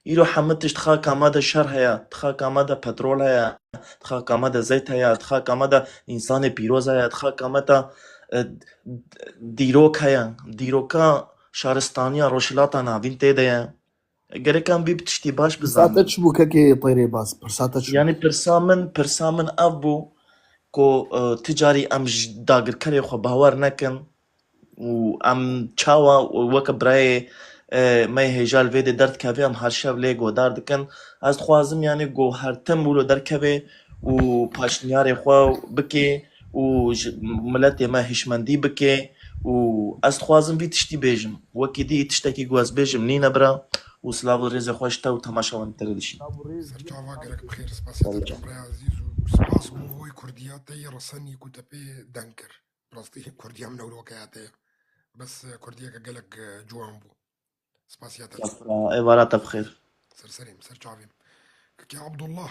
يرو حمد تخاكا مادا شر هيا تخاكا مادا بترول هيا تخاكا مادا زيت هيا تخاكا مادا انسان بيروز هيا تخاكا مادا ديروك هيا ديروكا شارستانيا روشلاتا نابين تيديا گرکم بی بتشتی باش بزنم برساتش بو كي طيري باس برساتش يعني برسامن ابو کو تجاري ام داگر کری خو باور نکن و ام چاوا وک برای ما هجال وید درد کوي ام هر شب لی گودار دکن از خوازم يعني گو هر تم ولو در کوي و پاشنیار خو بکی و ملت ما هشمندی بکی و از خوازم بی تشتی بیجم وکی دی تشتکی گواز بیجم نینه برا و سلاو ريز خوش تا و تماشا وان تردشي سرچاوا گرک بخیر سپاس جبرای عزیز و سپاس بو هوی کردیات تی رسنی کتبه دنکر براستي كردية من أول وكياتي بس كردية كقلق جوان بو سباسيات صفرا عبارات بخير سر سليم سر شعبي كي عبد الله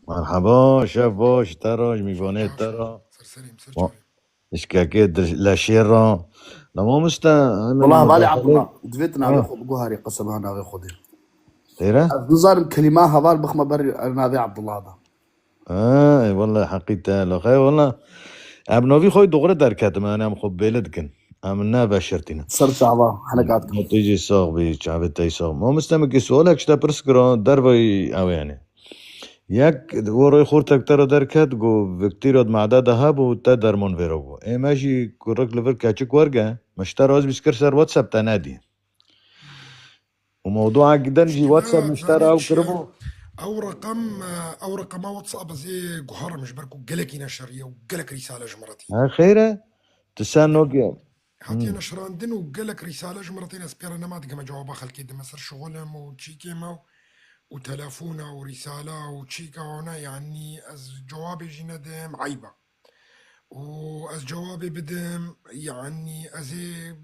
مرحبا شاف باش تراج ميفونيت ترى سر سليم سر شعبي اشكاكيت لا شيرا لما مستا والله بالي عبد الله دفيتنا بياخذ جوهري قسم انا بياخذ تيرا نظام كلمه هذا بخمه بري انا ذي عبد الله هذا والله حقيقة لا خير والله ابنوفي خوي دغري دركات ما انا مخب بلدكن امنا بشرتنا صرت شعبا حلقات تيجي صاغ بي تاي صاغ ما مستمك سؤالك شتا برسكرو دربي او يعني ياك وروي خورتك ترى دركات جو فيكتيرود معداد هاب وتا درمون فيروغو اي ماشي كورك ليفر كاتشك ورقه مشترى واز بيسكر سر واتساب تنادي وموضوع جدا جي واتساب مشترى او كربو او رقم واتساب زي جوهر مش بركو قلك نشريه وقلك رساله جمرتي خيره تسانوك هاتي نشراندن وقلك رساله جمرتين اسبير انا ما دقم جواب خلكي دم سر شغلهم وتشيكي ما وتلفونه ورساله وتشيكا هنا يعني از جوابي جينا دم عيبه واز جوابي بدم يعني ازي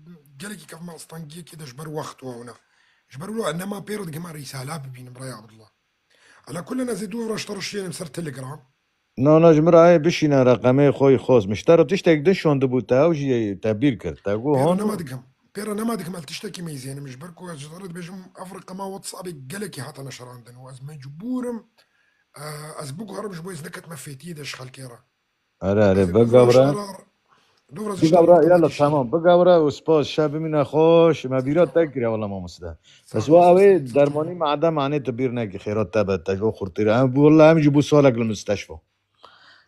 قالك كيف ما اسطنجي كده جبر وقت وهنا جبروا له انما بيرد كمان رساله بين براي عبد الله على كل انا زيدو رش ترشين مسر تليجرام نو جمرة بشينا رقمي خوي خوز مشترى تشتاق دشون دبوتا وجي تعبير كرت تاقو بيرا هون نمادقهم بيرا نمادقهم قال تشتكي ميزين مش بركو جدارت بيجم افريقيا ما واتساب قالك حتى نشر عندنا واز مجبورم اسبوق هرب جبويز نكت مفيتي دش خالكيرا ارى بقى بقى يلا تمام بقى وسباس شاب من خوش ما بيرات تكري والله ما مسدا بس واوي درماني ما عدا معناه تبير ناقي خيرات تبع تجو خرطير انا والله هم جيبوا سؤالك للمستشفى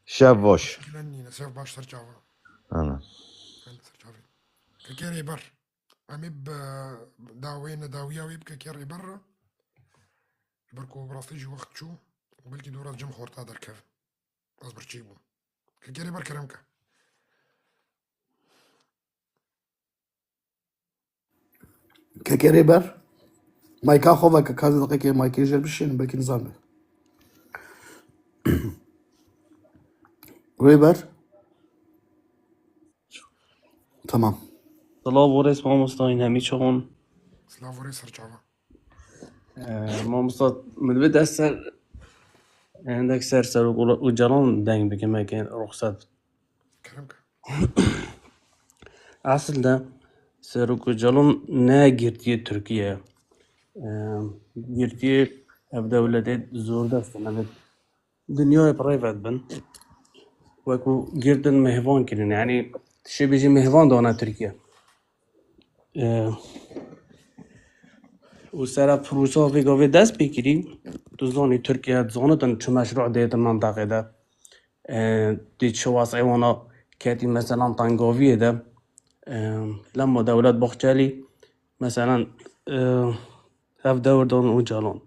شاب واش نسيف باش ترجعوا انا كيري بر اميب داوينا داويا ويبكى كيري برا بركو براستيجي وقت شو وبلكي دورات جم خورتا دركف اصبر تجيبو كيري بر كرمكه كريبر مايكا خوفا كذا دقيقة مايكي جرب الشين بلكي نظامه ريبر تمام سلاووريس ما مستاين همي شغون سلاووريس رجعوا ما مستاد من بدأ السر عندك سر وجران داين بكما كان رخصات كرمك أصل ده سرق جلون نا جرتي تركيا جرتي أبدا ولادات زور دستنا دنيا برايفت بن وكو جردن مهفان كرين يعني شي بيجي مهفان دونا تركيا وسرا فروسا في قوي دست بكري تزوني تركيا تزونتن شو مشروع ديت المنطقة ده ديت شو واسعونا كاتي مثلا طنقوفية ده لما دولات بخجالي مثلا هف دور دون وجالون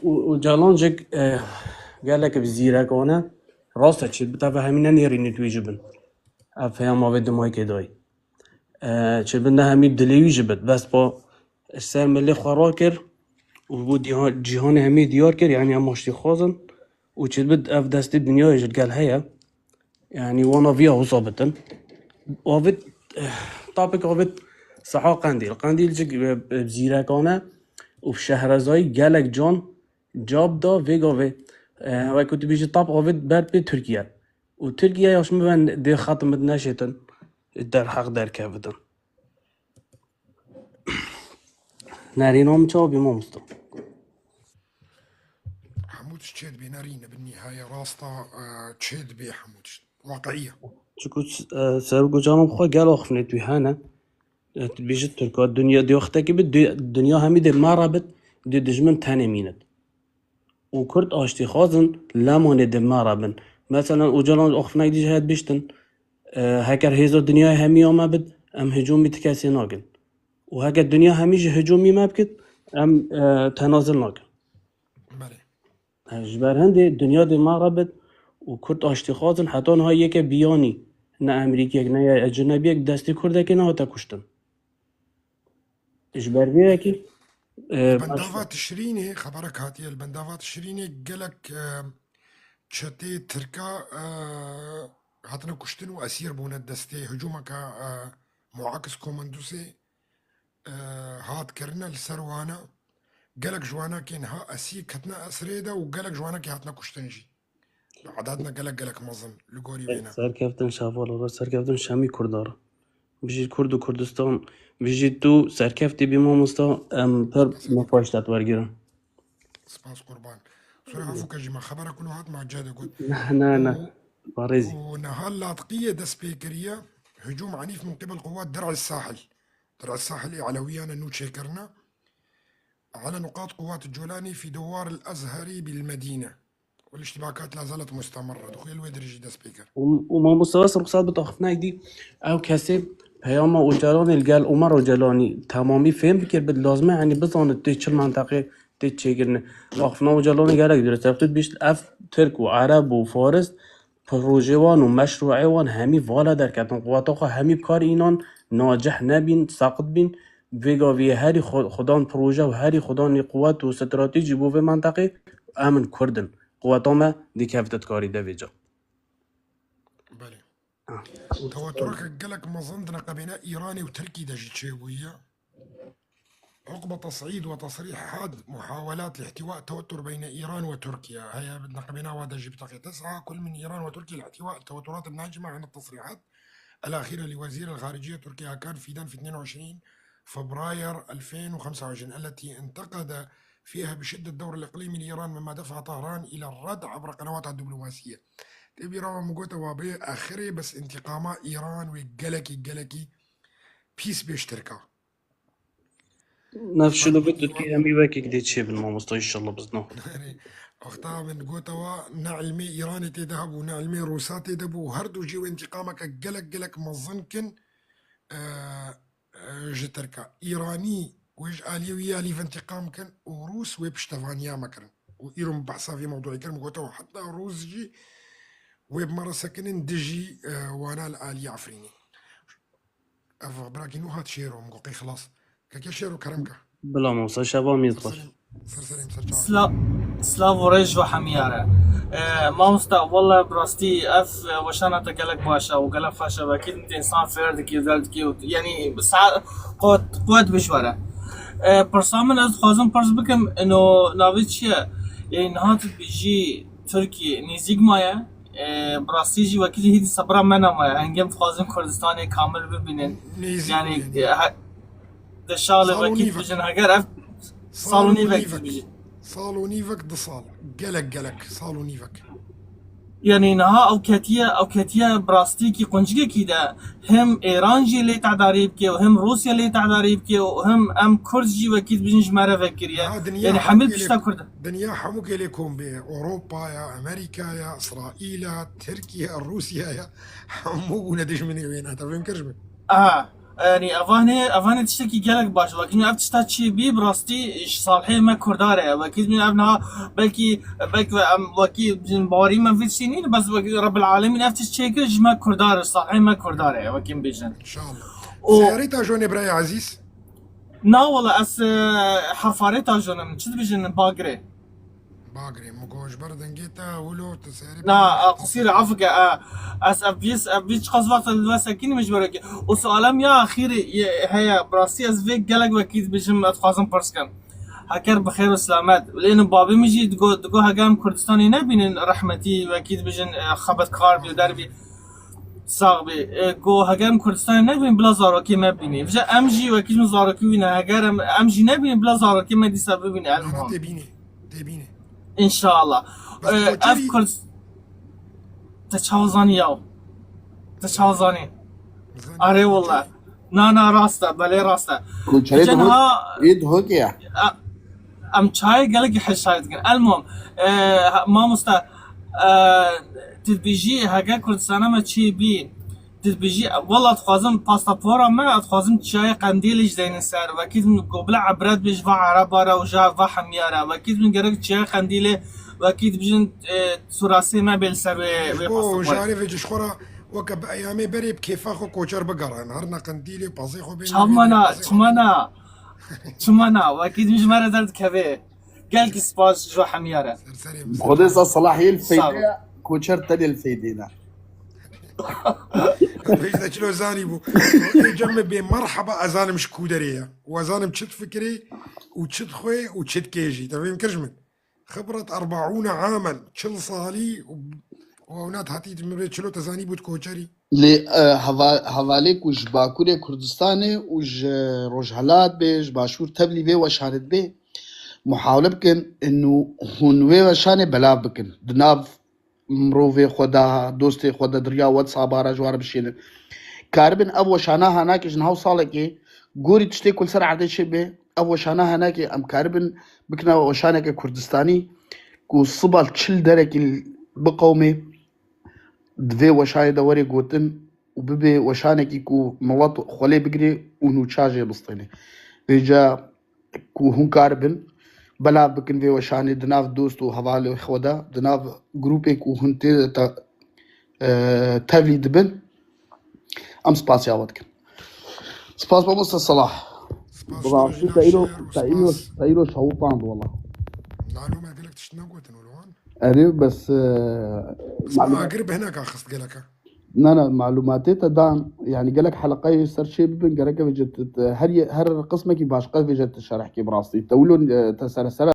وجالون جك قال لك بزيرة كونه راسة شد بتفهمينا نيري نتويجبن أفهم ما بدهم هاي كداي شد بدنا همي دليل جبت بس با السام اللي خراكر وبودي جهان همي ديار كر يعني هم ماشي خازن وشد بد أف دست الدنيا يجد قال هيا يعني وانا فيها وصابتن وابد طابق وابد صحا قنديل جك بزيرة كونه وفي شهرزاي قالك جون جاب دا فيغوفي و كنت بيجي طاب وابد بعد بتركيا وتركيا ياش مبان دي خاتمت ناشتن در حق در كافتن نارينهم تشابي ما مستو حمودش تشيد بنارينا بالنهاية راسطة تشيد بي حمودش واقعية شكو سرقو جانم خوا قالوا خفنت ويهانا بيجي تركيا الدنيا دي وقتها كبت الدنيا همي دي مرابط دي دجمن تاني مينت وكرت آشتي خازن لامانه دي مرابن مثلا وجلان أخفنا يدي جهاد بيشتن هكر هيزو الدنيا همي ما بد ام هجومي تكاسي ناقن وهكا الدنيا هميش هجومي ما بكت ام تنازل ناقن جبر هندي الدنيا دي مرابط وكرت آشتي خازن حتى نها يكا بياني نا أمريكيك نا أجنبيك دستي كردك نا هتا كشتن جبر بيكي البندافات تشريني خبرك هاتي البندافات تشريني قالك تشتي تركا هاتنا كشتن وأسير بونا الدستي هجومك معاكس كوماندوسي هات كرنا السروانا قالك جوانا كين ها أسير كتنا أسريدا وقالك جوانا كي هاتنا كشتنجي عددنا قالك مظن لقوري بينا سركفتن شافال ولا سركفتن شامی کردار بجید کرد و کردستان بجید تو سرکفتی بیما مستا پر مفاشتت ورگیرن سپاس قربان سوري عفوك جيما خبرك كله هات مع جادة قلت نه بارزي ونهال لاطقية دسبيكرية هجوم عنيف من قبل قوات درع الساحل علويا أنو تشيكرنا على نقاط قوات الجولاني في دوار الأزهري بالمدينة والاشتباكات لا زالت مستمرة دخول الويدرجي دسبيكر وما مستوى رخصات بتاخفنا دي او كسب پیام اوجلانی الگل عمر اوجلانی تمامی فهم بکر بد لازمه يعني بزن تيجي المنطقة تيجي كرنا آخفنا اوجلانی گرگ درست رفت بیش اف ترک و عرب و فارس پروژوان و مشروعوان همی والا در کتن قواتاقا همی بکار اینان ناجح نبین ساقط بین ویگاوی هری خدان پروژه و هری خدان قوات و استراتیجی بو في منطقه امن کردن قواتاما دي كافتت كاري دا فيجا توترك قالك مظنتنا قبينة إيراني وتركي داجي تشيبوية عقب تصعيد وتصريح حاد محاولات لاحتواء توتر بين إيران وتركيا هيا بدنا قبينة وداجي بتاقي تسعى كل من إيران وتركيا لاحتواء التوترات الناجمة عن التصريحات الأخيرة لوزير الخارجية تركيا كان في 22 فبراير 2025 التي انتقد فيها بشدة الدور الإقليمي لإيران مما دفع طهران إلى الرد عبر قنواتها الدبلوماسية تبي روا مقوتا وابي آخري بس انتقام إيران وقلكي بيس بيشتركا نفس لو بدو تركيا همي واكي كديت شي بالماموستا إن شاء الله بزنا أختها من قوتا نعلمي إيراني تذهب ونعلمي روسات تذهب وهردو جيو انتقامك قلك مظنكن جتركا إيراني ويج آليوية لي في انتقام كان وروس ويبشتفانيا مكرن وإيران بحثا في موضوع كان مقوتا وحتى روس جي ويب مرة سكنن دجي وانا الآلية عفريني أفبراكي نو هات شيرو مقوقي خلاص كاكي شيرو كرمكا بلا موسى شباب ميزبر سلاف وريج وحميارة ما مستا والله براستي اف وشانا تقلق باشا وقلق فاشا واكيد انت انسان فردك يدلدك يعني ساعات قوت بشوره برسامن از خوازم پرس بكم انه ناويت شيء يعني نهات بيجي تركي نيزيق مايا براستي جي وكيل هيدي صبرا منا مايا هنجم خوازم كردستاني كامل ببينن يعني دشالة وكيل بيجن هاجر اف صالونيفك دصال قلق صالونيفك يعني نها او كاتيا براستيكي قنجكي كده هم ايران جي لي تعداريب كي وهم روسيا لي تعداريب كي وهم ام كرد جي وكيد بينج مره فكريا يعني حمل بشتا كرد دنيا حموك لكم باوروبا يا امريكا يا اسرائيل تركيا روسيا يا حمو ندش من وين انت فاهم كرجم يعني افاني تشتكي قالك باش لكن اف تشتكي بي براستي صالحي ما كرداره واكيد من ابنها بلكي واكيد باري ما في سنين بس رب العالمين اف تشتكي ما كرداره صالحي ما كرداره واكيد بيجن ان شاء الله سياريتا جوني براي عزيز نا والله اس حفاريتا جون من شد بيجن باغري مقوش بردن جيتا ولو تساري لا قصيرة عفقة اس ابيش قصوات الوساكين مجبرك وسؤالم يا اخيري هيا براسي از فيك قالك واكيد بيجم اتخازم برسكن هكر بخير وسلامات لان بابي مجي دقو هقام كردستاني نبين رحمتي واكيد بيجن خبط كاربي دربي صاغبي جو هقام كردستاني نبين بلا زاروكي ما بيني فجا امجي واكيد زاروكي وينا هقام امجي نبين بلا زاروكي ما دي سبب بيني المهم تبيني ان شاء الله افكر تشاوزاني اري والله نا راسته بلي راسته كل شيء يد هوكيا ام شاي قالك حشايت المهم ما مستا تدبيجي هكا كردستان ما تشي بي تدبيجي والله تخازم باسبورا ما تخازم شاي قنديلش زين السعر واكيد من قبل عبرات بيجفا عربارة وجا فا حميارة واكيد من قرق شاي قنديله واكيد بيجن سراسي ما بيلسر وجاري في جشخورة وكب ايامي بريب كيفاخو كوچر بقرا نهارنا قنديلي بازيخو بين چمانا واكيد مش مرة درد كبه قالك سباس جو حميارة خديس الصلاحية الفيدة كوچر تلي الفيدينا فيش ذا شلو زاني بو جنب بين مرحبا أزانم شكودرية وأزانم تشد فكري وتشد خوي وتشد كيجي تفهم كرجمن خبرة 40 عاما تشل صالي وهناك هاتي تمري شلو تزاني بود كوچري لي هذالك وج باكوري كردستاني وج روجهلات بيج باشور تبلي بي وشانت بي محاولة بكن انه هون وشاني بلا بكن دناف مروفي خدا دوستي خدا دريا واتساب على جوار بشين كاربن ابو شانا هناك جنهاو صالكي غوري تشتي كل سرعه عدي شبه ابو شانا هناك ام كاربن بكنا وشانك كردستاني كو صبال تشل درك بقومي دفي وشاي دوري قوتن وببي وشانك كو ملط خلي بقري ونو تشاجي بسطيني بيجا كو هون كاربن بلا بكن في وشاني دناف دوستو هذالي خودا دناف جروبي كو هنتي تافلي دبن ام سباس يا ودكن سباس بمصر صلاح برافو تايلو شوطان والله معلومة قالك تشتنا قوتن ولوان أري بس ما قرب هناك أخذ قالك نانا معلوماتي تدان يعني قالك حلقة يسر شيء بين قالك بجد هر قسمك باش قف بجد الشرح كي براستي تولون تسلسل